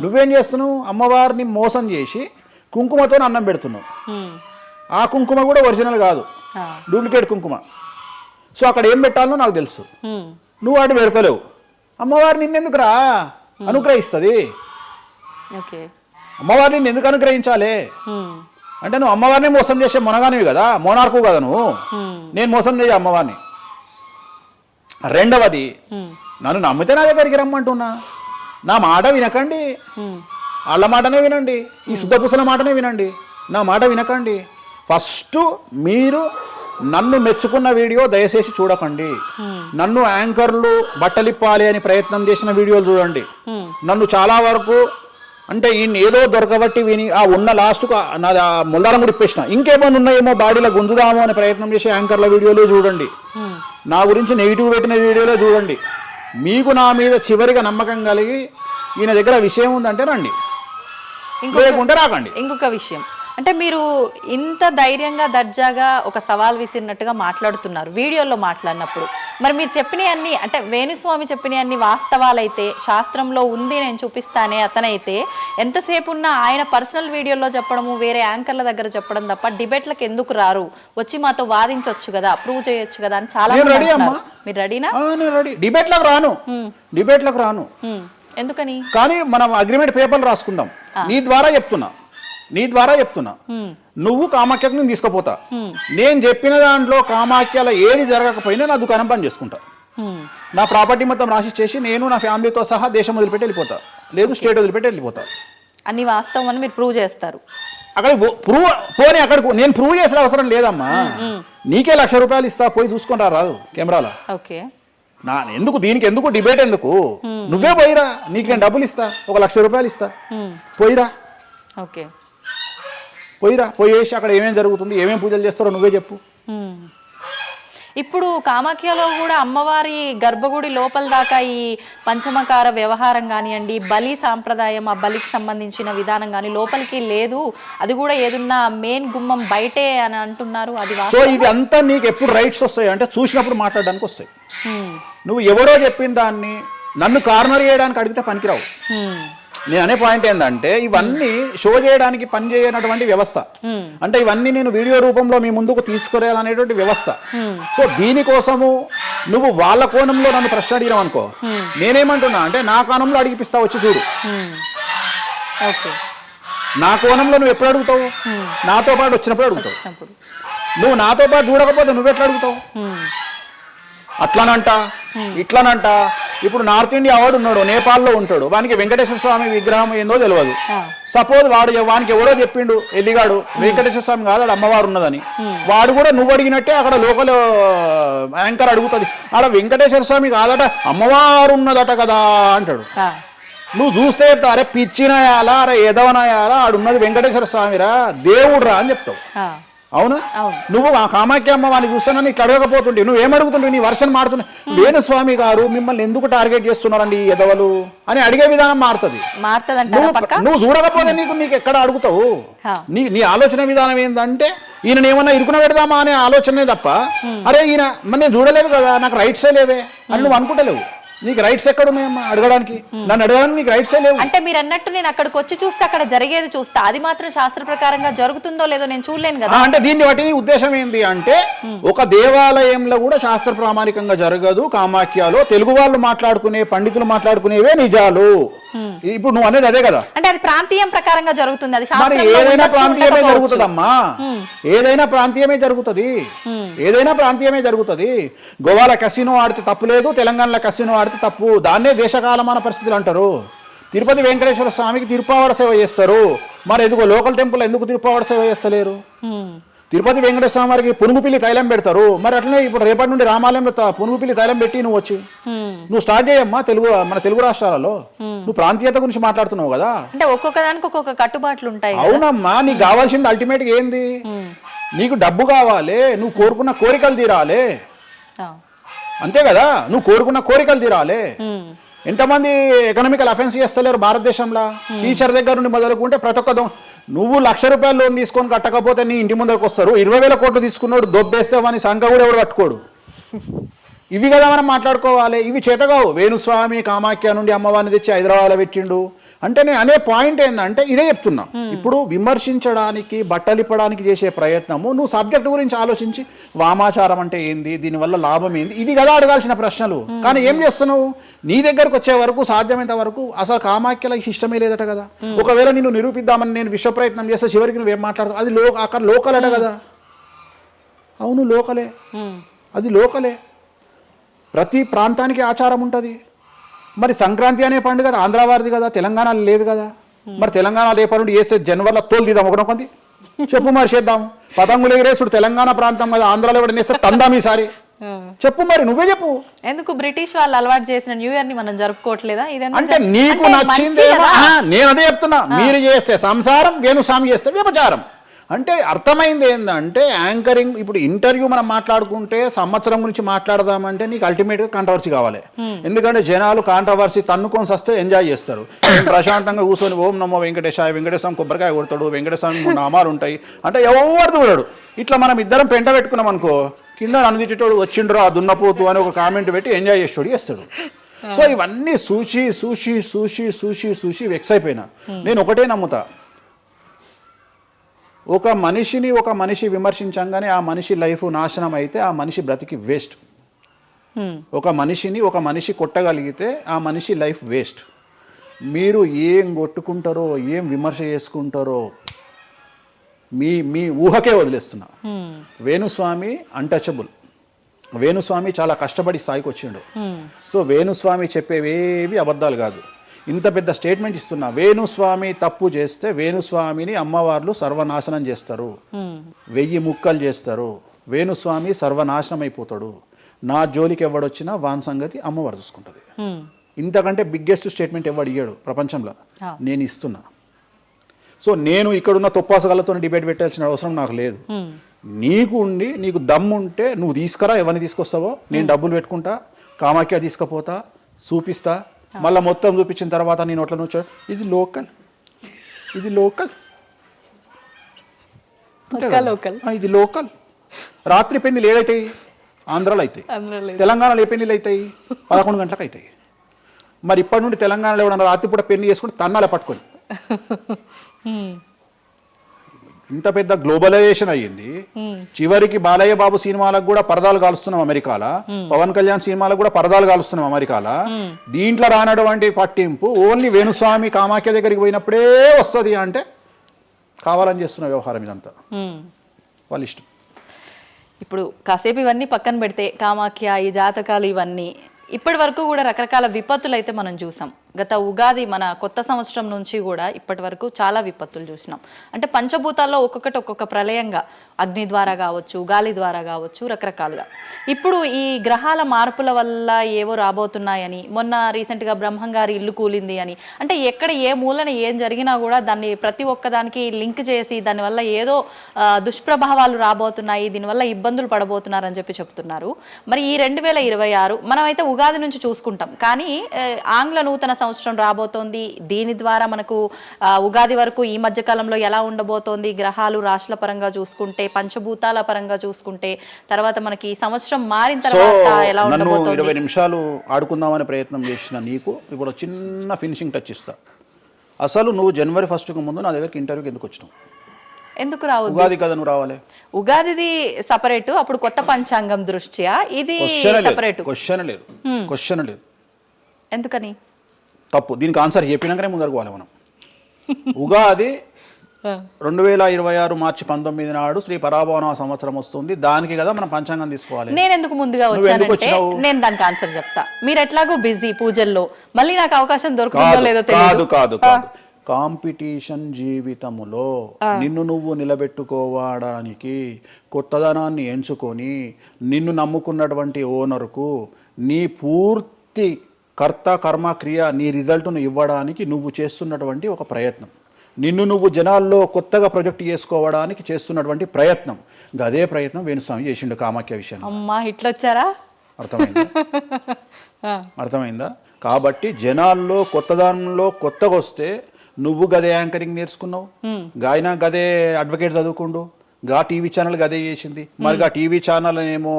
నువ్వేం చేస్తున్నావు, అమ్మవారిని మోసం చేసి కుంకుమతో అన్నం పెడుతున్నావు. ఆ కుంకుమ కూడా ఒరిజినల్ కాదు, డూప్లికేట్ కుంకుమ. సో అక్కడ ఏం పెట్టాలనో నాకు తెలుసు, నువ్వు వాటి పెడతలేవు. అమ్మవారిని నిన్నెందుకురా అనుగ్రహిస్తుంది? అమ్మవారిని నిన్ను ఎందుకు అనుగ్రహించాలి అంటే నువ్వు అమ్మవారిని మోసం చేసే మొనగానివి కదా, మోనార్కు కదా నువ్వు. నేను మోసం చేయ అమ్మవారిని. రెండవది, నన్ను నమ్మితే నా దగ్గరికి రమ్మంటున్నా. నా మాట వినకండి, వాళ్ళ మాటనే వినండి, ఈ శుద్ధపూసల మాటనే వినండి, నా మాట వినకండి. ఫస్ట్ మీరు నన్ను మెచ్చుకున్న వీడియో దయచేసి చూడకండి. నన్ను యాంకర్లు బట్టలిప్పాలి అని ప్రయత్నం చేసిన వీడియోలు చూడండి. నన్ను చాలా వరకు అంటే ఈయన ఏదో దొరకబట్టి విని ఆ ఉన్న లాస్ట్కు నా ముల్లారం కూడా ఇప్పేసిన, ఇంకేమైనా ఉన్నాయేమో బాడీలో గుంజుదామో అని ప్రయత్నం చేసే యాంకర్ల వీడియోలు చూడండి. నా గురించి నెగిటివ్ పెట్టిన వీడియోలో చూడండి. మీకు నా మీద చివరిగా నమ్మకం కలిగి ఈయన దగ్గర విషయం ఉందంటే రండి, లేకుంటే రాకండి. ఇంకొక విషయం అంటే మీరు ఇంత ధైర్యంగా దర్జాగా ఒక సవాల్ విసిరినట్టుగా మాట్లాడుతున్నారు వీడియోలో మాట్లాడినప్పుడు. మరి మీరు చెప్పినవన్నీ అంటే వేణుస్వామి చెప్పినవన్నీ వాస్తవాలైతే, శాస్త్రంలో ఉంది నేను చూపిస్తానే అతనైతే, ఎంతసేపు ఉన్నా ఆయన పర్సనల్ వీడియోలో చెప్పడము, వేరే యాంకర్ల దగ్గర చెప్పడం తప్ప డిబేట్లకు ఎందుకు రారు, వచ్చి మాతో వాదించవచ్చు కదా, ప్రూవ్ చేయొచ్చు కదా అని చాలా మీరు రెడీనా? డిబేట్లకు రాను. ఎందుకని? కానీ మనం అగ్రిమెంట్ పేపర్లు రాసుకుందాం. నీ ద్వారా చెప్తున్నా నువ్వు కామాఖ్యకు నేను తీసుకుపోతా. నేను చెప్పిన దాంట్లో కామాఖ్యలో ఏది జరగకపోయినా నా దుకాణం పని చేసుకుంటా. నా ప్రాపర్టీ మొత్తం రాసి చేసి నేను నా ఫ్యామిలీతో సహా దేశం వదిలిపెట్టి వెళ్ళిపోతా, లేదు స్టేట్ వదిలిపెట్టి వెళ్ళిపోతా. అన్ని వాస్తవం అని మీరు ప్రూవ్ చేస్తారు. అక్కడ అక్కడికి నేను ప్రూవ్ చేసిన అవసరం లేదమ్మా. నీకే ₹1,00,000 ఇస్తా, పోయి చూసుకొని రాదు కెమెరాలో. ఓకే, దీనికి ఎందుకు డిబేట్ ఎందుకు? నువ్వే పోయిరా, నీకు నేను డబ్బులు ఇస్తా, ₹1,00,000 ఇస్తా, పోయిరా. ఓకే, పోయేసి అక్కడ ఏమేమి జరుగుతుంది, ఏమేమి పూజలు చేస్తారో నువ్వే చెప్పు. ఇప్పుడు కామాఖ్యలో కూడా అమ్మవారి గర్భగుడి లోపల దాకా ఈ పంచమకార వ్యవహారం కానివ్వండి, బలి సాంప్రదాయం, ఆ బలికి సంబంధించిన విధానం కానీ లోపలికి లేదు, అది కూడా ఏదున్నా మెయిన్ గుమ్మం బయటే అని అంటున్నారు. అది సో ఇది అంతా నీకు ఎప్పుడు రైట్స్ వస్తాయి అంటే చూసినప్పుడు మాట్లాడడానికి వస్తాయి. నువ్వు ఎవరో చెప్పిన దాన్ని నన్ను కార్నర్ చేయడానికి అడిగితే పనికిరావు. నేను అనే పాయింట్ ఏంటంటే ఇవన్నీ షో చేయడానికి పని చేయనటువంటి వ్యవస్థ. అంటే ఇవన్నీ నేను వీడియో రూపంలో మీ ముందుకు తీసుకురాలనేటువంటి వ్యవస్థ. సో దీనికోసము నువ్వు వాళ్ళ కోణంలో నన్ను ప్రశ్న అడిగినావు అనుకో, నేనేమంటున్నా అంటే నా కోణంలో అడిగిపిస్తా, వచ్చి చూడు. నా కోణంలో నువ్వు ఎప్పుడు అడుగుతావు? నాతో పాటు వచ్చినప్పుడు అడుగుతావు. నువ్వు నాతో పాటు చూడకపోతే నువ్వెట్లా అడుగుతావు? అట్లనంట ఇట్లనంట. ఇప్పుడు నార్త్ ఇండియా వాడు ఉన్నాడు, నేపాల్లో ఉంటాడు, వానికి వెంకటేశ్వర స్వామి విగ్రహం ఏందో తెలియదు. సపోజ్ వానికి ఎవరో చెప్పిండు ఎల్లిగాడు వెంకటేశ్వర స్వామి కాదు అమ్మవారు ఉన్నదని, వాడు కూడా నువ్వు అడిగినట్టే అక్కడ లోకల్ యాంకర్ అడుగుతుంది, ఆడ వెంకటేశ్వర స్వామి కాదట అమ్మవారు ఉన్నదట కదా అంటాడు. నువ్వు చూస్తే చెప్తావు, అరే పిచ్చినాయాలా, అరే ఎదవనాయాలా, ఆడున్నది వెంకటేశ్వర స్వామిరా, దేవుడురా అని చెప్తావు. ఆ, అవునా? అవును. నువ్వు ఆ కామాఖ్యమ్మ వాడిని చూస్తానని ఇట్లా అడగకపోతుంటే నువ్వేం అడుగుతుంటే నీ వర్షన్ మారుతున్నావు. వేణుస్వామి గారు మిమ్మల్ని ఎందుకు టార్గెట్ చేస్తున్నారండి ఈ ఎదవలు అని అడిగే విధానం మారుతుంది. మారుతుందంటారా పక్క? నువ్వు చూడకపోతే నీకు ఎక్కడ అడుగుతావు? హా. నీ ఆలోచన విధానం ఏంటంటే ఈయన ఏమన్నా ఇరుకున పెడదామా అనే ఆలోచనే తప్ప, అరే ఈయన మరి నేను చూడలేదు కదా, నాకు రైట్సే లేవే అని నువ్వు అనుకుంటలేవు. నీకు రైట్స్ ఎక్కడ ఉన్నాయమ్మా అడగడానికి? నన్ను అడగడానికి నీకు రైట్సే లేవు. అంటే మీరు అన్నట్టు నేను అక్కడికి వచ్చి చూస్తే అక్కడ జరిగేది చూస్తా, అది మాత్రం శాస్త్ర ప్రకారంగా జరుగుతుందో లేదో నేను చూడలేను కదా. అంటే దీన్ని బట్టి నీ ఉద్దేశం ఏంటి అంటే, ఒక దేవాలయంలో కూడా శాస్త్ర ప్రామాణికంగా జరగదు. కామాఖ్యలో తెలుగు వాళ్ళు మాట్లాడుకునే, పండితులు మాట్లాడుకునేవే నిజాలు. ఇప్పుడు నువ్వు అనేది అదే కదా. అంటే అది ప్రాంతీయం ప్రకారంగా జరుగుతుంది, అది మరి శాస్త్రంలో ఏదైనా ఉండొచ్చు, ప్రాంతీయమే ఉండకపోవచ్చు. జరుగుతుందమ్మా, ఏదైనా ప్రాంతీయమే జరుగుతుంది, ఏదైనా ప్రాంతీయమే జరుగుతుంది. గోవాల కసినో ఆడితే తప్పు లేదు, తెలంగాణలో కసినో ఆడితే తప్పు. దాన్నే దేశకాలమాన పరిస్థితులు అంటారు. తిరుపతి వెంకటేశ్వర స్వామికి తిరుపావడ సేవ చేస్తారు, మరి ఎందుకో లోకల్ టెంపుల్ ఎందుకు తిరుపావడ సేవ చేస్తలేరు? తిరుపతి వెంకటేశ్వర స్వామి వారికి పునుగుపిల్లి తైలం పెడతారు, మరి అట్లనే ఇప్పుడు రేపటి నుండి రామాలయంలో పునుగుపిల్లి తైలం పెట్టి నువ్వు వచ్చి నువ్వు స్టార్ట్ చేయమ్మా. మన తెలుగు రాష్ట్రాలలో నువ్వు ప్రాంతీయత గురించి మాట్లాడుతున్నావు కదా. అంటే ఒక్కొక్క దానికి ఒక్కొక్క కట్టుబాట్లు ఉంటాయి. అవునమ్మా, నీకు కావాల్సింది అల్టిమేట్ గా ఏంది? నీకు డబ్బు కావాలి, నువ్వు కోరుకున్న కోరికలు తీరాలి, అంతే కదా. నువ్వు కోరుకున్న కోరికలు తీరాలి. ఎంతమంది ఎకనామికల్ అఫెన్స్ చేస్తలేరు భారతదేశంలో? టీచర్ దగ్గర నుండి మొదలుకుంటే ప్రతి ఒక్క నువ్వు ₹1,00,000 లోన్ తీసుకొని కట్టకపోతే నీ ఇంటి ముందరకు వస్తారు. 20,000 కోట్లు తీసుకున్నాడు దొబ్బేస్తామని సంఖ కూడా ఎవడు పట్టుకోడు. ఇవి కదా మనం మాట్లాడుకోవాలి. ఇవి చేతగావు. వేణుస్వామి కామాఖ్య నుండి అమ్మవారిని తెచ్చి హైదరాబాద్లో పెట్టిండు అంటే నేను అనే పాయింట్ ఏంటంటే ఇదే చెప్తున్నా. ఇప్పుడు విమర్శించడానికి, బట్టలిప్పడానికి చేసే ప్రయత్నము, నువ్వు సబ్జెక్ట్ గురించి ఆలోచించి వామాచారం అంటే ఏంది, దీనివల్ల లాభం ఏంది, ఇది కదా అడగాల్సిన ప్రశ్నలు. కానీ ఏం చేస్తున్నావు? నీ దగ్గరకు వచ్చే వరకు సాధ్యమైనంత వరకు అసలు కామాఖ్యలో ఇష్టమే లేదట కదా. ఒకవేళ నిన్ను నిరూపిద్దామని నేను విశ్వ ప్రయత్నం చేస్తే చివరికి నువ్వేం మాట్లాడతావు? అది అక్కడ లోకల్ అట కదా. అవును, లోకలే, అది లోకలే. ప్రతి ప్రాంతానికి ఆచారం ఉంటుంది. మరి సంక్రాంతి అనే పండుగ ఆంధ్ర వారిది కదా, తెలంగాణలో లేదు కదా. మరి తెలంగాణ రేపటి నుండి వేస్తే జనవరిలో తోలు తీద్దాం ఒకనొకంది చెప్పు, మరి చేద్దాం. పతంగులు ఎగిరేసుడు తెలంగాణ ప్రాంతం కదా, ఆంధ్రాలో కూడా నేస్తే తందాం ఈసారి చెప్పు, మరి నువ్వే చెప్పు. ఎందుకు బ్రిటిష్ వాళ్ళు అలవాటు చేసిన న్యూ ఇయర్ ని మనం జరుపుకోవట్లేదా? అంటే నీకు నచ్చిందేమో. నేను అదే చెప్తున్నా, మీరు చేస్తే సంసారం, వేణుస్వామి చేస్తే వ్యభిచారం. అంటే అర్థమైంది ఏంటంటే యాంకరింగ్. ఇప్పుడు ఇంటర్వ్యూ మనం మాట్లాడుకుంటే సంవత్సరం గురించి మాట్లాడదామంటే నీకు అల్టిమేట్గా కాంట్రవర్సీ కావాలి. ఎందుకంటే జనాలు కాంట్రవర్సీ తన్నుకొని వస్తే ఎంజాయ్ చేస్తారు. ప్రశాంతంగా కూర్చొని ఓం నమో వెంకటేశాయ, వెంకటేశ్వరం కొబ్బరికాయ కొడతాడు, వెంకటేశ్వరం 3 నామాలు ఉంటాయి అంటే ఎవరు చూడడు. ఇట్లా మనం ఇద్దరం పెంట పెట్టుకున్నాం అనుకో, కింద నన్ను వచ్చిండ్రు ఆ దున్నపోతు అని ఒక కామెంట్ పెట్టి ఎంజాయ్ చేస్తాడు చేస్తాడు. సో ఇవన్నీ చూసి చూసి చూసి చూసి చూసి వెక్స్ అయిపోయినా. నేను ఒకటే నమ్ముతా, ఒక మనిషి విమర్శించంగానే ఆ మనిషి లైఫ్ నాశనం అయితే ఆ మనిషి బ్రతికి వేస్ట్. ఒక మనిషి కొట్టగలిగితే ఆ మనిషి లైఫ్ వేస్ట్. మీరు ఏం కొట్టుకుంటారో, ఏం విమర్శ చేసుకుంటారో మీ ఊహకే వదిలేస్తున్నా. వేణుస్వామి అన్టచబుల్. వేణుస్వామి చాలా కష్టపడి స్థాయికి వచ్చిండు. సో వేణుస్వామి చెప్పేవేవి అబద్ధాలు కాదు. ఇంత పెద్ద స్టేట్మెంట్ ఇస్తున్నా. వేణుస్వామి తప్పు చేస్తే వేణుస్వామిని అమ్మవార్లు సర్వనాశనం చేస్తారు, 1000 ముక్కలు చేస్తారు. వేణుస్వామి సర్వనాశనం అయిపోతాడు. నా జోలికి ఎవడొచ్చినా వాన్ సంగతి అమ్మవారు చూసుకుంటుంది. ఇంతకంటే బిగ్గెస్ట్ స్టేట్మెంట్ ఎవడు ఇయ్యాడు ప్రపంచంలో, నేను ఇస్తున్నా. సో నేను ఇక్కడున్న తొప్పాసగాళ్ళతో డిబేట్ పెట్టాల్సిన అవసరం నాకు లేదు. నీకు దమ్ముంటే నువ్వు తీసుకురా, ఎవరిని తీసుకొస్తావో నేను డబ్బులు పెట్టుకుంటా, కామాఖ్య తీసుకుపోతా, చూపిస్తా. మళ్ళీ మొత్తం చూపించిన తర్వాత నేను నోట్ల నుంచి ఇది లోకల్ ఇది లోకల్. రాత్రి పెళ్లిలు ఏదైతాయి ఆంధ్రాలో అవుతాయి, తెలంగాణలో ఏ పెళ్లిలు అవుతాయి 11 గంటలకు అవుతాయి. మరి ఇప్పటి నుండి తెలంగాణలో ఎవడన్నా రాత్రిపూట పెళ్లి చేసుకుని తన్నాలే పట్టుకొని. ఇంత పెద్ద గ్లోబలైజేషన్ అయ్యింది. చివరికి బాలయ్య బాబు సినిమాలకు కూడా పరదాలు కాలుస్తున్నాం అమెరికాలో, పవన్ కళ్యాణ్ సినిమాలకు కూడా పరదాలు కాలుస్తున్నాం అమెరికాలో. దీంట్లో రానటువంటి పట్టింపు ఓన్లీ వేణుస్వామి కామాఖ్య దగ్గరికి పోయినప్పుడే వస్తుంది అంటే కావాలని చేస్తున్న వ్యవహారం ఇదంతా వాళ్ళ ఇష్టం. ఇప్పుడు కాసేపు ఇవన్నీ పక్కన పెడితే కామాఖ్య, ఈ జాతకాలు ఇవన్నీ ఇప్పటి వరకు కూడా రకరకాల విపత్తులు అయితే మనం చూసాం. గత ఉగాది మన కొత్త సంవత్సరం నుంచి కూడా ఇప్పటి వరకు చాలా విపత్తులు చూసినాం. అంటే పంచభూతాల్లో ఒక్కొక్కటి ఒక్కొక్క ప్రళయంగా, అగ్ని ద్వారా కావచ్చు, గాలి ద్వారా కావచ్చు, రకరకాలుగా. ఇప్పుడు ఈ గ్రహాల మార్పుల వల్ల ఏవో రాబోతున్నాయని, మొన్న రీసెంట్గా బ్రహ్మంగారి ఇల్లు కూలింది అని, అంటే ఎక్కడ ఏ మూలన ఏం జరిగినా కూడా దాన్ని ప్రతి ఒక్కదానికి లింక్ చేసి దానివల్ల ఏదో దుష్ప్రభావాలు రాబోతున్నాయి, దీనివల్ల ఇబ్బందులు పడబోతున్నారని చెప్పి చెప్తున్నారు. మరి ఈ 2026 మనమైతే ఉగాది నుంచి చూసుకుంటాం, కానీ ఆంగ్ల నూతన సంవత్సరం రాబోతోంది. దీని ద్వారా మనకు ఉగాది వరకు ఈ మధ్య కాలంలో ఎలా ఉండబోతోంది, గ్రహాలు రాశుల పరంగా చూసుకుంటే, పంచభూతాల పరంగా చూసుకుంటే, తర్వాత మనకి ఈ సంవత్సరం మారిన తర్వాత ఎలా ఉండబోతోంది. 20 నిమిషాలు ఆడుకుందామనే ప్రయత్నం చేసిన నీకు ఇప్పుడు చిన్న ఫినిషింగ్ టచ్ ఇస్తా. అసలు నువ్వు జనవరి 1కు ముందు నా దగ్గరికి ఇంటర్వ్యూకి ఎందుకు వచ్చినావు? ఎందుకు రావు? ఉగాది కదా నువ్వు రావాలి. ఉగాదిది సపరేట్, అప్పుడు కొత్త పంచాంగం దృష్ట్యా ఇది సపరేట్. క్వశ్చన్ లేదు. ఎందుకని? తప్పు. దీనికి ఆన్సర్ చెప్పినాకనే ముందరకు పోవాలి మనం. ఉగాది 2026 మార్చి 19 నాడు శ్రీ పరాభవన సంవత్సరం వస్తుంది. దానికి కదా మనం పంచాంగం తీసుకోవాలి. నేను ఎందుకు ముందుగా వచ్చానంటే నేను దానికి ఆన్సర్ చెప్తా. మీరు ఎట్లాగో బిజీ పూజల్లో, మళ్ళీ నాకు అవకాశం దొరుకుతుందో లేదో తెలియదు. కాదు కాంపిటీషన్ జీవితములో నిన్ను నువ్వు నిలబెట్టుకోవడానికి కొత్తదనాన్ని ఎంచుకొని నిన్ను నమ్ముకున్నటువంటి ఓనర్కు నీ పూర్తి కర్త కర్మ క్రియ నీ రిజల్ట్ను ఇవ్వడానికి నువ్వు చేస్తున్నటువంటి ఒక ప్రయత్నం, నిన్ను నువ్వు జనాల్లో కొత్తగా ప్రొజెక్ట్ చేసుకోవడానికి చేస్తున్నటువంటి ప్రయత్నం. అదే ప్రయత్నం వేణుస్వామి చేసిండు కామాఖ్య విషయంలో. అమ్మా ఇట్లొచ్చారా? అర్థమైందా? కాబట్టి జనాల్లో కొత్తదానంలో కొత్తగా వస్తే నువ్వు గదే యాంకరింగ్ నేర్చుకున్నావు, గాయన గదే అడ్వకేట్ చదువుకుండు, గా టీవీ ఛానల్ గదే చేసింది. మరి గా టీవీ ఛానల్ ఏమో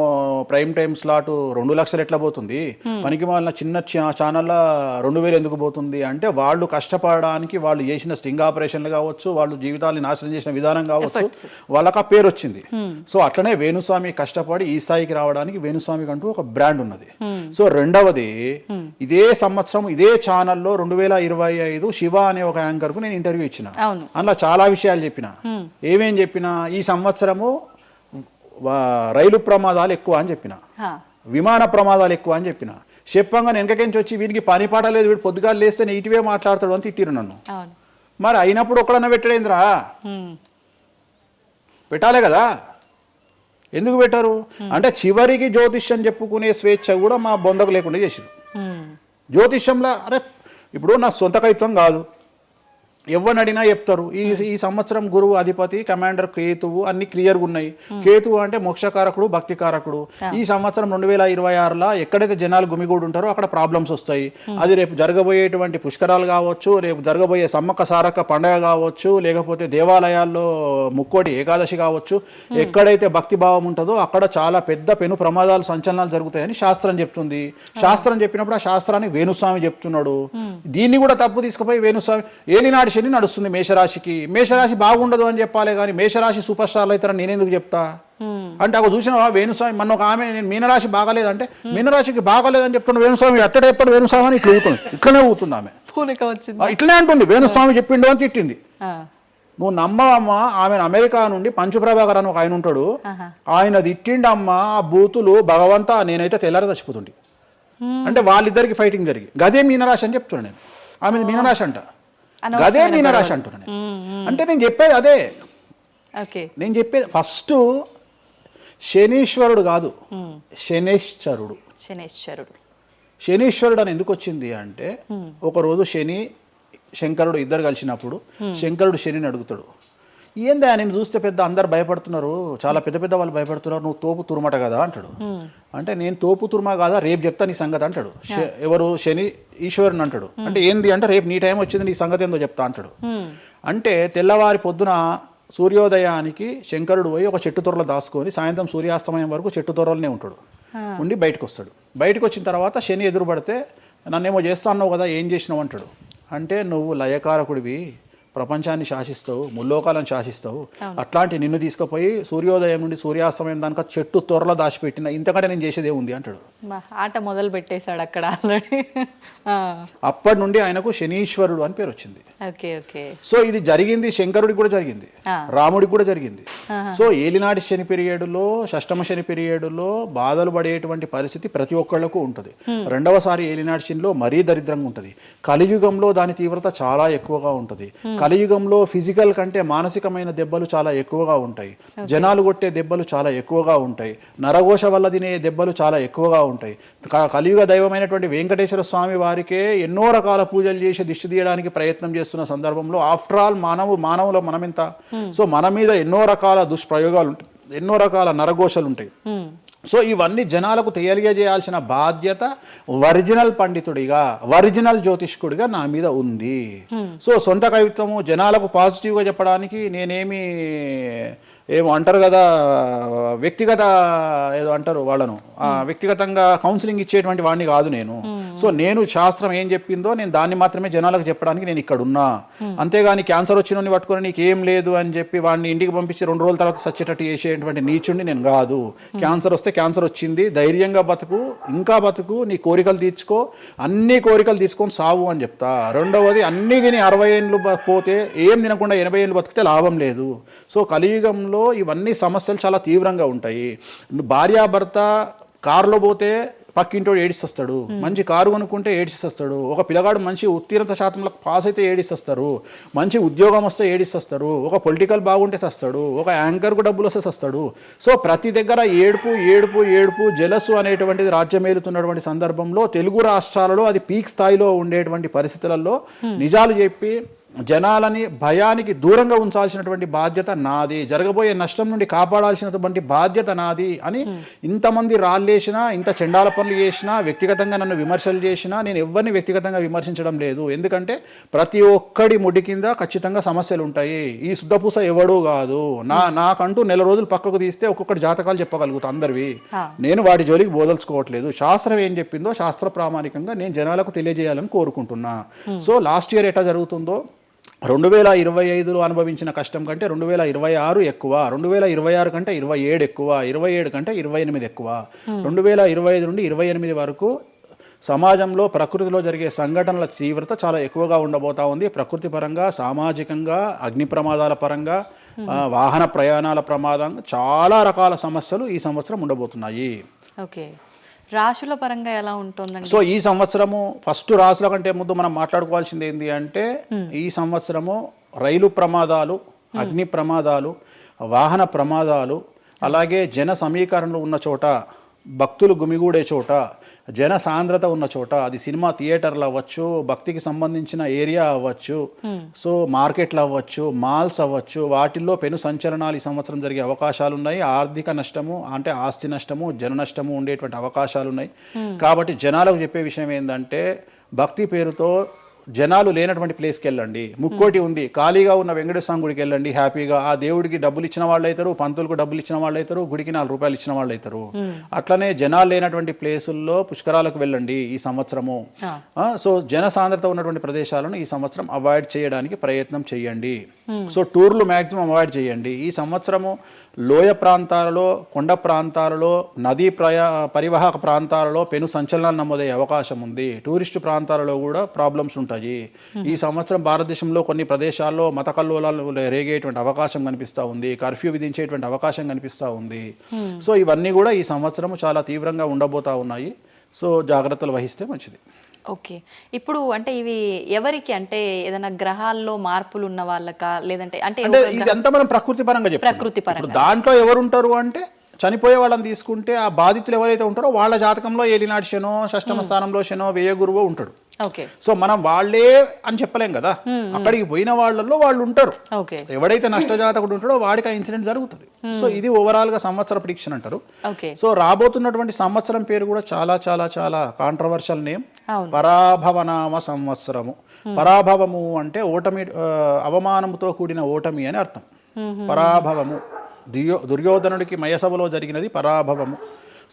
ప్రైమ్ టైమ్ స్లాట్ 2 లక్షలు ఎట్లా పోతుంది? పనికి వాళ్ళ చిన్న ఛానల్ 2000 ఎందుకు పోతుంది అంటే వాళ్ళు కష్టపడడానికి, వాళ్ళు చేసిన స్టింగ్ ఆపరేషన్లు కావచ్చు, వాళ్ళు జీవితాన్ని నాశనం చేసిన విధానం కావచ్చు, వాళ్ళకి ఆ పేరు వచ్చింది. సో అట్లనే వేణుస్వామి కష్టపడి ఈ స్థాయికి రావడానికి వేణుస్వామికి అంటూ ఒక బ్రాండ్ ఉన్నది. సో రెండవది, ఇదే సంవత్సరం ఇదే ఛానల్లో 2025 శివ అనే ఒక యాంకర్ కు నేను ఇంటర్వ్యూ ఇచ్చిన. అందులో చాలా విషయాలు చెప్పిన. ఏమేం చెప్పిన? ఈ సంవత్సరము రైలు ప్రమాదాలు ఎక్కువ అని చెప్పిన, విమాన ప్రమాదాలు ఎక్కువ అని చెప్పిన. చెప్పంగా వెనకకెంచి వచ్చి వీరికి పని పాట లేదు, వీడు పొద్దుగాలు లేస్తే ఇటువే మాట్లాడతాడు అని తిట్టిరు నన్ను. మరి అయినప్పుడు ఒక్కడన్నా పెట్టడేంద్రా? పెట్టాలే కదా. ఎందుకు పెట్టారు అంటే చివరికి జ్యోతిష్యం చెప్పుకునే స్వేచ్ఛ కూడా మా బొందకు లేకుండా చేసిరు. జ్యోతిష్యంలో అరే ఇప్పుడు నా సొంత కవిత్వం కాదు, ఎవరిని అడిగినా చెప్తారు. ఈ సంవత్సరం గురువు అధిపతి కమాండర్ కేతువు అన్ని క్లియర్గా ఉన్నాయి. కేతువు అంటే మోక్షకారకుడు, భక్తికారకుడు. ఈ సంవత్సరం 2026లో ఎక్కడైతే జనాలు గుమిగూడు ఉంటారో అక్కడ ప్రాబ్లమ్స్ వస్తాయి. అది రేపు జరగబోయేటువంటి పుష్కరాలు కావచ్చు, రేపు జరగబోయే సమ్మక్క సారక్క పండగ కావచ్చు, లేకపోతే దేవాలయాల్లో ముక్కోటి ఏకాదశి కావచ్చు, ఎక్కడైతే భక్తి భావం ఉంటుందో అక్కడ చాలా పెద్ద పెను ప్రమాదాలు, సంచలనాలు జరుగుతాయని శాస్త్రం చెప్తుంది. శాస్త్రం చెప్పినప్పుడు ఆ శాస్త్రాన్ని వేణుస్వామి చెప్తున్నాడు. దీన్ని కూడా తప్పు తీసుకుపోయి వేణుస్వామి ఏలినాడు శని నడుస్తుంది మేషరాశికి, మేషరాశి బాగుండదు అని చెప్పాలి కానీ మేషరాశి సూపర్ స్టార్లు అవుతారని నేనెందుకు చెప్తా అంటే, ఒక చూసినావా వేణుస్వామి మన ఒక ఆమె నేను మీనరాశి బాగాలేదంటే మీనరాశికి బాగాలేదని చెప్తున్నా వేణుస్వామి ఎట్టడే ఎప్పుడు వేణుస్వామి అని ఇట్లా ఊరుతుంది, ఇట్లనే ఊరుతుంది ఆమె, ఇట్లనే అంటుంది వేణుస్వామి చెప్పిండు అని తిట్టింది. నువ్వు నమ్మవమ్మా, ఆమెను అమెరికా నుండి పంచుప్రభాకర్ అని ఒక ఆయన ఉంటాడు, ఆయన తిట్టిండమ్మా ఆ బూతులు భగవంతా నేనైతే తెల్లారి చచ్చిపోతుండే. అంటే వాళ్ళిద్దరికి ఫైటింగ్ జరిగి గదే మీనరాశి అని చెప్తున్నాను నేను. ఆమె మీనరాశి అంట, గదే మీనరాశి అంటున్నాను నేను. అంటే నేను చెప్పేది అదే. నేను చెప్పేది ఫస్ట్ శనీశ్వరుడు కాదు, శనేశ్వరుడు. శనీశ్వరుడు అని ఎందుకు వచ్చింది అంటే, ఒకరోజు శని శంకరుడు ఇద్దరు కలిసినప్పుడు శంకరుడు శనిని అడుగుతాడు, ఏందా నేను చూస్తే పెద్ద అందరు భయపడుతున్నారు, చాలా పెద్ద పెద్ద వాళ్ళు భయపడుతున్నారు, నువ్వు తోపు తురుమట కదా అంటాడు. అంటే నేను తోపు తురుమా కాదా, రేపు చెప్తా నీ సంగతి అంటాడు. ఎవరు? శని ఈశ్వరుని అంటాడు. అంటే ఏంది అంటే, రేపు నీ టైం వచ్చింది, నీ సంగతి ఏందో చెప్తా అంటాడు. అంటే తెల్లవారి పొద్దున సూర్యోదయానికి శంకరుడు పోయి ఒక చెట్టు తొర్రలో దాచుకొని సాయంత్రం సూర్యాస్తమయం వరకు చెట్టు తొర్రలోనే ఉంటాడు. ఉండి బయటకు వస్తాడు. బయటకు వచ్చిన తర్వాత శని ఎదురుపడితే నన్నేమో చేస్తా అన్నావు కదా, ఏం చేసినావు అంటాడు. అంటే నువ్వు లయకారకుడివి, ప్రపంచాన్ని శాసిస్తావు, ముల్లోకాలను శాసిస్తావు. అట్లాంటి నిన్ను తీసుకుపోయి సూర్యోదయం నుండి సూర్యాస్తమయం దానిక చెట్టు త్వరలో దాచిపెట్టిన ఇంతకంటే నేను చేసేదే ఉంది అంటాడు. ఆట మొదలు పెట్టేశాడు అక్కడ ఆల్రెడీ. అప్పటి నుండి ఆయనకు శనీశ్వరుడు అని పేరు వచ్చింది. Okay okay. సో ఇది జరిగింది శంకరుడికి కూడా జరిగింది, రాముడికి కూడా జరిగింది. సో ఏలినాటి శని పీరియడ్లో, షష్టమ శని పీరియడ్లో బాధలు పడేటువంటి పరిస్థితి ప్రతి ఒక్కళ్లకు ఉంటుంది. రెండవసారి ఏలినాటి శనిలో మరీ దరిద్రంగా ఉంటుంది. కలియుగంలో దాని తీవ్రత చాలా ఎక్కువగా ఉంటుంది. కలియుగంలో ఫిజికల్ కంటే మానసికమైన దెబ్బలు చాలా ఎక్కువగా ఉంటాయి. జనాలు కొట్టే దెబ్బలు చాలా ఎక్కువగా ఉంటాయి. నరఘోష వల్ల తినే దెబ్బలు చాలా ఎక్కువగా ఉంటాయి. కలియుగ దైవమైనటువంటి వెంకటేశ్వర స్వామి వారికే ఎన్నో రకాల పూజలు చేసి దిష్టి తీయడానికి ప్రయత్నం చేస్తున్న సందర్భంలో ఆఫ్టర్ ఆల్ మానవుల మనమెంత. సో మన మీద ఎన్నో రకాల దుష్ప్రయోగాలు ఉంటాయి, ఎన్నో రకాల నరఘోషలు ఉంటాయి. సో ఇవన్నీ జనాలకు తెలియజేయాల్సిన బాధ్యత ఒరిజినల్ పండితుడిగా, ఒరిజినల్ జ్యోతిష్కుడిగా నా మీద ఉంది. సో సొంత కవిత్వము జనాలకు పాజిటివ్గా చెప్పడానికి నేనేమి ఏమో అంటారు కదా, వ్యక్తిగత ఏదో అంటారు వాళ్ళను, వ్యక్తిగతంగా కౌన్సిలింగ్ ఇచ్చేటువంటి వాడిని కాదు నేను. సో నేను శాస్త్రం ఏం చెప్పిందో నేను దాన్ని మాత్రమే జనాలకు చెప్పడానికి నేను ఇక్కడ ఉన్నా. అంతేగాని క్యాన్సర్ వచ్చిన పట్టుకొని నీకు ఏం లేదు అని చెప్పి వాడిని ఇంటికి పంపించి 2 రోజుల తర్వాత సచ్చేటట్టు చేసేటువంటి నీచుడిని నేను కాదు. క్యాన్సర్ వస్తే క్యాన్సర్ వచ్చింది, ధైర్యంగా బతుకు, ఇంకా బతుకు, నీ కోరికలు తీర్చుకో, అన్ని కోరికలు తీసుకొని సావు అని చెప్తా. రెండవది, అన్ని తిని 60 ఏళ్ళు పోతే ఏం తినకుండా 80 ఏళ్ళు బతికితే లాభం లేదు. సో కలియుగంలో ఇవన్నీ సమస్యలు చాలా తీవ్రంగా ఉంటాయి. భార్యాభర్త కారులో పోతే పక్కింటోడు ఏడిస్తాడు, మంచి కారు కొనుక్కుంటే ఏడిస్తాడు, ఒక పిల్లగాడు మంచి ఉత్తీర్ణత శాతంలో పాస్ అయితే ఏడిస్తారు, మంచి ఉద్యోగం వస్తే ఏడిస్తారు, ఒక పొలిటికల్ బాగుంటే చస్తాడు, ఒక యాంకర్కు డబ్బులు వస్తే చస్తాడు. సో ప్రతి దగ్గర ఏడుపు ఏడుపు ఏడుపు, జలసు అనేటువంటిది రాజ్యమేలుతున్నటువంటి సందర్భంలో తెలుగు రాష్ట్రాలలో అది పీక్ స్థాయిలో ఉండేటువంటి పరిస్థితులలో నిజాలు చెప్పి జనాలని భయానికి దూరంగా ఉంచాల్సినటువంటి బాధ్యత నాది, జరగబోయే నష్టం నుండి కాపాడాల్సినటువంటి బాధ్యత నాది అని ఇంతమంది రాళ్ళేసినా, ఇంత చెండాల పనులు చేసినా, వ్యక్తిగతంగా నన్ను విమర్శలు చేసినా నేను ఎవరిని వ్యక్తిగతంగా విమర్శించడం లేదు. ఎందుకంటే ప్రతి ఒక్కడి ముడి కింద ఖచ్చితంగా సమస్యలు ఉంటాయి. ఈ శుద్ధపూస ఎవడూ కాదు. నాకంటూ నెల రోజులు పక్కకు తీస్తే ఒక్కొక్కటి జాతకాలు చెప్పగలుగుతా అందరివి. నేను వాటి జోలికి బోదలుచుకోవట్లేదు. శాస్త్రం ఏం చెప్పిందో శాస్త్ర ప్రామాణికంగా నేను జనాలకు తెలియజేయాలని కోరుకుంటున్నా. సో లాస్ట్ ఇయర్ ఎట్లా జరుగుతుందో 2025లో అనుభవించిన కష్టం కంటే 2026 ఎక్కువ, 2026 కంటే 27 ఎక్కువ, 27 కంటే 28 ఎక్కువ. 2025 నుండి 28 వరకు సమాజంలో ప్రకృతిలో జరిగే సంఘటనల తీవ్రత చాలా ఎక్కువగా ఉండబోతా ఉంది. ప్రకృతి పరంగా, సామాజికంగా, అగ్ని ప్రమాదాల పరంగా, వాహన ప్రయాణాల ప్రమాదం, చాలా రకాల సమస్యలు ఈ సంవత్సరం ఉండబోతున్నాయి. ఓకే. రాశుల పరంగా ఎలా ఉంటుందండి? సో ఈ సంవత్సరము ఫస్ట్ రాశుల కంటే ముందు మనం మాట్లాడుకోవాల్సింది ఏంటి అంటే, ఈ సంవత్సరము రైలు ప్రమాదాలు, అగ్ని ప్రమాదాలు, వాహన ప్రమాదాలు, అలాగే జన సమీకరణలు ఉన్న చోట, భక్తులు గుమిగూడే చోట, జన సాంద్రత ఉన్న చోట, అది సినిమా థియేటర్లు అవ్వచ్చు, భక్తికి సంబంధించిన ఏరియా అవ్వచ్చు, సో మార్కెట్లు అవ్వచ్చు, మాల్స్ అవ్వచ్చు, వాటిల్లో పెను సంచలనాలు ఈ సంవత్సరం జరిగే అవకాశాలు ఉన్నాయి. ఆర్థిక నష్టము అంటే ఆస్తి నష్టము, జన నష్టము ఉండేటువంటి అవకాశాలు ఉన్నాయి. కాబట్టి జనాలకు చెప్పే విషయం ఏంటంటే, భక్తి పేరుతో జనాలు లేనటువంటి ప్లేస్కి వెళ్ళండి. ముక్కోటి ఉంది, ఖాళీగా ఉన్న వెంకటేశ్వర గుడికి వెళ్ళండి హ్యాపీగా. ఆ దేవుడికి డబ్బులు ఇచ్చిన వాళ్ళు అవుతారు, పంతులకు డబ్బులు ఇచ్చిన వాళ్ళు అవుతారు, గుడికి 4 రూపాయలు ఇచ్చిన వాళ్ళు అవుతారు. అట్లనే జనాలు లేనటువంటి ప్లేసుల్లో పుష్కరాలకు వెళ్ళండి ఈ సంవత్సరము. సో జన సాంద్రత ఉన్నటువంటి ప్రదేశాలను ఈ సంవత్సరం అవాయిడ్ చేయడానికి ప్రయత్నం చేయండి. సో టూర్లు మ్యాక్సిమం అవాయిడ్ చేయండి. ఈ సంవత్సరము లోయ ప్రాంతాలలో, కొండ ప్రాంతాలలో, నదీ పరివాహక ప్రాంతాలలో పెను సంచలనాలు నమోదయ్యే అవకాశం ఉంది. టూరిస్టు ప్రాంతాలలో కూడా ప్రాబ్లమ్స్ ఉంటాయి. ఈ సంవత్సరం భారతదేశంలో కొన్ని ప్రదేశాల్లో మత కల్లోలాలు రేగేటువంటి అవకాశం కనిపిస్తూ ఉంది, కర్ఫ్యూ విధించేటువంటి అవకాశం కనిపిస్తూ ఉంది. సో ఇవన్నీ కూడా ఈ సంవత్సరం చాలా తీవ్రంగా ఉండబోతా ఉన్నాయి. సో జాగ్రత్తలు వహిస్తే మంచిది. ఓకే. ఇప్పుడు అంటే ఇవి ఎవరికి, అంటే ఏదైనా గ్రహాల్లో మార్పులు ఉన్న వాళ్ళకా, లేదంటే అంటే ఇదంతా మనం ప్రకృతి పరంగా చెప్తాం. ప్రకృతి పరంగా దాంట్లో ఎవరు ఉంటారు అంటే, చనిపోయే వాళ్ళని తీసుకుంటే ఆ బాధితులు ఎవరైతే ఉంటారో వాళ్ళ జాతకంలో ఏలినాటి శనో, షష్టమ స్థానంలో శనో, వ్యయ గురువో ఉంటాడు. ఓకే. సో మనం వాళ్ళే అని చెప్పలేం కదా, అక్కడికి పోయిన వాళ్ళల్లో వాళ్ళు ఉంటారు. ఎవడైతే నష్టజాతకుడు ఉంటాడో వాడికి ఆ ఇన్సిడెంట్ జరుగుతుంది. సో ఇది ఓవరాల్ గా సంవత్సర ప్రిడిక్షన్ అంటారు. సో రాబోతున్నటువంటి సంవత్సరం పేరు కూడా చాలా చాలా చాలా కాంట్రవర్షియల్ నేమ్, పరాభవనామ సంవత్సరము. పరాభవము అంటే ఓటమి, అవమానముతో కూడిన ఓటమి అని అర్థం. పరాభవము, దుర్యోధనుడికి మయసభలో జరిగినది పరాభవము.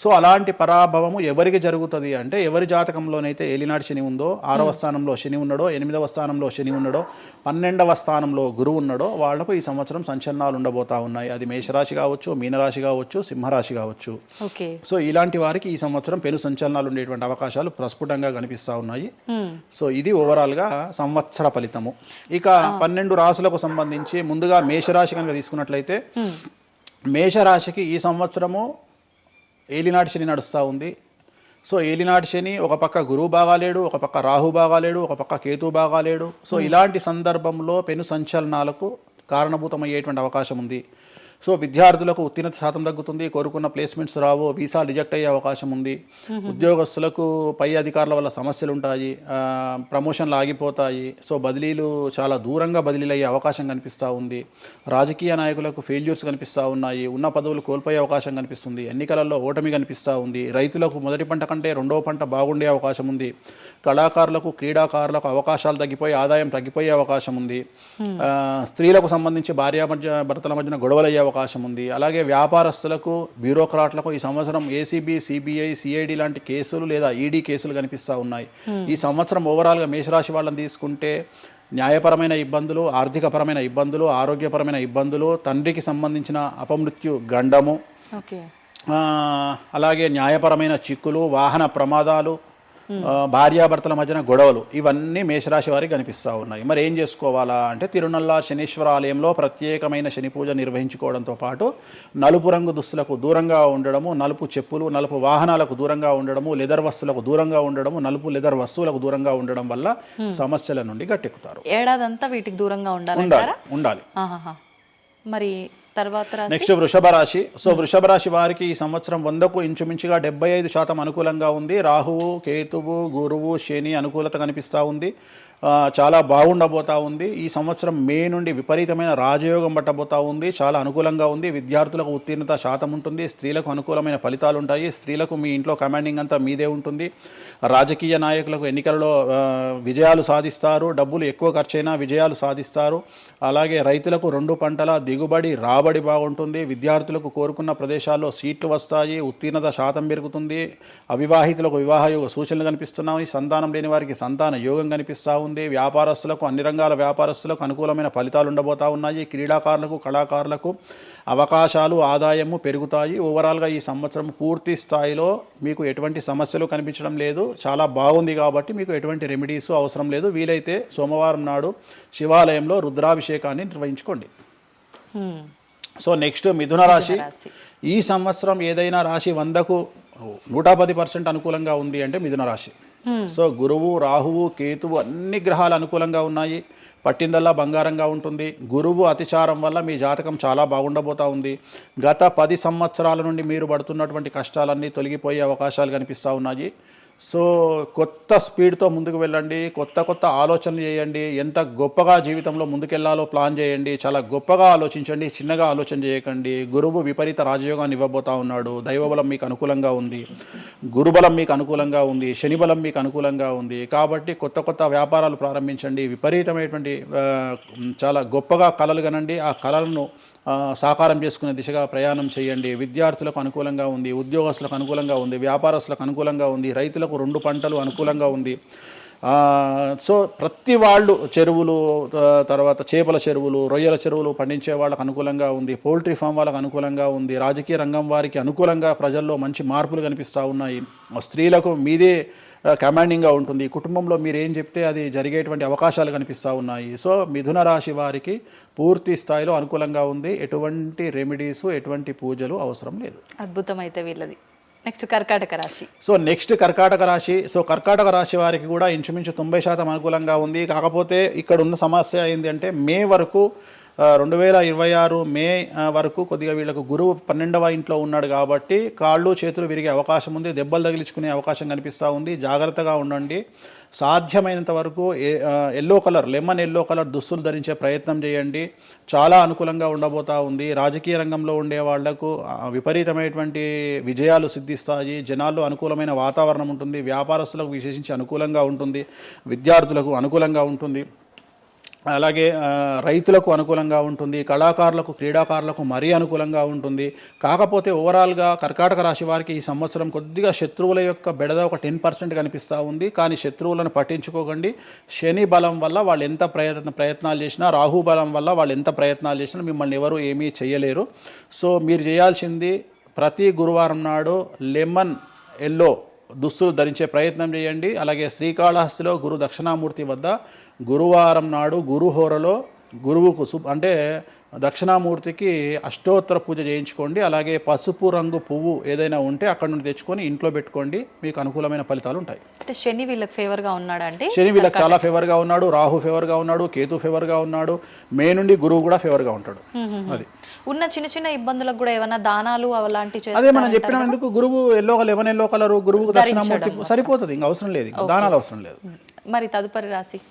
సో అలాంటి పరాభవము ఎవరికి జరుగుతుంది అంటే ఎవరి జాతకంలోనైతే ఏలినాటి శని ఉందో 6వ స్థానంలో శని ఉన్నాడో 8వ స్థానంలో శని ఉన్నాడో 12వ స్థానంలో గురువు ఉన్నాడో వాళ్లకు ఈ సంవత్సరం సంచలనాలు ఉండబోతా ఉన్నాయి. అది మేషరాశి కావచ్చు, మీనరాశి కావచ్చు, సింహరాశి కావచ్చు. సో ఇలాంటి వారికి ఈ సంవత్సరం పెను సంచలనాలు ఉండేటువంటి అవకాశాలు ప్రస్ఫుటంగా కనిపిస్తా ఉన్నాయి. సో ఇది ఓవరాల్ గా సంవత్సర ఫలితము. ఇక 12 రాశులకు సంబంధించి ముందుగా మేషరాశి కనుక తీసుకున్నట్లయితే మేషరాశికి ఈ సంవత్సరము ఏలినాటి శని నడుస్తూ ఉంది. సో ఏలినాటి శని ఒక పక్క గురువు బాగాలేడు, ఒక పక్క రాహు బాగాలేడు, ఒక పక్క కేతు బాగాలేడు. సో ఇలాంటి సందర్భంలో పెను సంచలనాలకు కారణభూతమయ్యేటువంటి అవకాశం ఉంది. సో విద్యార్థులకు ఉత్తీర్ణత శాతం తగ్గుతుంది, కోరుకున్న ప్లేస్మెంట్స్ రావు, వీసా రిజెక్ట్ అయ్యే అవకాశం ఉంది. ఉద్యోగస్తులకు పై అధికారుల వల్ల సమస్యలు ఉంటాయి, ప్రమోషన్లు ఆగిపోతాయి. సో బదిలీలు చాలా దూరంగా బదిలీలు అయ్యే అవకాశం కనిపిస్తూ ఉంది. రాజకీయ నాయకులకు ఫెయిల్యూర్స్ కనిపిస్తూ ఉన్నాయి, ఉన్న పదవులు కోల్పోయే అవకాశం కనిపిస్తుంది, ఎన్నికలలో ఓటమి కనిపిస్తూ ఉంది. రైతులకు మొదటి పంట కంటే రెండవ పంట బాగుండే అవకాశం ఉంది. కళాకారులకు క్రీడాకారులకు అవకాశాలు తగ్గిపోయి ఆదాయం తగ్గిపోయే అవకాశం ఉంది. స్త్రీలకు సంబంధించి భర్తల మధ్యన గొడవలు అయ్యే అవకాశం ఉంది. అలాగే వ్యాపారస్తులకు బ్యూరోక్రాట్లకు ఈ సంవత్సరం ఏసీబీ, సిబిఐ, సిఐడి లాంటి కేసులు లేదా ఈడీ కేసులు కనిపిస్తూ ఉన్నాయి. ఈ సంవత్సరం ఓవరాల్గా మేషరాశి వాళ్ళని తీసుకుంటే న్యాయపరమైన ఇబ్బందులు, ఆర్థికపరమైన ఇబ్బందులు, ఆరోగ్యపరమైన ఇబ్బందులు, తండ్రికి సంబంధించిన అపమృత్యు గండము, అలాగే న్యాయపరమైన చిక్కులు, వాహన ప్రమాదాలు, భార్యాభర్తల మధ్యన గొడవలు, ఇవన్నీ మేషరాశి వారికి కనిపిస్తూ ఉన్నాయి. మరి ఏం చేసుకోవాలా అంటే తిరునల్లా శనీశ్వర ఆలయంలో ప్రత్యేకమైన శని పూజ నిర్వహించుకోవడంతో పాటు నలుపు రంగు దుస్తులకు దూరంగా ఉండడము, నలుపు చెప్పులు, నలుపు వాహనాలకు దూరంగా ఉండడము, లెదర్ వస్తువులకు దూరంగా ఉండడము, నలుపు లెదర్ వస్తువులకు దూరంగా ఉండడం వల్ల సమస్యల నుండి గట్టెక్కుతారు. ఏడాదంతా వీటికి దూరంగా ఉండాలి. మరి తర్వాత నెక్స్ట్ వృషభ రాశి. సో వృషభ రాశి వారికి ఈ సంవత్సరం 100కు ఇంచుమించుగా 75% అనుకూలంగా ఉంది. రాహువు, కేతువు, గురువు, శని అనుకూలత కనిపిస్తూ ఉంది. చాలా బాగుండబోతా ఉంది. ఈ సంవత్సరం మే నుండి విపరీతమైన రాజయోగం పట్టబోతా ఉంది. చాలా అనుకూలంగా ఉంది. విద్యార్థులకు ఉత్తీర్ణత శాతం ఉంటుంది. స్త్రీలకు అనుకూలమైన ఫలితాలు ఉంటాయి. స్త్రీలకు మీ ఇంట్లో కమాండింగ్ అంతా మీదే ఉంటుంది. రాజకీయ నాయకులకు ఎన్నికలలో విజయాలు సాధిస్తారు. డబ్బులు ఎక్కువ ఖర్చైనా విజయాలు సాధిస్తారు. అలాగే రైతులకు 2 పంటల దిగుబడి, రాబడి బాగుంటుంది. విద్యార్థులకు కోరుకున్న ప్రదేశాల్లో సీట్లు వస్తాయి. ఉత్తీర్ణత శాతం పెరుగుతుంది. అవివాహితులకు వివాహ యోగ సూచనలు కనిపిస్తున్నాయి. సంతానం లేని వారికి సంతాన యోగం కనిపిస్తూ ఉంది. వ్యాపారస్తులకు, అన్ని రంగాల వ్యాపారస్తులకు అనుకూలమైన ఫలితాలు ఉండబోతా ఉన్నాయి. క్రీడాకారులకు, కళాకారులకు అవకాశాలు, ఆదాయము పెరుగుతాయి. ఓవరాల్గా ఈ సంవత్సరం పూర్తి స్థాయిలో మీకు ఎటువంటి సమస్యలు కనిపించడం లేదు. చాలా బాగుంది కాబట్టి మీకు ఎటువంటి రెమెడీస్ అవసరం లేదు. వీలైతే సోమవారం నాడు శివాలయంలో రుద్రాభిషేకాన్ని నిర్వహించుకోండి. సో నెక్స్ట్ మిథున రాశి. ఈ సంవత్సరం ఏదైనా రాశి 100కు 110% అనుకూలంగా ఉంది అంటే మిథున రాశి. సో గురువు, రాహువు, కేతువు అన్ని గ్రహాలు అనుకూలంగా ఉన్నాయి. పట్టిందల్లా బంగారంగా ఉంటుంది. గురువు అతిచారం వల్ల మీ జాతకం చాలా బాగుండబోతా ఉంది. గత 10 సంవత్సరాల నుండి మీరు పడుతున్నటువంటి కష్టాలన్నీ తొలగిపోయే అవకాశాలు కనిపిస్తూ ఉన్నాయి. సో కొత్త స్పీడ్తో ముందుకు వెళ్ళండి. కొత్త ఆలోచనలు చేయండి. ఎంత గొప్పగా జీవితంలో ముందుకెళ్లాలో ప్లాన్ చేయండి. చాలా గొప్పగా ఆలోచించండి. చిన్నగా ఆలోచన చేయకండి. గురువు విపరీత రాజయోగాన్ని ఇవ్వబోతా ఉన్నాడు. దైవబలం మీకు అనుకూలంగా ఉంది. గురుబలం మీకు అనుకూలంగా ఉంది. శనిబలం మీకు అనుకూలంగా ఉంది. కాబట్టి కొత్త వ్యాపారాలు ప్రారంభించండి. విపరీతమైనటువంటి చాలా గొప్పగా కలలు కనండి. ఆ కలలను సాకారం చేసుకునే దిశగా ప్రయాణం చేయండి. విద్యార్థులకు అనుకూలంగా ఉంది. ఉద్యోగస్తులకు అనుకూలంగా ఉంది. వ్యాపారస్తులకు అనుకూలంగా ఉంది. రైతులకు 2 పంటలు అనుకూలంగా ఉంది. సో ప్రతి వాళ్ళు చెరువులు, తర్వాత చేపల చెరువులు, రొయ్యల చెరువులు పండించే వాళ్ళకు అనుకూలంగా ఉంది. పౌల్ట్రీ ఫామ్ వాళ్ళకు అనుకూలంగా ఉంది. రాజకీయ రంగం వారికి అనుకూలంగా ప్రజల్లో మంచి మార్పులు కనిపిస్తూ ఉన్నాయి. స్త్రీలకు మీదే కమాండింగ్గా ఉంటుంది. కుటుంబంలో మీరు ఏం చెప్తే అది జరిగేటువంటి అవకాశాలు కనిపిస్తూ ఉన్నాయి. సో మిథున రాశి వారికి పూర్తి స్థాయిలో అనుకూలంగా ఉంది. ఎటువంటి రెమెడీస్, ఎటువంటి పూజలు అవసరం లేదు. అద్భుతం అయితే వీళ్ళది. నెక్స్ట్ కర్కాటక రాశి. సో నెక్స్ట్ కర్కాటక రాశి. సో కర్కాటక రాశి వారికి కూడా ఇంచుమించు 90% అనుకూలంగా ఉంది. కాకపోతే ఇక్కడ ఉన్న సమస్య ఏంటి అంటే మే వరకు 2026 మే వరకు కొద్దిగా వీళ్ళకు గురువు 12వ ఇంట్లో ఉన్నాడు కాబట్టి కాళ్ళు చేతులు విరిగే అవకాశం ఉంది. దెబ్బలు తగిలించుకునే అవకాశం కనిపిస్తూ ఉంది. జాగ్రత్తగా ఉండండి. సాధ్యమైనంత వరకు లెమన్ ఎల్లో కలర్ దుస్తులు ధరించే ప్రయత్నం చేయండి. చాలా అనుకూలంగా ఉండబోతా ఉంది. రాజకీయ రంగంలో ఉండే వాళ్లకు విపరీతమైనటువంటి విజయాలు సిద్ధిస్తాయి. జనాల్లో అనుకూలమైన వాతావరణం ఉంటుంది. వ్యాపారస్తులకు విశేషించి అనుకూలంగా ఉంటుంది. విద్యార్థులకు అనుకూలంగా ఉంటుంది. అలాగే రైతులకు అనుకూలంగా ఉంటుంది, కళాకారులకు క్రీడాకారులకు మరీ అనుకూలంగా ఉంటుంది. కాకపోతే ఓవరాల్గా కర్కాటక రాశి వారికి ఈ సంవత్సరం కొద్దిగా శత్రువుల యొక్క బెడద ఒక 10% కనిపిస్తూ ఉంది. కానీ శత్రువులను పట్టించుకోకండి. శని బలం వల్ల వాళ్ళు ఎంత ప్రయత్నాలు చేసినా, రాహు బలం వల్ల వాళ్ళు ఎంత ప్రయత్నాలు చేసినా మిమ్మల్ని ఎవరు ఏమీ చేయలేరు. సో మీరు చేయాల్సింది ప్రతి గురువారం నాడు లెమన్ ఎల్లో దుస్తులు ధరించే ప్రయత్నం చేయండి. అలాగే శ్రీకాళహస్తిలో గురు దక్షిణామూర్తి వద్ద గురువారం నాడు గురుహోరలో గురువుకు అంటే దక్షిణామూర్తికి అష్టోత్తర పూజ చేయించుకోండి. అలాగే పసుపు రంగు పువ్వు ఏదైనా ఉంటే అక్కడ నుండి తెచ్చుకొని ఇంట్లో పెట్టుకోండి, మీకు అనుకూలమైన ఫలితాలు ఉంటాయి. అంటే శని వీళ్ళకి ఫేవర్గా ఉన్నాడా అంటే? శని వీళ్ళకి చాలా ఫేవర్గా ఉన్నాడు, రాహు ఫేవర్గా ఉన్నాడు, కేతు ఫేవర్గా ఉన్నాడు, మే నుండి గురువు కూడా ఫేవర్గా ఉంటాడు. అది ఉన్న చిన్న చిన్న ఇబ్బందులకు కూడా ఏమైనా దానాలు అలాంటివి అదే మనం చెప్పిన ఎందుకు గురువు లెమన్ ఎల్లో కలర్ గురువుకు దక్షిణామూర్తి సరిపోతుంది, ఇంకా అవసరం లేదు, దానాలు అవసరం లేదు. మరి తదుపరి రాశి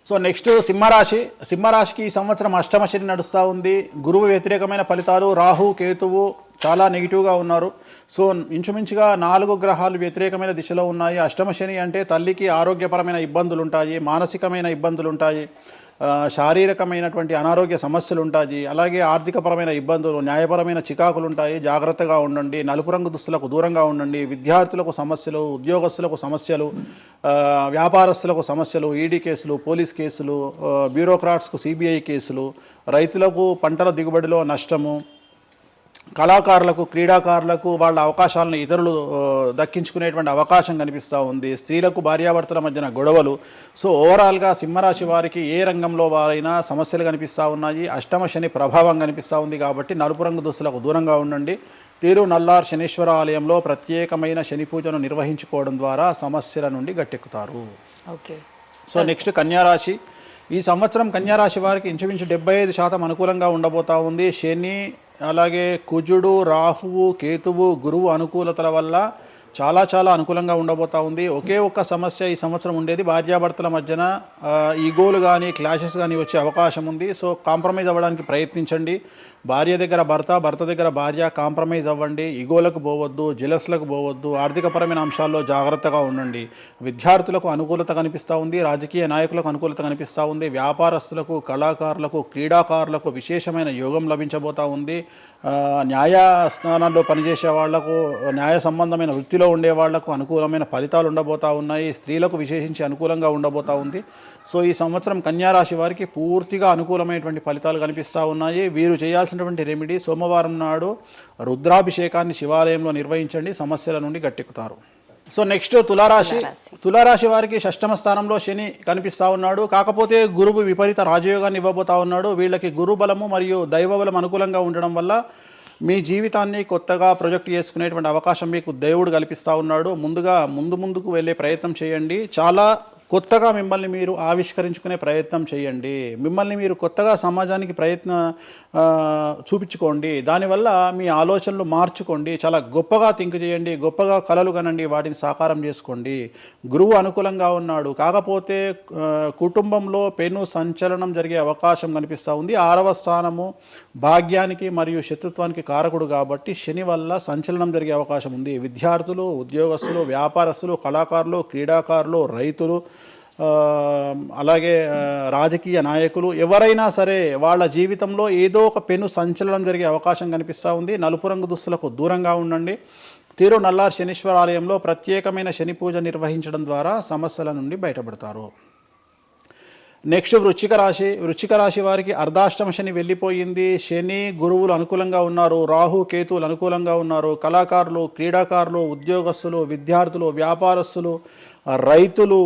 సో నెక్స్ట్ సింహరాశి. సింహరాశికి ఈ సంవత్సరం అష్టమ శని నడుస్తూ ఉంది. గురువు వ్యతిరేకమైన ఫలితాలు, రాహు కేతువు చాలా నెగిటివ్గా ఉన్నారు. సో ఇంచుమించుగా 4 గ్రహాలు వ్యతిరేకమైన దిశలో ఉన్నాయి. అష్టమ శని అంటే తల్లికి ఆరోగ్యపరమైన ఇబ్బందులు ఉంటాయి, మానసికమైన ఇబ్బందులు ఉంటాయి, శారీరకమైనటువంటి అనారోగ్య సమస్యలు ఉంటాయి, అలాగే ఆర్థికపరమైన ఇబ్బందులు, న్యాయపరమైన చికాకులు ఉంటాయి. జాగ్రత్తగా ఉండండి, నలుపు రంగు దుస్తులకు దూరంగా ఉండండి. విద్యార్థులకు సమస్యలు, ఉద్యోగస్తులకు సమస్యలు, వ్యాపారస్తులకు సమస్యలు, ఈడీ కేసులు, పోలీస్ కేసులు, బ్యూరోక్రాట్స్కు సిబిఐ కేసులు, రైతులకు పంటల దిగుబడిలో నష్టము, కళాకారులకు క్రీడాకారులకు వాళ్ళ అవకాశాలను ఇతరులు దక్కించుకునేటువంటి అవకాశం కనిపిస్తూ ఉంది. స్త్రీలకు భార్యాభర్తల మధ్యన గొడవలు. సో ఓవరాల్గా సింహరాశి వారికి ఏ రంగంలో వారైనా సమస్యలు కనిపిస్తూ ఉన్నాయి. అష్టమ శని ప్రభావం కనిపిస్తూ ఉంది కాబట్టి నలుపు రంగు దుస్తులకు దూరంగా ఉండండి. తీరు నల్లార్ శనీశ్వర ఆలయంలో ప్రత్యేకమైన శని పూజను నిర్వహించుకోవడం ద్వారా సమస్యల నుండి గట్టెక్కుతారు. ఓకే. సో నెక్స్ట్ కన్యారాశి. ఈ సంవత్సరం కన్యారాశి వారికి ఇంచుమించు 75% అనుకూలంగా ఉండబోతా ఉంది. శని, అలాగే కుజుడు, రాహువు, కేతువు, గురువు అనుకూలతల వల్ల చాలా అనుకూలంగా ఉండబోతా ఉంది. ఒకే ఒక్క సమస్య ఈ సంవత్సరం ఉండేది, భార్యాభర్తల మధ్యన ఈగోలు కానీ క్లాషెస్ కానీ వచ్చే అవకాశం ఉంది. సో కాంప్రమైజ్ అవ్వడానికి ప్రయత్నించండి. భార్య దగ్గర భర్త, భర్త దగ్గర భార్య, కాంప్రమైజ్ అవ్వండి. ఈగోలకు పోవద్దు, జెలస్లకు పోవద్దు. ఆర్థికపరమైన అంశాల్లో జాగ్రత్తగా ఉండండి. విద్యార్థులకు అనుకూలత కనిపిస్తూ ఉంది, రాజకీయ నాయకులకు అనుకూలత కనిపిస్తూ ఉంది, వ్యాపారస్తులకు, కళాకారులకు, క్రీడాకారులకు విశేషమైన యోగం లభించబోతూ ఉంది. న్యాయస్థానాల్లో పనిచేసే వాళ్లకు, న్యాయ సంబంధమైన వృత్తిలో ఉండే వాళ్లకు అనుకూలమైన ఫలితాలు ఉండబోతూ ఉన్నాయి. స్త్రీలకు విశేషించి అనుకూలంగా ఉండబోతూ ఉంది. సో ఈ సంవత్సరం కన్యారాశి వారికి పూర్తిగా అనుకూలమైనటువంటి ఫలితాలు కనిపిస్తూ ఉన్నాయి. వీరు చేయాల్సినటువంటి రెమెడీ, సోమవారం నాడు రుద్రాభిషేకాన్ని శివాలయంలో నిర్వహించండి, సమస్యల నుండి గట్టెక్కుతారు. సో నెక్స్ట్ తులారాశి. తులారాశి వారికి షష్టమ స్థానంలో శని కనిపిస్తూ ఉన్నాడు. కాకపోతే గురువు విపరీత రాజయోగాన్ని ఇవ్వబోతా ఉన్నాడు. వీళ్ళకి గురు బలము మరియు దైవ బలం అనుకూలంగా ఉండడం వల్ల మీ జీవితాన్ని కొత్తగా ప్రొజెక్ట్ చేసుకునేటువంటి అవకాశం మీకు దేవుడు కల్పిస్తూ ఉన్నాడు. ముందుకు వెళ్ళే ప్రయత్నం చేయండి. చాలా కొత్తగా మిమ్మల్ని మీరు ఆవిష్కరించుకునే ప్రయత్నం చేయండి. మిమ్మల్ని మీరు కొత్తగా సమాజానికి చూపించుకోండి. దానివల్ల మీ ఆలోచనలు మార్చుకోండి. చాలా గొప్పగా థింక్ చేయండి, గొప్పగా కలలు కనండి, వాటిని సాకారం చేసుకోండి. గురువు అనుకూలంగా ఉన్నాడు. కాకపోతే కుటుంబంలో పెను సంచలనం జరిగే అవకాశం కనిపిస్తూ ఉంది. 6వ స్థానము భాగ్యానికి మరియు శత్రుత్వానికి కారకుడు కాబట్టి శని వల్ల సంచలనం జరిగే అవకాశం ఉంది. విద్యార్థులు, ఉద్యోగస్తులు, వ్యాపారస్తులు, కళాకారులు, క్రీడాకారులు, రైతులు, అలాగే రాజకీయ నాయకులు ఎవరైనా సరే వాళ్ళ జీవితంలో ఏదో ఒక పెను సంచలనం జరిగే అవకాశం కనిపిస్తూ ఉంది. నలుపు రంగు దుస్తులకు దూరంగా ఉండండి. తీరు నల్లార్ శనీశ్వర ఆలయంలో ప్రత్యేకమైన శని పూజ నిర్వహించడం ద్వారా సమస్యల నుండి బయటపడతారు. నెక్స్ట్ వృశ్చిక రాశి. వృశ్చిక రాశి వారికి అర్ధాష్టమ శని వెళ్ళిపోయింది. శని, గురువులు అనుకూలంగా ఉన్నారు, రాహు కేతువులు అనుకూలంగా ఉన్నారు. కళాకారులు, క్రీడాకారులు, ఉద్యోగస్తులు, విద్యార్థులు, వ్యాపారస్తులు, రైతులు,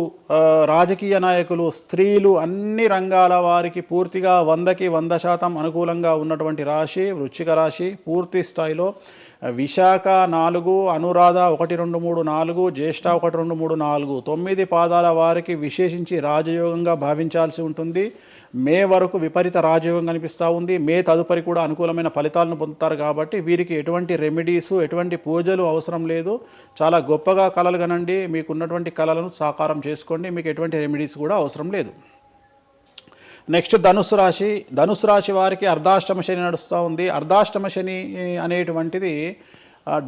రాజకీయ నాయకులు, స్త్రీలు, అన్ని రంగాల వారికి పూర్తిగా 100కి 100% అనుకూలంగా ఉన్నటువంటి రాశి వృశ్చిక రాశి. పూర్తి స్థాయిలో విశాఖ 4, అనురాధ 1, 2, 3, 4, జ్యేష్ఠ 1, 2, 3, 4, 9 పాదాల వారికి విశేషించి రాజయోగంగా భావించాల్సి ఉంటుంది. మే వరకు విపరీత రాజయోగం కనిపిస్తూ ఉంది. మే తదుపరి కూడా అనుకూలమైన ఫలితాలను పొందుతారు. కాబట్టి వీరికి ఎటువంటి రెమెడీసు, ఎటువంటి పూజలు అవసరం లేదు. చాలా గొప్పగా కళలు కనండి, మీకున్నటువంటి కళలను సాకారం చేసుకోండి. మీకు ఎటువంటి రెమెడీస్ కూడా అవసరం లేదు. నెక్స్ట్ ధనుస్సు రాశి. ధనుస్సు రాశి వారికి అర్ధాష్టమ శని నడుస్తూ ఉంది. అర్ధాష్టమ శని అనేటువంటిది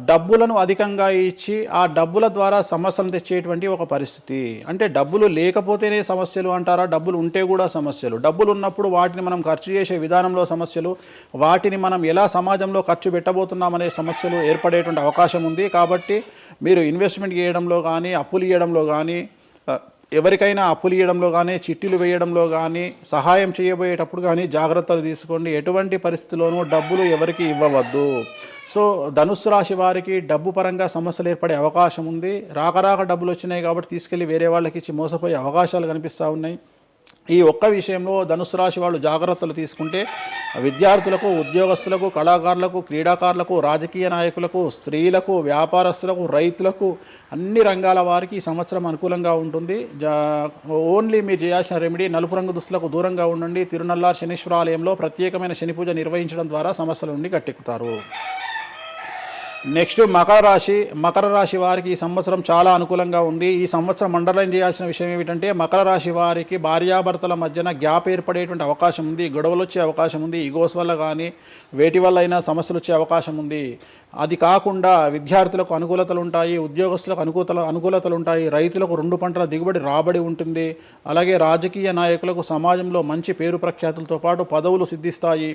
డబ్బులను అధికంగా ఇచ్చి ఆ డబ్బుల ద్వారా సమస్యలు తెచ్చేటువంటి ఒక పరిస్థితి. అంటే డబ్బులు లేకపోతేనే సమస్యలు అంటారా? డబ్బులు ఉంటే కూడా సమస్యలు. డబ్బులు ఉన్నప్పుడు వాటిని మనం ఖర్చు చేసే విధానంలో సమస్యలు, వాటిని మనం ఎలా సమాజంలో ఖర్చు పెట్టబోతున్నామనే సమస్యలు ఏర్పడేటువంటి అవకాశం ఉంది. కాబట్టి మీరు ఇన్వెస్ట్మెంట్ చేయడంలో కానీ, అప్పులు ఇవ్వడంలో కానీ, ఎవరికైనా అప్పులు ఇవ్వడంలో కానీ, చిట్టీలు వేయడంలో కానీ, సహాయం చేయబోయేటప్పుడు కానీ జాగ్రత్తలు తీసుకోండి. ఎటువంటి పరిస్థితుల్లోనూ డబ్బులు ఎవరికి ఇవ్వవద్దు. సో ధనుస్సు రాశి వారికి డబ్బు పరంగా సమస్యలు ఏర్పడే అవకాశం ఉంది. రాక డబ్బులు వచ్చినాయి కాబట్టి తీసుకెళ్ళి వేరే వాళ్ళకి ఇచ్చి మోసపోయే అవకాశాలు కనిపిస్తూ ఉన్నాయి. ఈ ఒక్క విషయంలో ధనుస్సు రాశి వాళ్ళు జాగ్రత్తలు తీసుకుంటే విద్యార్థులకు, ఉద్యోగస్తులకు, కళాకారులకు, క్రీడాకారులకు, రాజకీయ నాయకులకు, స్త్రీలకు, వ్యాపారస్తులకు, రైతులకు, అన్ని రంగాల వారికి ఈ సంవత్సరం అనుకూలంగా ఉంటుంది. ఓన్లీ మీరు చేయాల్సిన రెమెడీ నలుపు రంగు దుస్తులకు దూరంగా ఉండండి. తిరునల్లార్ శనీశ్వర ఆలయంలో ప్రత్యేకమైన శని పూజ నిర్వహించడం ద్వారా సమస్యల నుండి గట్టెక్కుతారు. నెక్స్ట్ మకర రాశి వారికి ఈ సంవత్సరం చాలా అనుకూలంగా ఉంది. ఈ సంవత్సరం అండర్లైన్ చేయాల్సిన విషయం ఏమిటంటే మకర రాశి వారికి భార్యాభర్తల మధ్యన గ్యాప్ ఏర్పడేటువంటి అవకాశం ఉంది. గొడవలు వచ్చే అవకాశం ఉంది. ఈగోస్ వల్ల కానీ వేటి వల్ల అయినా సమస్యలు వచ్చే అవకాశం ఉంది. అది కాకుండా విద్యార్థులకు అనుకూలతలు ఉంటాయి, ఉద్యోగస్తులకు అనుకూలతలు ఉంటాయి, రైతులకు 2 పంటల దిగుబడి రాబడి ఉంటుంది. అలాగే రాజకీయ నాయకులకు సమాజంలో మంచి పేరు ప్రఖ్యాతులతో పాటు పదవులు సిద్ధిస్తాయి.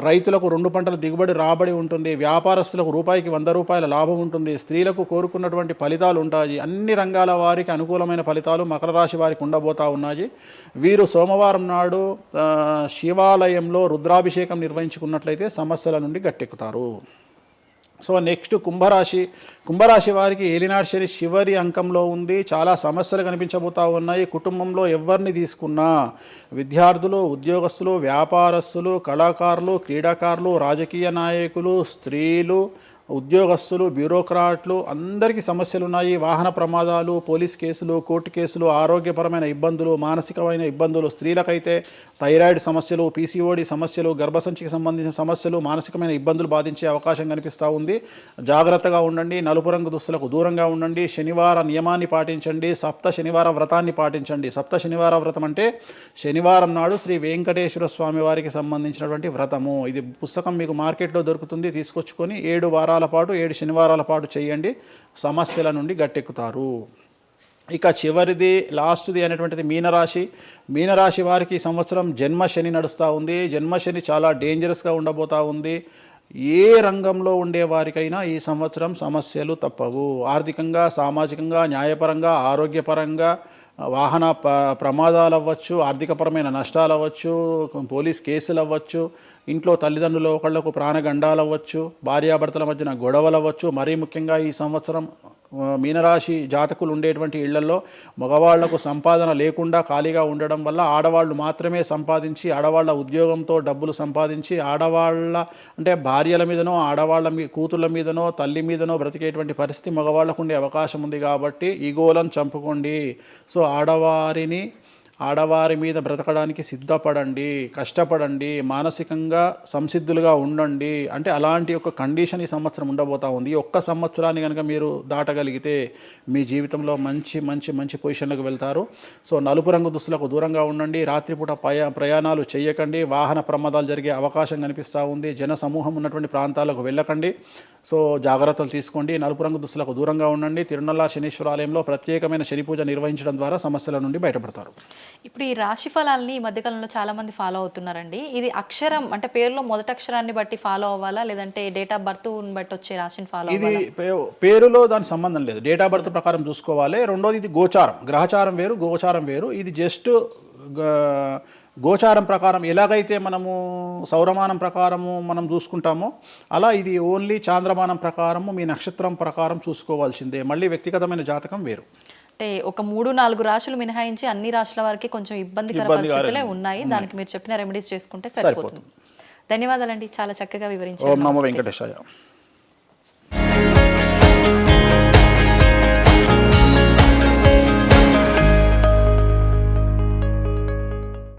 రైతులకు 2 పంటల దిగుబడి రాబడి ఉంటుంది. వ్యాపారస్తులకు రూపాయికి 100 రూపాయల లాభం ఉంటుంది. స్త్రీలకు కోరుకున్నటువంటి ఫలితాలు ఉంటాయి. అన్ని రంగాల వారికి అనుకూలమైన ఫలితాలు మకర రాశి వారికి ఉండబోతా ఉన్నాయి. వీరు సోమవారం నాడు శివాలయంలో రుద్రాభిషేకం నిర్వహించుకున్నట్లయితే సమస్యల నుండి గట్టెక్కుతారు. సో నెక్స్ట్ కుంభరాశి వారికి ఏలినాడు శని చివరి అంకంలో ఉంది. చాలా సమస్యలు కనిపించబోతా ఉన్నాయి. కుటుంబంలో ఎవరిని తీసుకున్నా విద్యార్థులు, ఉద్యోగస్తులు, వ్యాపారస్తులు, కళాకారులు, క్రీడాకారులు, రాజకీయ నాయకులు, స్త్రీలు, ఉద్యోగస్తులు, బ్యూరోక్రాట్లు అందరికీ సమస్యలు ఉన్నాయి. వాహన ప్రమాదాలు, పోలీస్ కేసులు, కోర్టు కేసులు, ఆరోగ్యపరమైన ఇబ్బందులు, మానసికమైన ఇబ్బందులు, స్త్రీలకైతే థైరాయిడ్ సమస్యలు, పీసీఓడి సమస్యలు, గర్భసంచికి సంబంధించిన సమస్యలు, మానసికమైన ఇబ్బందులు బాధించే అవకాశం కనిపిస్తూ ఉంది. జాగ్రత్తగా ఉండండి. నలుపు రంగు దుస్తులకు దూరంగా ఉండండి. శనివార నియమాన్ని పాటించండి. సప్త శనివార వ్రతాన్ని పాటించండి. సప్త శనివార వ్రతం అంటే శనివారం నాడు శ్రీ వెంకటేశ్వర స్వామి వారికి సంబంధించినటువంటి వ్రతము. ఇది పుస్తకం మీకు మార్కెట్లో దొరుకుతుంది. తీసుకొచ్చుకొని 7 వారాల పాటు 7 శనివారాల పాటు చేయండి. సమస్యల నుండి గట్టెక్కుతారు. ఇక చివరిది లాస్ట్ది అనేటువంటిది మీనరాశి వారికి ఈ సంవత్సరం జన్మశని నడుస్తూ ఉంది. జన్మశని చాలా డేంజరస్గా ఉండబోతూ ఉంది. ఏ రంగంలో ఉండే వారికైనా ఈ సంవత్సరం సమస్యలు తప్పవు. ఆర్థికంగా, సామాజికంగా, న్యాయపరంగా, ఆరోగ్యపరంగా, వాహన ప్రమాదాలు అవ్వచ్చు, ఆర్థికపరమైన నష్టాలు అవ్వచ్చు, పోలీస్ కేసులు అవ్వచ్చు, ఇంట్లో తల్లిదండ్రులు ఒకళ్లకు ప్రాణగండాలు అవ్వచ్చు, భార్యాభర్తల మధ్యన గొడవలు అవ్వచ్చు. మరీ ముఖ్యంగా ఈ సంవత్సరం మీనరాశి జాతకులు ఉండేటువంటి ఇళ్లలో మగవాళ్లకు సంపాదన లేకుండా ఖాళీగా ఉండడం వల్ల ఆడవాళ్ళు మాత్రమే సంపాదించి, ఆడవాళ్ల ఉద్యోగంతో డబ్బులు సంపాదించి, ఆడవాళ్ళ అంటే భార్యల మీదనో, ఆడవాళ్ళ కూతుళ్ళ మీదనో, తల్లి మీదనో బ్రతికేటువంటి పరిస్థితి మగవాళ్లకు ఉండే అవకాశం ఉంది. కాబట్టి ఈగోలను చంపుకోండి. సో ఆడవారి మీద బ్రతకడానికి సిద్ధపడండి, కష్టపడండి, మానసికంగా సంసిద్ధులుగా ఉండండి. అంటే అలాంటి ఒక కండిషన్ ఈ సంవత్సరం ఉండబోతా ఉంది. ఈ ఒక్క సంవత్సరాన్ని కనుక మీరు దాటగలిగితే మీ జీవితంలో మంచి మంచి మంచి పొజిషన్లకు వెళ్తారు. సో నలుపు రంగు దుస్తులకు దూరంగా ఉండండి. రాత్రిపూట ప్రయాణాలు చేయకండి. వాహన ప్రమాదాలు జరిగే అవకాశం కనిపిస్తూ ఉంది. జన సమూహం ఉన్నటువంటి ప్రాంతాలకు వెళ్ళకండి. సో జాగ్రత్తలు తీసుకోండి. నలుపు రంగు దుస్తులకు దూరంగా ఉండండి. తిరునల్లార్ శనీశ్వర ఆలయంలో ప్రత్యేకమైన శని పూజ నిర్వహించడం ద్వారా సమస్యల నుండి బయటపడతారు. ఇప్పుడు ఈ రాశి ఫలాల్ని ఈ మధ్యకాలంలో చాలా మంది ఫాలో అవుతున్నారండి. ఇది అక్షరం అంటే పేరులో మొదటి అక్షరాన్ని బట్టి ఫాలో అవ్వాలా, లేదంటే డేట్ ఆఫ్ బర్త్ బట్టి వచ్చే రాశిని ఫాలో అవ్వాలా? ఇది పేరులో దాని సంబంధం లేదు. డేట్ ఆఫ్ బర్త్ ప్రకారం చూసుకోవాలి. రెండోది ఇది గోచారం, గ్రహచారం వేరు, గోచారం వేరు. ఇది జస్ట్ గోచారం ప్రకారం ఎలాగైతే మనము సౌరమానం ప్రకారము మనం చూసుకుంటామో అలా ఇది ఓన్లీ చాంద్రమానం ప్రకారము మీ నక్షత్రం ప్రకారం చూసుకోవాల్సిందే. మళ్ళీ వ్యక్తిగతమైన జాతకం వేరు. అంటే ఒక 3-4 రాశులు మినహాయించి అన్ని రాశుల వారికి కొంచెం ఇబ్బందికర పరిస్థితులే ఉన్నాయి. దానికి మీరు చెప్పిన రెమెడీస్ చేసుకుంటే సరిపోతుంది. ధన్యవాదాలండి, చాలా చక్కగా వివరించారు. ఓం నమో వెంకటేశాయ.